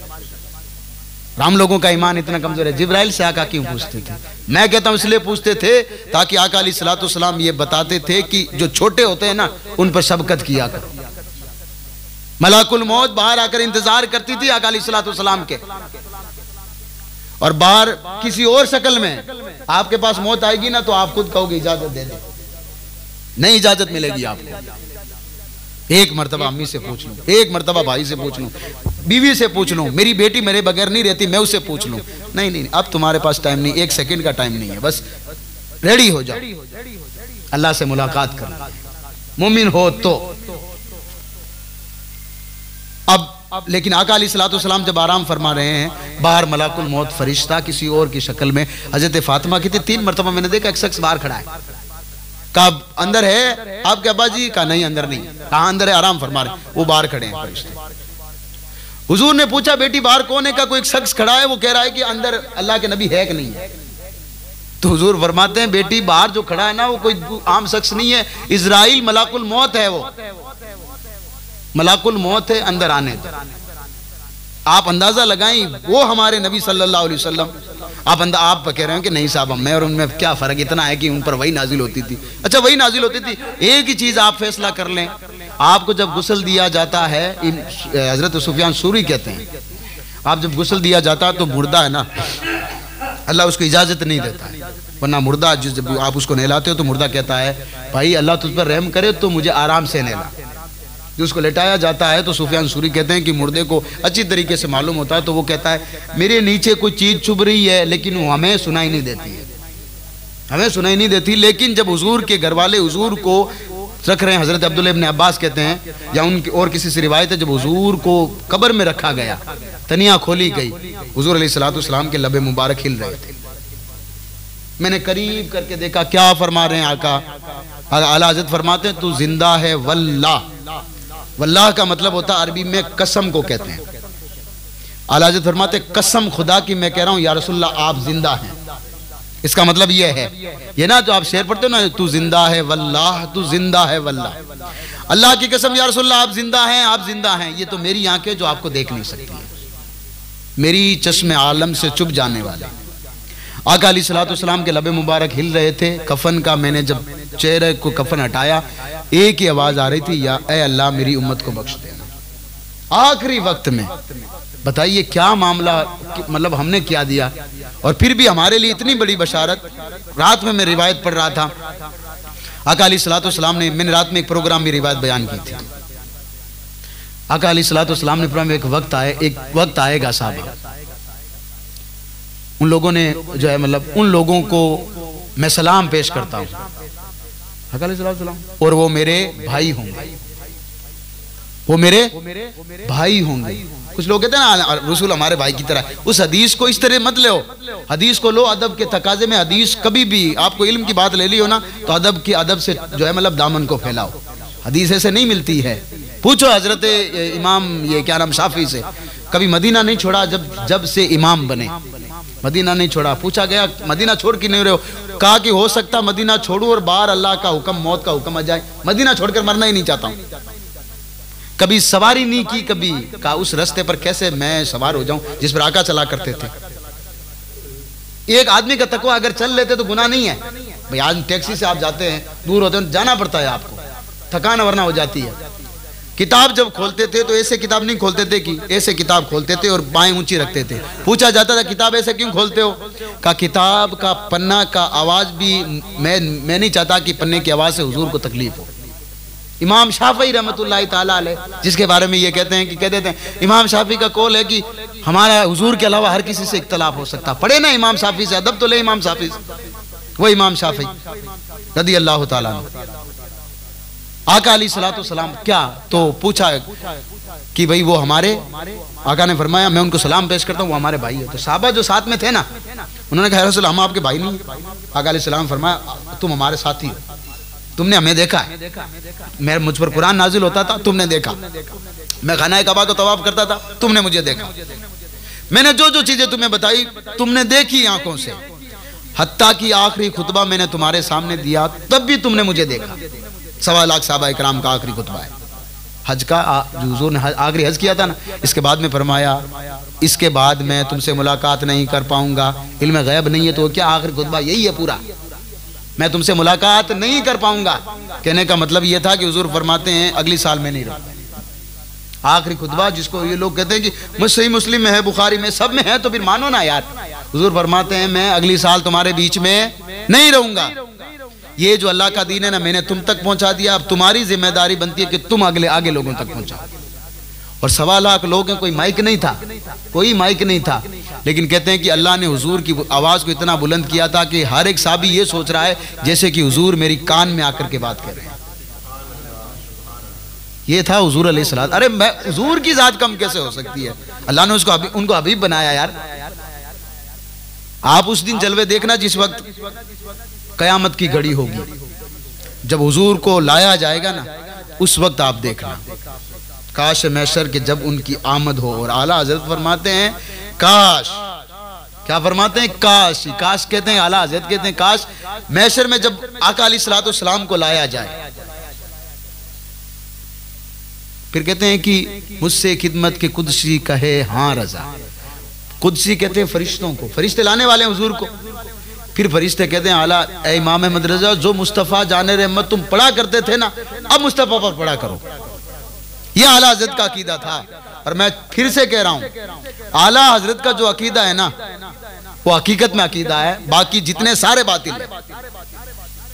राम लोगों का ईमान इतना कमजोर है, जिब्राइल से आका क्यों पूछते थे? मैं कहता हूं इसलिए पूछते थे ताकि आका अलैहिस्सलाम ये बताते थे कि जो छोटे होते हैं ना उन पर शफकत किया करो। मलाकुल मौत बाहर आकर इंतजार करती थी आका अलैहिस्सलाम के, और बाहर किसी और शक्ल में आपके पास मौत आएगी ना तो आप खुद कहोगे इजाजत दे दे, नहीं इजाजत मिलेगी आपको। एक मर्तबा अम्मी से पूछ लूं, एक मर्तबा भाई से पूछ लूं, बीवी से पूछ लूं, मेरी बेटी मेरे बगैर नहीं रहती, मैं उससे पूछ लूं, नहीं, अब तुम्हारे पास टाइम नहीं, 1 सेकंड का टाइम नहीं है, बस रेडी हो जाओ, अल्लाह से मुलाकात कर, मोमिन हो तो। अब लेकिन आका अलैहिस्सलाम जब आराम फरमा रहे हैं, बाहर मलाकुल मौत फरिश्ता किसी और की शक्ल में, हजरत फातिमा की 3 मर्तबा मैंने देखा एक शख्स बाहर खड़ा है। कहा अंदर है आपके अब्बा जी? का नहीं अंदर नहीं। कहा अंदर है, आराम फरमा रहे, वो बाहर खड़े हैं फरिश्ते। हुजूर ने पूछा बेटी बाहर कौन है? का कोई एक शख्स खड़ा है, वो कह रहा है कि अंदर अल्लाह के नबी है कि नहीं है। तो हुजूर फरमाते हैं बेटी बाहर जो खड़ा है ना वो कोई आम शख्स नहीं है, इजराइल मलाकुल मौत है, वो मलाकुल मौत है, अंदर आने दो। आप अंदाजा लगाएं वो हमारे नबी सल्लल्लाहु अलैहि वसल्लम। आप कह रहे हो कि नहीं साहब मैं और उनमें क्या फर्क, इतना है कि उन पर वही नाजिल होती थी। अच्छा वही नाजिल होती थी, एक ही चीज आप फैसला कर लें, आपको जब गुस्ल दिया जाता है, हजरत सुफियान सूरी कहते हैं, आप जब गुस्ल दिया जाता है तो मुर्दा है ना, अल्लाह उसको इजाजत नहीं देता है, वरना मुर्दा जब आप उसको नहलाते हो तो मुर्दा कहता है भाई अल्लाह तुझ पर रहम करे तो मुझे आराम से नहला। जो उसको लेटाया जाता है तो सुफियान सूरी कहते हैं कि मुर्दे को अच्छी तरीके से मालूम होता है, तो वो कहता है मेरे नीचे कोई चीज चुभ रही है लेकिन वो हमें सुनाई नहीं देती है, हमें सुनाई नहीं देती। लेकिन जब हुजूर के घर वाले हुजूर को रख रहे हैं, हजरत अब्दुल्लाह इब्न अब्बास कहते हैं या उनकी और किसी से रिवायत है, जब हुजूर को कब्र में रखा गया, तनिया खोली गई, हुजूर अलैहिस्सलाम के लबे मुबारक हिल रहे थे। मैंने करीब करके देखा, क्या फरमा रहे हैं आका? आला हज़रत फरमाते हैं तू जिंदा है वल्लाह। वल्लाह का मतलब होता है अरबी में कसम को कहते हैं। आला हज़रत फरमाते कसम खुदा की मैं कह रहा हूं या रसूलल्लाह आप जिंदा हैं। इसका मतलब ये है, ये ना जो आप शेर पढ़ते हो ना, तू जिंदा है वल्लाह, तू जिंदा है वल्लाह, अल्लाह की कसम या रसूलल्लाह आप जिंदा हैं, आप जिंदा हैं। ये तो मेरी आंखें जो आपको देख नहीं सकती है, मेरी चश्मे आलम से चुप जाने वाले। आका अलैहिस्सलाम के लबे मुबारक हिल रहे थे कफन का। मैंने जब चेहरे को कफन हटाया, एक ही आवाज आ रही थी, या ए अल्लाह मेरी उम्मत को बख्श देना। आखिरी वक्त में बताइए क्या मामला, मतलब हमने क्या दिया। और फिर भी हमारे लिए इतनी बड़ी बशारत। रात में मैं रिवायत पढ़ रहा था, आका अलैहिस्सलाम ने, मैंने रात में एक प्रोग्राम में रिवायत बयान की थी। आका अलैहिस्सलाम ने फरमाया एक वक्त आएगा साहब, उन लोगों ने जो है, मतलब उन लोगों को मैं सलाम पेश करता हूँ आका अलैहिस्सलाम, और वो मेरे भाई होंगे, वो मेरे भाई होंगे। कुछ लोग कहते हैं ना रसूल हमारे भाई की तरह, उस हदीस को इस तरह मत लो, हदीस को लो अदब के तकाजे में। हदीस कभी भी आपको इल्म की बात ले ली हो ना तो अदब से जो है मतलब दामन को फैलाओ, हदीस ऐसे नहीं मिलती है। पूछो हजरत इमाम ये क्या नाम शाफी से, कभी मदीना नहीं छोड़ा जब से इमाम बने, मदीना नहीं छोड़ा। पूछा गया मदीना छोड़ के नहीं रहे हो, कहा कि हो सकता मदीना छोड़ू और बाहर अल्लाह का हुक्म मौत का हुक्म आ जाए, मदीना छोड़कर मरना ही नहीं चाहता हूं। कभी सवारी नहीं की, कभी कहा उस रास्ते पर कैसे मैं सवार हो जाऊं जिस पर आका चला करते थे। एक आदमी का तकवा अगर चल लेते तो गुनाह नहीं है भाई। आज टैक्सी से आप जाते हैं, दूर होते हैं, जाना पड़ता है आपको, थकान वरना हो जाती है। किताब जब खोलते थे तो ऐसे किताब नहीं खोलते थे कि ऐसे किताब खोलते थे और बाएं ऊंची रखते थे। पूछा जाता था किताब ऐसे क्यों खोलते हो, का किताब का पन्ना का आवाज भी मैं नहीं चाहता कि पन्ने की आवाज से हुजूर को तकलीफ हो। इमाम शाफी रहमतुल्लाह ताला अलैह, जिसके बारे में ये कहते हैं कि कहते थे इमाम शाफी का कौल है कि हमारा हुजूर के अलावा हर किसी से इख्तलाफ हो सकता। पढ़े ना इमाम शाफी से, अदब तो ले इमाम शाफी से। वो इमाम शाफी रदी अल्लाह ताला आका अलैहिस्सलातु वस्सलाम क्या तो पूछा कि भाई वो हमारे आका ने फरमाया मैं उनको सलाम पेश करता हूँ, वो हमारे भाई है। तो साहबा जो साथ में थे ना उन्होंने कहा रसूल हम आपके भाई नहीं। आका अलैहिस्सलाम फरमाया तुम हमारे साथी हो, तुमने हमें देखा है, मैं मुझ पर कुरान नाजिल होता था तुमने देखा, मैं खाना काबा को तवाफ करता था तुमने मुझे देखा, मैंने जो जो चीजें तुम्हें बताई तुमने देखी आंखों से, हत्ता की आखिरी खुतबा मैंने तुम्हारे सामने दिया तब भी तुमने मुझे देखा। 1.25 लाख सहाबा इकराम का आखिरी खुतबा है हज का, जो हुजूर ने आखिरी हज किया था ना, इसके बाद में फरमाया इसके बाद मैं तुमसे मुलाकात नहीं कर पाऊंगा, इल्म गैब नहीं है तो क्या आखिरी खुतबा यही है पूरा, मैं तुमसे मुलाकात नहीं कर पाऊंगा। कहने का मतलब यह था कि हुजूर फरमाते हैं अगली साल में नहीं रहूंगा। आखिरी खुतबा जिसको ये लोग कहते हैं कि सही मुस्लिम में है, बुखारी में, सब में है, तो फिर मानो ना यार। हुजूर फरमाते हैं मैं अगली साल तुम्हारे बीच में नहीं रहूंगा। ये जो अल्लाह का दीन है ना मैंने तुम तक पहुंचा दिया, अब तुम्हारी जिम्मेदारी बनती है कि तुम आगे लोगों तक पहुंचाओ। और 1.25 लाख लोग हैं, कोई माइक नहीं था, कोई माइक नहीं था, लेकिन कहते हैं कि अल्लाह ने हुजूर की आवाज को इतना बुलंद किया था कि हर एक साहबी ये सोच रहा है जैसे कि हुजूर मेरी कान में आकर के बात कर रहे हैं। ये था हुजूर अलैहिस्सलाम। अरे मैं हुजूर की जात कम कैसे हो सकती है, अल्लाह ने उनको हबीब बनाया यार। आप उस दिन जलवे देखना जिस वक्त कयामत की घड़ी होगी, जब हुजूर को लाया जाएगा ना, उस वक्त आप देखना काश मैशर के जब उनकी आमद हो। और आला हजरत फरमाते हैं काश, क्या फरमाते हैं, काश, काश कहते हैं, आला हजरत कहते हैं काश मैशर में जब आका अलैहिस्सलातु वस्सलाम को लाया जाए, फिर कहते हैं कि मुझसे खिदमत के कुदसी कहे हाँ रजा। कुदसी कहते हैं फरिश्तों को, फरिश्ते लाने वाले हैं हुजूर को। फिर फरिश्ते कहते हैं आला ए इमाम अहमद रजा, जो मुस्तफ़ा जाने रहमत तुम पढ़ा करते थे ना, अब मुस्तफ़ा पर पढ़ा करो। यह आला हजरत का अकीदा था। और मैं फिर से कह रहा हूं आला हजरत का जो अकीदा है ना वो हकीकत में अकीदा है, बाकी जितने सारे बातिल है।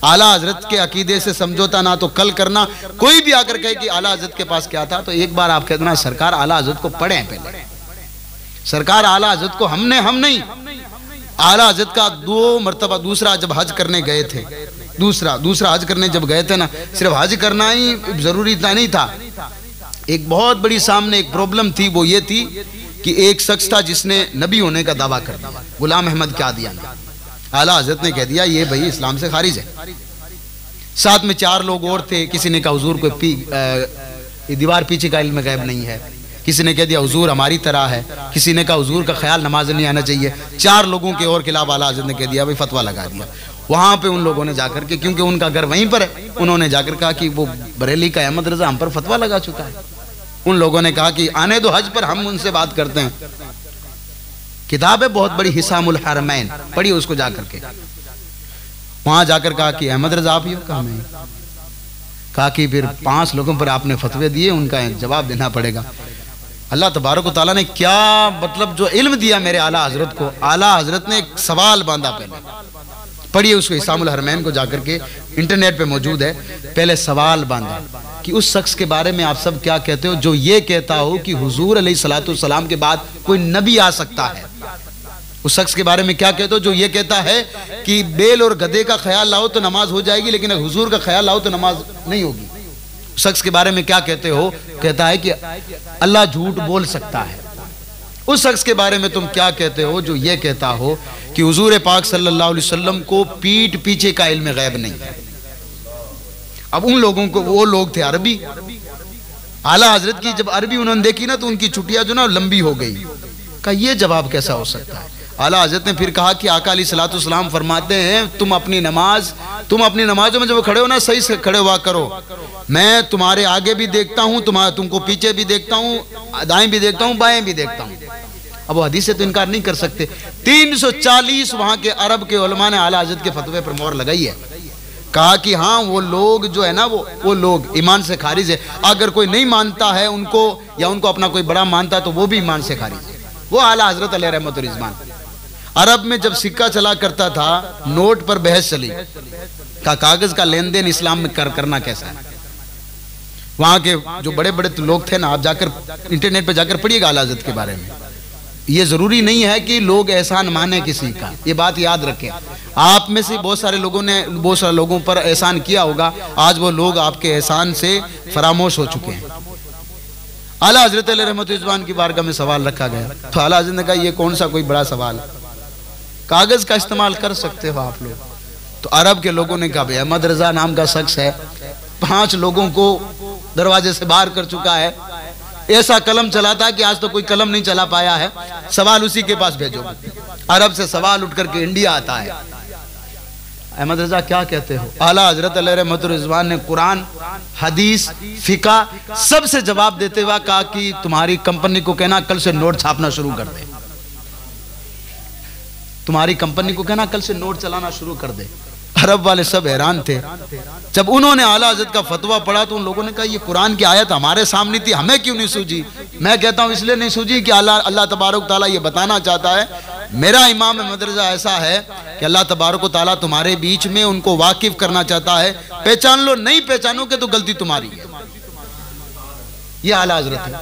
आला हजरत के अकीदे से समझौता ना तो कल करना। कोई भी आकर कहे कि आला हजरत के पास क्या था, तो एक बार आप कहते ना सरकार आला हजरत को पढ़े, पहले सरकार आला हजरत को हम नहीं, आला हजरत का 2 मरतबा दूसरा जब हज करने गए थे, दूसरा हज करने जब गए थे ना, सिर्फ हज करना ही जरूरी नहीं था। एक बहुत बड़ी सामने एक प्रॉब्लम थी, वो ये थी कि एक शख्स था जिसने नबी होने का दावा कर दिया, गुलाम अहमद कादियानी। आला हजरत ने कह दिया ये भाई इस्लाम से खारिज है। साथ में 4 लोग और थे, किसी ने कहा हुजूर को दीवार पीछे का इल्म गैब नहीं है, किसी ने कह दिया हुजूर हमारी तरह है, किसी ने कहा हुजूर का ख्याल नमाज नहीं आना चाहिए। 4 लोगों के और खिलाफ आला हजरत ने कह दिया भाई फतवा लगा दिया। वहां पे उन लोगों ने जाकर के, क्योंकि उनका घर वहीं पर है, उन्होंने जाकर कहा कि वो बरेली का अहमद रजा हम पर फतवा लगा चुका है। उन लोगों ने कहा कि आने दो हज पर, हम उनसे बात करते हैं। किताब है बहुत बड़ी हिसामुल हरमैन, पढ़िए उसको जाकर के। वहां जाकर कहा कि अहमद रजा आप ही हो? कहा मैं। कहा कि फिर 5 लोगों पर आपने फतवे दिए, उनका जवाब देना पड़ेगा। अल्लाह तबारक व तआला ने क्या मतलब जो इल्म दिया मेरे आला हजरत को। आला हजरत ने एक सवाल बांधा, पहले पढ़िए उसको, हिसामुल हरमैन को जाकर के, इंटरनेट पे मौजूद है। पहले सवाल बांधा कि उस शख्स के बारे में आप सब क्या कहते हो जो ये कहता हो कि हुजूर अलैहिस्सलातु वस्सलाम के बाद कोई नबी आ सकता है। उस शख्स के बारे में क्या कहते हो जो ये कहता है कि बैल और गधे का ख्याल लाओ तो नमाज हो जाएगी, लेकिन अगर हुजूर का ख्याल लाओ तो नमाज नहीं होगी। शख्स के बारे में क्या कहते हो? कहता है कि अल्लाह झूठ बोल सकता है। उस शख्स के बारे में तुम क्या कहते हो जो ये कहता हो कि हुजूर पाक सल्लल्लाहु अलैहि वसल्लम को पीठ पीछे का इल्म गैब नहीं है। अब उन लोगों को, वो लोग थे अरबी, आला हजरत की जब अरबी उन्होंने देखी ना तो उनकी छुट्टियां जो ना लंबी हो गई। कहा ये जवाब कैसा हो सकता है। आला हजरत ने फिर कहा कि आका अलैहिस्सलातु वस्सलाम फरमाते हैं तुम अपनी नमाजों में जब खड़े हो ना सही से खड़े हुआ करो। मैं तुम्हारे आगे भी देखता हूँ, तुमको पीछे भी देखता हूँ, दाएं भी देखता हूँ, बाएं भी देखता हूँ। अब वो हदीस से तो इनकार नहीं कर सकते। 340 वहां के अरब के उलमा ने आला हजरत के फतवे पर मोहर लगाई है। कहा कि हाँ वो लोग जो है ना वो लोग ईमान से खारिज है। अगर कोई नहीं मानता है उनको या उनको अपना कोई बड़ा मानता है तो वो भी ईमान से खारिज है। वो आला हजरत अलैहि रहमत व रिज़वान। अरब में जब सिक्का चला करता था, नोट पर बहस चली का कागज का लेन देन इस्लाम में करना कैसा है। वहां के जो बड़े बड़े लोग थे ना, आप जाकर इंटरनेट पर जाकर पढ़िएगा आला हजरत के बारे में। ये जरूरी नहीं है कि लोग एहसान माने किसी का, ये बात याद रखें। आप में से बहुत सारे लोगों पर एहसान किया होगा, आज वो लोग आपके एहसान से फरामोश हो चुके हैं। आला हजरत अलैहि रहमत व रिज़वान की बारगाह में सवाल रखा गया तो आला हजरत ने कहा ये कौन सा कोई बड़ा सवाल है, कागज का इस्तेमाल कर सकते हो आप लोग। तो अरब के लोगों ने कहा भाई अहमद रजा नाम का शख्स है, 5 लोगों को दरवाजे से बाहर कर चुका है, ऐसा कलम चलाता है कि आज तो कोई कलम नहीं चला पाया है, सवाल उसी के पास भेजो। अरब से सवाल उठ करके इंडिया आता है। अहमद रजा क्या कहते हो। आला हजरत अलैहि रहमत व रिज़वान ने कुरान, हदीस, फिका सबसे जवाब देते हुए कहा कि तुम्हारी कंपनी को कहना कल से नोट छापना शुरू कर दे, तुम्हारी कंपनी को कहना कल से नोट चलाना शुरू कर दे। अरब वाले सब हैरान थे। जब उन्होंने आला हजरत का फतवा पढ़ा तो उन लोगों ने कहा ये कुरान की आयत हमारे सामने थी, हमें क्यों नहीं सूझी। मैं कहता हूं इसलिए नहीं सूझी कि अल्लाह तबारक ताला ये बताना चाहता है, मेरा इमाम मदरसा ऐसा है कि अल्लाह तबारक ताला तुम्हारे बीच में उनको वाकिफ करना चाहता है, पहचान लो, नहीं पहचानोगे तो गलती तुम्हारी है। ये आला हजरत है।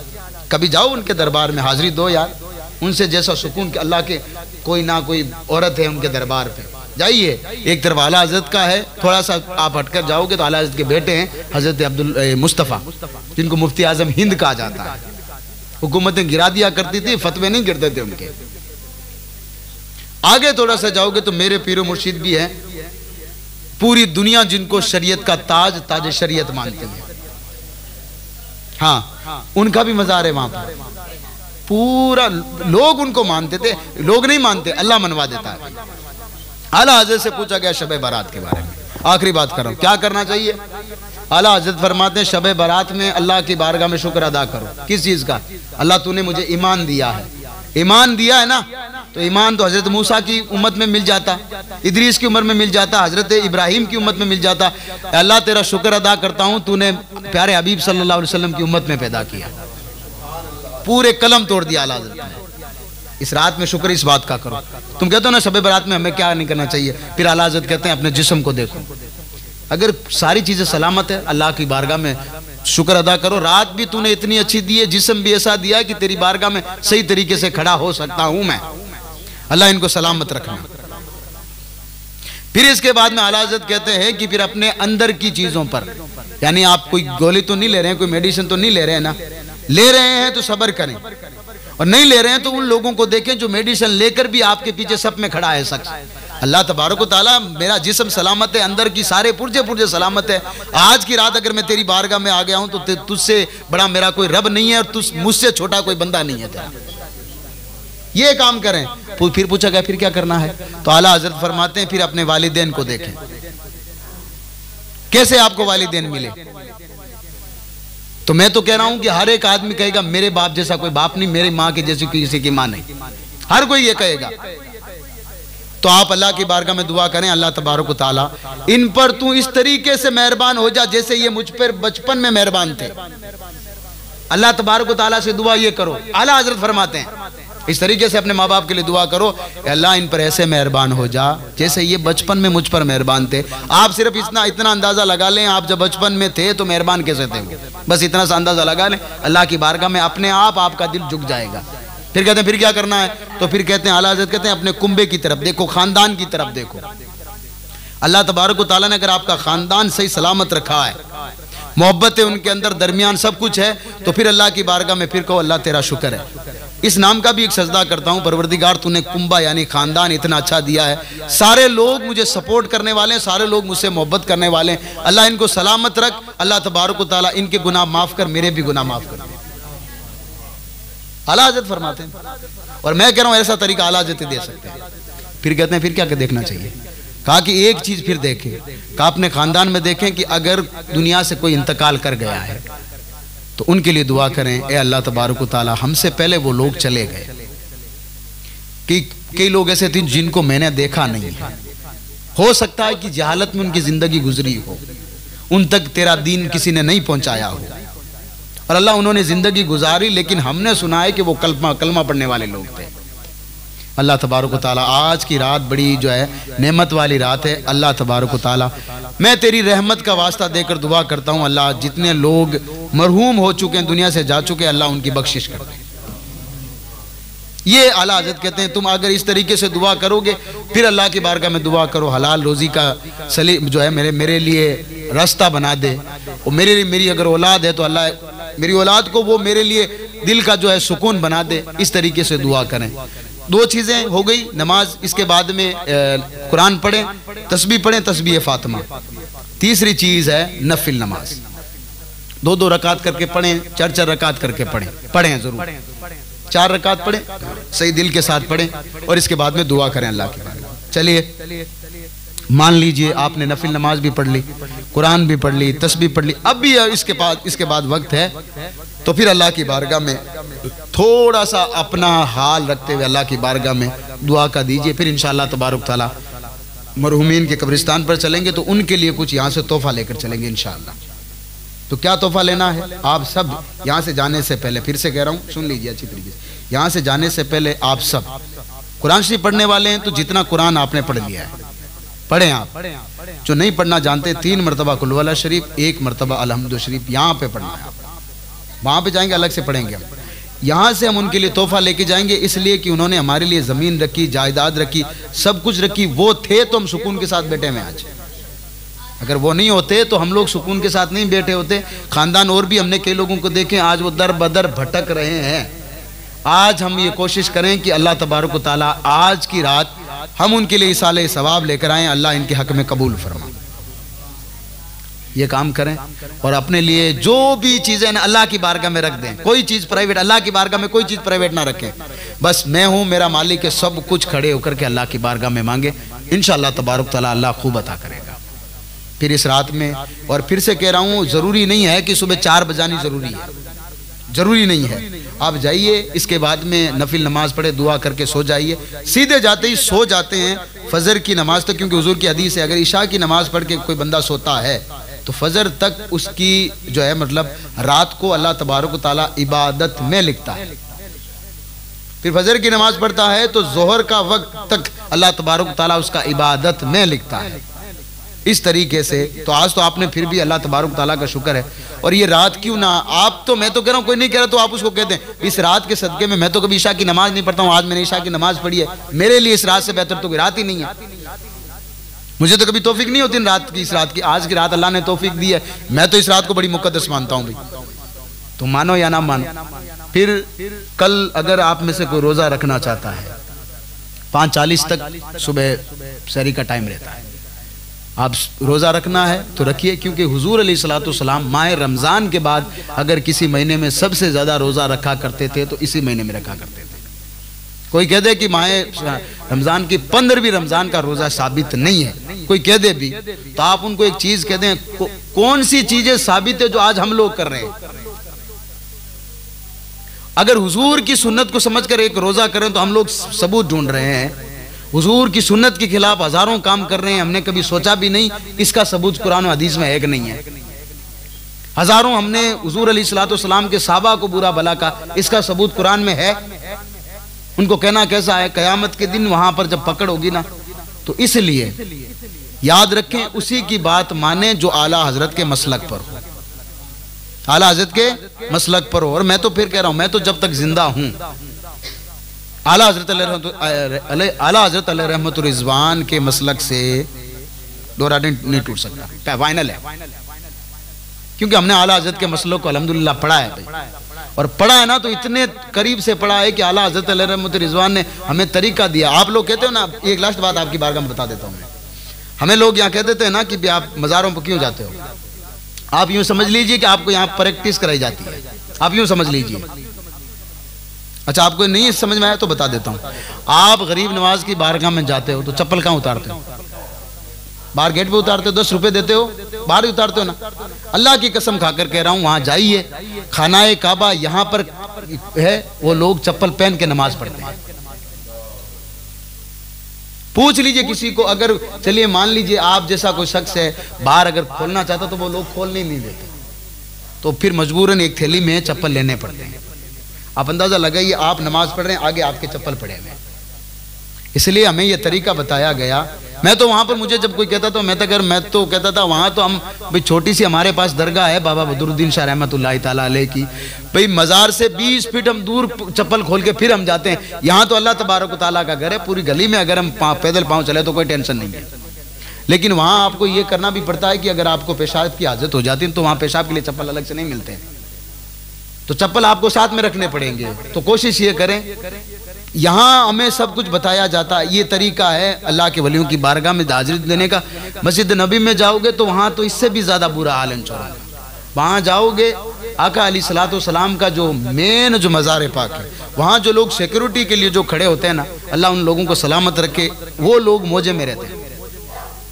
कभी जाओ उनके दरबार में, हाजिरी दो यार, उनसे जैसा सुकून कि अल्लाह के कोई ना कोई औरत है उनके दरबार पे जाइए। एक तरफ आला हजरत का है, थोड़ा सा आप हटकर जाओगे तो आला हजरत के बेटे हैं हजरत अब्दुल मुस्तफ़ा, जिनको मुफ्ती आजम हिंद कहा जाता है। हुकूमतें गिरा दिया करती थी, फतवे नहीं गिरते थे उनके। आगे थोड़ा सा जाओगे तो मेरे पीरो मुर्शिद भी है, पूरी दुनिया जिनको शरीयत का ताज शरीयत मानती है। हाँ, उनका भी मज़ार है वहां पर, पूरा लोग उनको मानते थे, लोग नहीं मानते, अल्लाह मनवा देता है। आला हजरत से पूछा गया शब बारात के बारे में, आखिरी बात कर रहा हूं, क्या करना चाहिए। आला हजरत फरमाते हैं शब बारात में अल्लाह की बारगाह में शुक्र अदा करो। किस चीज का। अल्लाह तूने मुझे ईमान दिया है, ईमान दिया है ना, तो ईमान तो हजरत मूसा की उम्मत में मिल जाता, इदरीस की उम्र में मिल जाता, हजरत इब्राहिम की उम्मत में मिल जाता। अल्लाह तेरा शुक्र अदा करता हूँ तूने प्यारे हबीब सल्लल्लाहु अलैहि वसल्लम की उम्मत में पैदा किया। पूरे कलम तोड़ दिया आला हजरत ने। इस रात में शुक्र इस बात का करो। तुम कहते हो ना शब बारात में हमें क्या नहीं करना चाहिए, फिर आला हजरत कहते हैं अपने जिस्म को देखो, अगर सारी चीजें सलामत है अल्लाह की बारगाह में शुक्र अदा करो। रात भी तूने इतनी अच्छी दी है, जिस्म भी ऐसा दिया कि तेरी बारगाह में सही तरीके से खड़ा हो सकता हूं मैं। अल्लाह इनको सलामत रखना। फिर इसके बाद में आला हजरत कहते हैं कि फिर अपने अंदर की चीजों पर, यानी आप कोई गोली तो नहीं ले रहे हैं, कोई मेडिसिन तो नहीं ले रहे हैं ना, ले रहे हैं तो सब्र करें, और नहीं ले रहे हैं तो उन लोगों को देखें जो मेडिसिन लेकर भी आपके पीछे सब में खड़ा है शख्स। अल्लाह तबारक व तआला मेरा जिस्म सलामत है, अंदर की सारे पुर्जे सलामत है। आज की रात अगर मैं तेरी बारगाह में आ गया हूं तो तुझसे बड़ा मेरा कोई रब नहीं है और तुझ मुझसे छोटा कोई बंदा नहीं है तेरा। ये काम करें। फिर पूछा गया फिर क्या करना है, तो आला हजरत फरमाते हैं फिर अपने वालिदैन को देखें, कैसे आपको वालिदैन मिले। तो मैं तो कह रहा हूं कि हर एक आदमी कहेगा मेरे बाप जैसा कोई बाप नहीं, मेरी माँ की जैसी किसी की माँ नहीं, हर कोई ये कहेगा। तो आप अल्लाह की बारगाह में दुआ करें, अल्लाह तबारक व तआला इन पर तू इस तरीके से मेहरबान हो जा जैसे ये मुझ पर बचपन में मेहरबान थे। अल्लाह तबारक व तआला से दुआ ये करो। आला हजरत फरमाते हैं इस तरीके से अपने माँ बाप के लिए दुआ करो, अल्लाह इन पर ऐसे मेहरबान हो जा जैसे ये बचपन में मुझ पर मेहरबान थे। आप सिर्फ इतना अंदाजा लगा लें, आप जब बचपन में थे तो मेहरबान कैसे थे, बस इतना सा अंदाजा लगा लें, अल्लाह की बारगाह में अपने आप आपका दिल झुक जाएगा। फिर कहते हैं फिर क्या करना है, तो फिर कहते हैं आला हज़रत कहते हैं अपने कुंबे की तरफ देखो, खानदान की तरफ देखो। अल्लाह तबारक व तआला ने अगर आपका खानदान सही सलामत रखा है, मोहब्बत है उनके अंदर, दरमियान सब कुछ है, तो फिर अल्लाह की बारगाह में फिर कहो अल्लाह तेरा शुक्र है, इस नाम का भी एक सजदा करता हूँ। परवरदिगार तूने कुंबा यानी खानदान इतना अच्छा दिया है, सारे लोग मुझे सपोर्ट करने वाले हैं, सारे लोग मुझसे मोहब्बत करने वाले हैं। अल्लाह इनको सलामत रख, अल्लाह तबारक व तआला इनके गुनाह माफ कर, मेरे भी गुनाह माफ कर। आला हज़रत फरमाते हैं, और मैं कह रहा हूँ ऐसा तरीका आला हज़रत दे सकते हैं। फिर कहते हैं फिर क्या देखना चाहिए? कहा कि एक चीज फिर देखें, कहा अपने खानदान में देखें कि अगर दुनिया से कोई इंतकाल कर गया है तो उनके लिए दुआ करें, ए अल्लाह तबारक व तआला हमसे पहले वो लोग चले गए, कि कई लोग ऐसे थे जिनको मैंने देखा नहीं है, हो सकता है कि जहालत में उनकी जिंदगी गुजरी हो, उन तक तेरा दीन किसी ने नहीं पहुंचाया हो, और अल्लाह उन्होंने जिंदगी गुजारी, लेकिन हमने सुना है कि वो कलमा पढ़ने वाले लोग थे। अल्लाह तबारक व तआला आज की रात बड़ी जो है नेमत वाली रात है। अल्लाह तबारक व तआला मैं तेरी रहमत का वास्ता देकर दुआ करता हूँ, अल्लाह जितने लोग मरहूम हो चुके हैं, दुनिया से जा चुके हैं, अल्लाह उनकी बख्शिश कर दे। ये आला हज़रत कहते हैं तुम अगर इस तरीके से दुआ करोगे, फिर अल्लाह की बारगाह में दुआ करो, हलाल रोजी का सलीम जो है मेरे लिए रास्ता बना दे, और मेरी अगर औलाद है तो अल्लाह मेरी औलाद को वो मेरे लिए दिल का जो है सुकून बना दे। इस तरीके से दुआ करें। दो चीज़ें हो गई, नमाज, इसके बाद में कुरान पढ़ें, तस्बीह पढ़ें, तस्बीह फातिमा। तीसरी चीज़ है नफिल नमाज, 2-2 रकात करके पढ़ें, 4-4 रकात करके पढ़ें ज़रूर, 4 रकात पढ़ें, सही दिल के साथ पढ़ें, और इसके बाद में दुआ करें अल्लाह के बारे में। चलिए मान लीजिए आपने नफिल नमाज भी पढ़ ली, कुरान भी पढ़ ली, तस्बीह पढ़ ली, अब भी इसके बाद वक्त है, तो फिर अल्लाह की बारगाह में थोड़ा सा अपना हाल रखते हुए अल्लाह की बारगाह में दुआ का दीजिए। फिर इंशाअल्लाह तबारक तआला मरहूमीन के कब्रिस्तान पर चलेंगे तो उनके लिए कुछ यहाँ से तोहफा लेकर चलेंगे इंशाअल्लाह। तो क्या तोहफा लेना है? आप सब यहाँ से जाने से पहले, फिर से कह रहा हूँ, सुन लीजिए अच्छी तरीके से, यहाँ से जाने से पहले आप सब कुरान शरीफ पढ़ने वाले हैं तो जितना कुरान आपने पढ़ लिया है पढ़ें आप। जो नहीं पढ़ना जानते 3 मरतबा कुल वाला शरीफ, 1 मरतबा अलहम्दु शरीफ यहाँ पे पढ़ना है। वहाँ पे जाएंगे अलग से पढ़ेंगे हम। यहाँ से हम उनके लिए तोहफा लेके जाएंगे, इसलिए कि उन्होंने हमारे लिए ज़मीन रखी, जायदाद रखी, सब कुछ रखी, वो थे तो हम सुकून के साथ बैठे हुए आज। अगर वो नहीं होते तो हम लोग सुकून के साथ नहीं बैठे होते। ख़ानदान और भी हमने कई लोगों को देखे आज वो दर बदर भटक रहे हैं। आज हम ये कोशिश करें कि अल्लाह तबारक व तआला आज की रात हम उनके लिए इसाले सवाब लेकर आएँ, अल्लाह इनके हक़ में कबूल फरमा। ये काम करें और अपने लिए जो भी चीज़ें ना अल्लाह की बारगाह में रख दें। कोई चीज़ प्राइवेट, अल्लाह की बारगाह में कोई चीज़ प्राइवेट ना रखें। बस मैं हूँ, मेरा मालिक है, सब कुछ खड़े होकर के अल्लाह की बारगाह में मांगे, इंशाअल्लाह तबारक तआला अल्लाह खूब अता करेगा। फिर इस रात में, और फिर से कह रहा हूँ, ज़रूरी नहीं है कि सुबह 4 बजानी ज़रूरी है, ज़रूरी नहीं है। आप जाइए, इसके बाद में नफिल नमाज पढ़े, दुआ करके सो जाइए। सीधे जाते ही सो जाते हैं फजर की नमाज तक, क्योंकि हुजूर की हदीस है अगर इशा की नमाज पढ़ के कोई बंदा सोता है तो फजर तक उसकी जो है मतलब रात को अल्लाह तबारक व तआला इबादत में लिखता है। फिर फजर की नमाज पढ़ता है तो जोहर का वक्त तक अल्लाह तबारक व तआला उसका इबादत में लिखता है। इस तरीके से तो आज तो आपने फिर भी अल्लाह तबारक व तआला का शुक्र है। और ये रात क्यों ना आप, तो मैं तो कह रहा हूँ, कोई नहीं कह रहा तो आप उसको कहते हैं इस रात के सदके में मैं तो कभी ईशा की नमाज नहीं पढ़ता हूँ, आज मैंने ईशा की नमाज पढ़ी है, मेरे लिए इस रात से बेहतर तो कोई रात ही नहीं है। मुझे तो कभी तौफीक नहीं होती इन रात की, इस रात की, आज की रात अल्लाह ने तौफीक दी है, मैं तो इस रात को बड़ी मुकद्दस मानता हूँ भाई। तो मानो या ना मानो। फिर कल अगर आप में से कोई रोज़ा रखना चाहता है, 5:40 तक सुबह सहरी का टाइम रहता है, आप रोज़ा रखना है तो रखिए, क्योंकि हुजूर अलैहिस्सलाम माह रमज़ान के बाद अगर किसी महीने में सबसे ज़्यादा रोज़ा रखा करते थे तो इसी महीने में रखा करते थे। कोई कह दे कि माह रमज़ान की 15वीं रमज़ान का रोज़ा साबित नहीं है, कोई कह दे भी, तो आप उनको एक चीज़ कह दें, कौन सी चीज़ें साबित है जो आज हम लोग कर रहे हैं। अगर हुजूर की सुन्नत को समझकर एक रोज़ा करें तो हम लोग सबूत ढूंढ रहे हैं। हुजूर की सुन्नत के खिलाफ हजारों काम कर रहे हैं, हमने कभी सोचा भी नहीं इसका सबूत कुरान और हदीस में है कि नहीं है। हजारों हमने हुजूर अलैहिस्सलाम के सहाबा को बुरा भला कहा, इसका सबूत कुरान में है। उनको कहना कैसा है, कयामत के दिन वहां पर जब पकड़ होगी ना, तो इसलिए याद रखें उसी की बात माने जो आला हजरत के मसलक पर हो, आला हजरत के मसलक पर हो। और मैं तो फिर कह रहा हूं, मैं तो जब तक जिंदा हूं आला हजरत अलैहि रहमतुर रिज़वान के मसलक से डोरा नहीं टूट सकता, फाइनल है। क्योंकि हमने आला हजरत के मसलों को अल्हम्दुलिल्लाह पढ़ा है भाई, और पढ़ा है ना तो इतने करीब से पढ़ा है कि आला हजरत अलैहि रहमत रिजवान ने हमें तरीका दिया। आप लोग कहते हो ना, एक लास्ट बात आपकी बारगाह में बता देता हूँ मैं, हमें लोग यहाँ कह देते हैं ना कि आप मज़ारों पर क्यों जाते हो, आप यूँ समझ लीजिए कि आपको यहाँ प्रैक्टिस कराई जाती है, आप यूँ समझ लीजिए। अच्छा, आपको नहीं समझ में आया तो बता देता हूँ। आप गरीब नवाज की बारगाह में जाते हो तो चप्पल कहाँ उतारते हो? बाहर गेट पे उतारते हो, 10 रुपए देते हो, बाहर ही उतारते हो ना। अल्लाह की कसम खाकर कह रहा हूँ, वहां जाइए, खानाए काबा यहाँ पर है, वो लोग चप्पल पहन के नमाज पढ़ते हैं। पूछ लीजिए किसी को, अगर चलिए मान लीजिए आप जैसा कोई शख्स है बाहर अगर खोलना चाहता तो वो लोग खोलने नहीं देते, तो फिर मजबूरन एक थैली में चप्पल लेने पड़ते हैं। आप अंदाजा लगाइए, आप नमाज पढ़ रहे हैं, आगे आपके चप्पल पड़े हुए हैं। इसलिए हमें यह तरीका बताया गया। मैं तो वहां पर, मुझे जब कोई कहता तो मैं तो कहता था वहां तो हम भाई, छोटी सी हमारे पास दरगाह है बाबा बदरुद्दीन शाह रहमतुल्लाहि ताला अलैह की, भाई मज़ार से 20 फीट हम दूर चप्पल खोल के फिर हम जाते हैं। यहाँ तो अल्लाह तबारक व तआला का घर है, पूरी गली में अगर हम पैदल पाँव चले तो कोई टेंशन नहीं है। लेकिन वहाँ आपको ये करना भी पड़ता है कि अगर आपको पेशाब की आदत हो जाती है तो वहाँ पेशाब के लिए चप्पल अलग से नहीं मिलते हैं, तो चप्पल आपको साथ में रखने पड़ेंगे। तो कोशिश ये करें, यहाँ हमें सब कुछ बताया जाता है। ये तरीका है अल्लाह के वलियों की बारगाह में हाजिरी देने का। मस्जिद नबी में जाओगे तो वहाँ तो इससे भी ज़्यादा बुरा हाल है चोरों का। वहाँ जाओगे, आका अलैहिस्सलातु वस्सलाम का जो मेन जो मज़ार पाक है, वहाँ जो लोग सिक्योरिटी के लिए जो खड़े होते हैं ना, अल्लाह उन लोगों को सलामत रखे, वो लोग मौजे में रहते हैं।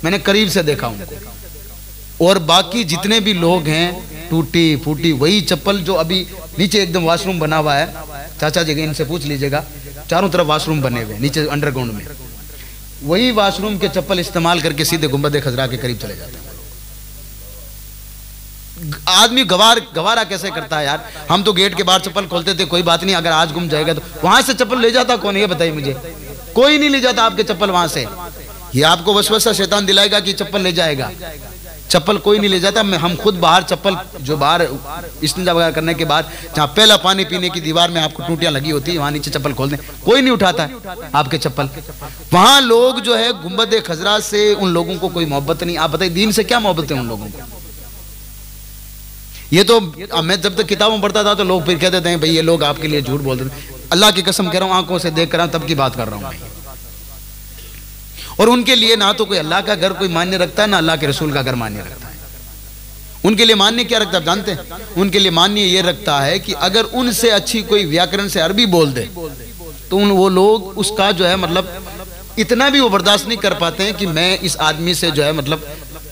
मैंने करीब से देखा उनको। और बाकी जितने भी लोग हैं, टूटी फूटी वही चप्पल जो अभी नीचे एकदम वॉशरूम बना हुआ है, चाचा जी इनसे पूछ लीजिएगा, चारों तरफ वॉशरूम बने हुए नीचे अंडरग्राउंड में, वही वॉशरूम के चप्पल इस्तेमाल करके सीधे गुंबद खजरा के करीब चले जाते हैं। आदमी गवारा कैसे करता है यार। हम तो गेट के बाहर चप्पल खोलते थे, कोई बात नहीं, अगर आज गुम जाएगा तो वहां से चप्पल ले जाता कौन, ये बताइए मुझे। कोई नहीं ले जाता आपके चप्पल वहां से। ये आपको वसवसा शैतान दिलाएगा कि चप्पल ले जाएगा, चप्पल कोई नहीं ले जाता। हम खुद बाहर चप्पल, जो बाहर इस्तिंजा वगैरह करने के बाद जहाँ पहला पानी पीने की दीवार में आपको टूटियां लगी होती है, वहां नीचे चप्पल खोल दें, कोई नहीं उठाता है आपके चप्पल। वहां लोग जो है गुंबद खजरा से, उन लोगों को कोई मोहब्बत नहीं। आप बताइए दीन से क्या मोहब्बत है उन लोगों को। ये तो मैं जब तक किताबों पढ़ता था तो लोग फिर कहते थे भाई ये लोग आपके लिए झूठ बोल रहे। अल्लाह की कसम कह रहा हूँ, आंखों से देख कर तब की बात कर रहा हूँ। और उनके लिए ना तो कोई अल्लाह का घर कोई मान्य रखता है, ना अल्लाह के रसूल का घर मान्य रखता है। उनके लिए मान्य क्या रखता है जानते हैं? उनके लिए मान्य ये रखता है कि अगर उनसे अच्छी कोई व्याकरण से अरबी बोल दे तो वो लोग उसका जो है मतलब इतना भी वो बर्दाश्त नहीं कर पाते हैं कि मैं इस आदमी से जो है मतलब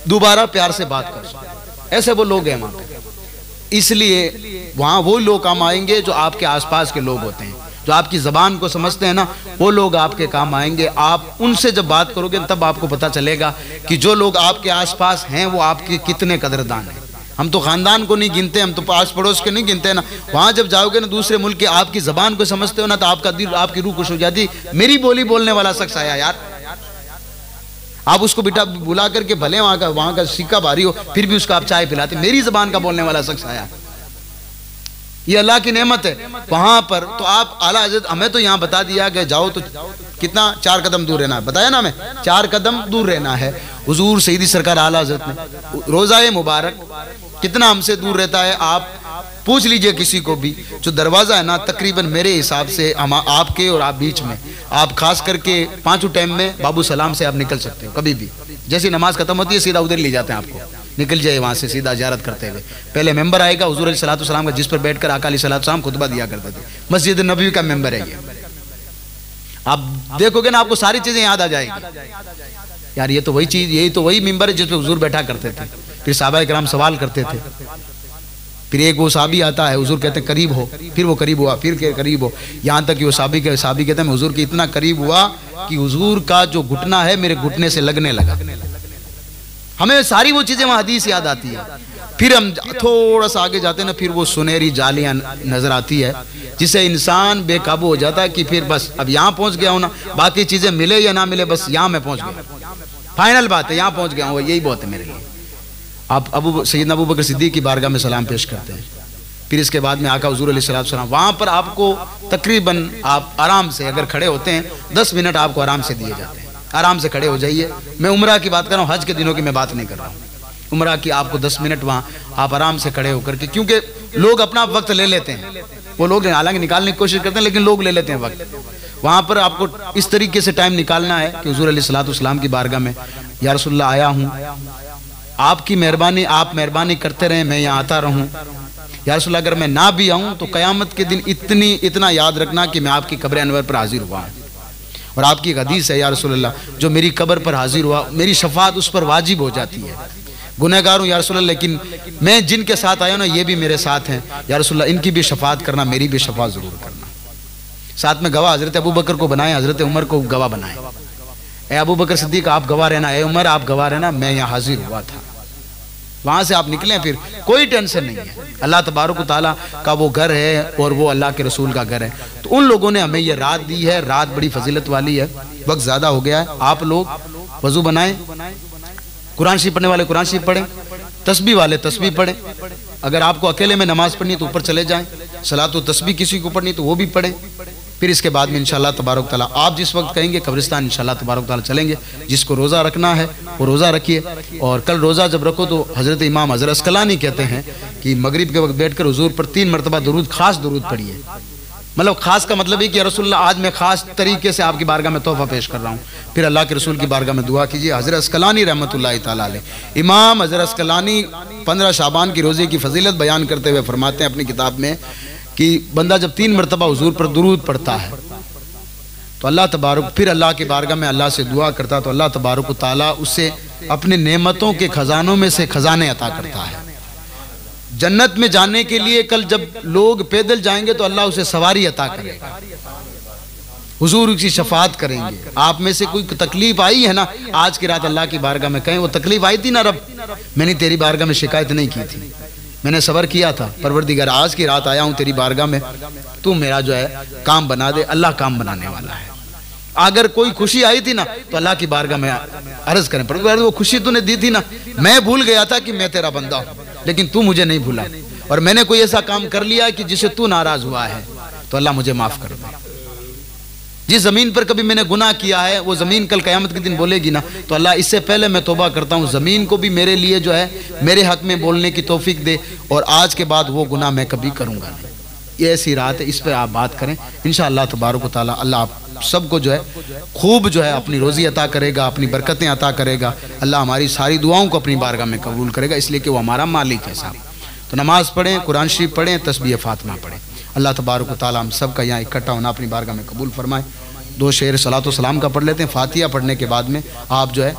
दोबारा प्यार से बात कर सकूं। ऐसे वो लोग हैं वहाँ पे। इसलिए वहाँ वो लोग काम आएंगे जो आपके आसपास के लोग होते हैं, जो आपकी ज़बान को समझते हैं ना, वो लोग आपके काम आएंगे। आप उनसे जब बात करोगे तब आपको पता चलेगा कि जो लोग आपके आसपास हैं वो आपके कितने कदरदान हैं। हम तो ख़ानदान को नहीं गिनते, हम तो पास पड़ोस के नहीं गिनते ना। वहाँ जब जाओगे ना दूसरे मुल्क के, आपकी ज़बान को समझते हो ना, तो आपका दिल, आपकी रूह खुश हो जाती। मेरी बोली बोलने वाला शख्स आया यार, आप उसको बेटा बुला करके भले वहाँ का सिक्का भारी हो फिर भी उसका आप चाय पिलाते। मेरी ज़बान का बोलने वाला शख्स आया, ये अल्लाह की नेमत है। वहां पर तो आप आला हज़रत, हमें तो यहाँ बता दिया कि जाओ तो कितना 4 कदम दूर रहना है, बताया ना हमें 4 कदम दूर रहना है। हुजूर सईदी सरकार आला हज़रत ने रोज़ाए मुबारक कितना हमसे दूर रहता है। आप पूछ लीजिए किसी को भी, जो दरवाज़ा है ना तकरीबन मेरे हिसाब से हम आपके और आप बीच में, आप खास करके 5 टाइम में बाबू सलाम से आप निकल सकते हो। कभी भी जैसी नमाज खत्म होती है सीधा उधर ले जाते हैं आपको, निकल जाए वहाँ से सीधा ज़ियारत करते हुए। पहले मेंबर आएगा हुजूर अलैहिस्सलातु वस्सलाम का, जिस पर बैठकर आका अलैहिस्सलातु वस्सलाम खुतबा दिया करते थे। मस्जिद नबवी का मेंबर है ये। आप देखोगे ना आपको सारी चीज़ें याद आ जाएगी। यार ये तो वही चीज़, यही तो वही मेंबर है जिस पर हुजूर बैठा करते थे। फिर सहाबाए किराम सवाल करते थे, फिर एक वो साहबी आता है, हुजूर कहते हैं करीब हो, फिर वो करीब हुआ, फिर करीब हो, यहाँ तक कि वो साहबी कहते हैं मैं हुजूर के इतना करीब हुआ कि हुजूर का जो घुटना है मेरे घुटने से लगने लगा। हमें सारी वो चीज़ें वहाँ हदीस याद आती है। फिर हम थोड़ा सा आगे जाते हैं ना, फिर वो सुनहरी जालियाँ नज़र आती है जिससे इंसान बेकाबू हो जाता है कि फिर बस अब यहाँ पहुँच गया हूँ ना, बाकी चीज़ें मिले या ना मिले बस यहाँ मैं पहुँच गया, फाइनल बात है, यहाँ पहुँच गया हूँ, यही बहुत है मेरे लिए। आप सैयदना अबू बकर सिद्दीक़ की बारगाह में सलाम पेश करते हैं। फिर इसके बाद में आका हुजूर अलैहिस्सलातु वस्सलाम, वहाँ पर आपको तकरीबन आप आराम से अगर खड़े होते हैं 10 मिनट आपको आराम से दिए जाते हैं। आराम से खड़े हो जाइए। मैं उम्रा की बात कर रहा हूँ, हज के दिनों की मैं बात नहीं कर रहा हूँ। उम्रा की आपको 10 मिनट वहाँ आप आराम से खड़े होकर के, क्योंकि लोग अपना वक्त ले लेते हैं, वो लोग हालांकि निकालने की कोशिश करते हैं लेकिन लोग ले लेते हैं वक्त। वहाँ पर आपको इस तरीके से टाइम निकालना है कि हुजूर अलैहिस्सलाम की बारगाह में, या रसूलल्लाह आया हूँ, आपकी मेहरबानी, आप मेहरबानी करते रहें, मैं यहाँ आता रहूँ। या रसूलल्लाह अगर मैं ना भी आऊँ तो क़यामत के दिन इतना याद रखना कि मैं आपकी कब्र अनवर पर हाजिर हुआ हूँ। और आपकी एक हदीस है या रसूलल्लाह, जो मेरी कब्र पर हाजिर हुआ मेरी शफाअत उस पर वाजिब हो जाती है। गुनहगार हूँ या रसूलल्लाह, लेकिन मैं जिनके साथ आया ना ये भी मेरे साथ हैं, या रसूलल्लाह इनकी भी शफाअत करना, मेरी भी शफाअत ज़रूर करना। साथ में गवाह हज़रत अबू बकर को बनाए, हज़रत उमर को गवाह बनाए। ए अबू बकर सिद्दीक आप गवाह रहना, ए उमर आप गवाह रहना, मैं यहाँ हाजिर हुआ था। वहाँ से आप निकलें, फिर कोई टेंशन नहीं है। अल्लाह तबारक व तआला का वो घर है और वो अल्लाह के रसूल का घर है। तो उन लोगों ने हमें ये रात दी है, रात बड़ी फजीलत वाली है। वक्त ज़्यादा हो गया है, आप लोग वज़ू बनाएं, कुरान शरीफ पढ़ने वाले कुरान शरीफ पढ़ें, तस्बीह वाले तस्बीह पढ़ें। अगर आपको अकेले में नमाज पढ़नी तो ऊपर चले जाएं, सलात व तस्बीह किसी को पढ़नी तो वो भी पढ़ें। फिर इसके बाद में इंशाअल्लाह तबारक तआला आप जिस वक्त कहेंगे कब्रिस्तान इंशाअल्लाह तबारक तआला चलेंगे। जिसको रोज़ा रखना है वो रोज़ा रखिए। और कल रोज़ा जब रखो तो हज़रत इमाम हज़रत अस्कलानी कहते हैं कि मगरिब के वक्त बैठकर हुजूर पर 3 मरतबा दुरूद, खास दुरूद पढ़िए। मतलब खास का मतलब है कि रसूलुल्लाह आज मैं खास तरीके से आपकी बारगाह में तोहफा पेश कर रहा हूँ। फिर अल्लाह के रसूल की बारगाह में दुआ कीजिए। हज़रत अस्कलानी रहमतुल्लाहि तआला अलैह, इमाम हज़रत अस्कलानी 15 शाबान की रोज़े की फजीलत बयान करते हुए फरमाते हैं अपनी किताब में कि बंदा जब 3 मरतबा हुजूर पर दुरूद पढ़ता है तो अल्लाह तबारक, फिर अल्लाह की बारगाह में अल्लाह से दुआ करता तो अल्लाह तबारक व तआला उससे अपने नेमतों के खजानों में से खजाने अता करता है। जन्नत में जाने के लिए कल जब लोग पैदल जाएंगे तो अल्लाह उसे सवारी अता करेगा, हुजूर की शफाअत करेंगे। आप में से कोई तकलीफ आई है ना आज की रात अल्लाह की बारगाह में, कहें वो तकलीफ आई थी ना रब, मैंने तेरी बारगाह में शिकायत नहीं की थी, मैंने सबर किया था, परवरदिगार आज की रात आया हूँ तेरी बारगाह में, तू मेरा जो है काम बना दे। अल्लाह काम बनाने वाला है। अगर कोई खुशी आई थी ना तो अल्लाह की बारगाह में अर्ज करें, परवरदिगार वो खुशी तूने दी थी ना, मैं भूल गया था कि मैं तेरा बंदा हूँ, लेकिन तू मुझे नहीं भूला, और मैंने कोई ऐसा काम कर लिया कि जिसे तू नाराज हुआ है, तो अल्लाह मुझे माफ कर दे। जिस ज़मीन पर कभी मैंने गुनाह किया है वो ज़मीन कल क़यामत के दिन बोलेगी ना, तो अल्लाह इससे पहले मैं तौबा करता हूँ, ज़मीन को भी मेरे लिए जो है मेरे हक़ में बोलने की तौफीक दे, और आज के बाद वो गुनाह मैं कभी करूँगा नहीं। ये ऐसी रात है, इस पर आप बात करें इंशाअल्लाह तबारक व तआला। अल्लाह आप सबको जो है खूब जो है अपनी रोज़ी अता करेगा, अपनी बरकतें अता करेगा। अल्लाह हमारी सारी दुआओं को अपनी बारगाह में कबूल करेगा, इसलिए कि वो हमारा मालिक है साहब। तो नमाज़ पढ़ें, कुरान शरीफ पढ़ें, तस्बीह फ़ातिमा पढ़ें। अल्लाह तबारक व तआला हम सब का यहाँ इकट्ठा होना अपनी बारगाह में कबूल फरमाए। 2 शेर सलातो सलाम का पढ़ लेते हैं। फातिहा पढ़ने के बाद में आप जो है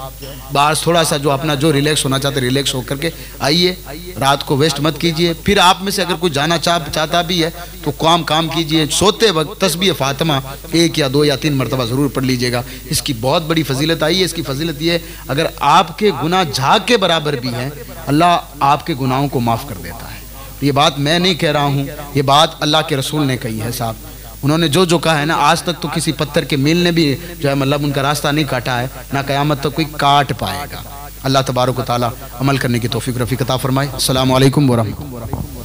बाहर थोड़ा सा जो अपना जो रिलैक्स होना चाहते रिलैक्स होकर के आइए, रात को वेस्ट मत कीजिए। फिर आप में से अगर कोई जाना चाहता भी है तो काम कीजिए। सोते वक्त तस्बीह फातिमा 1 या 2 या 3 मरतबा ज़रूर पढ़ लीजिएगा। इसकी बहुत बड़ी फजीलत आई है। इसकी फजीलत ये, अगर आपके गुनाह झाग के बराबर भी हैं, अल्लाह आपके गुनाहों को माफ़ कर देता है। ये बात मैं नहीं कह रहा हूँ, ये बात अल्लाह के रसूल ने कही है साहब। उन्होंने जो कहा है ना, आज तक तो किसी पत्थर के मील ने भी जो है मतलब उनका रास्ता नहीं काटा है, ना क़यामत तक कोई काट पाएगा। अल्लाह तबारक व तआला अमल करने की तौफीक रफ़ीक अता फरमाए। अस्सलामु अलैकुम व रहमतुल्लाह।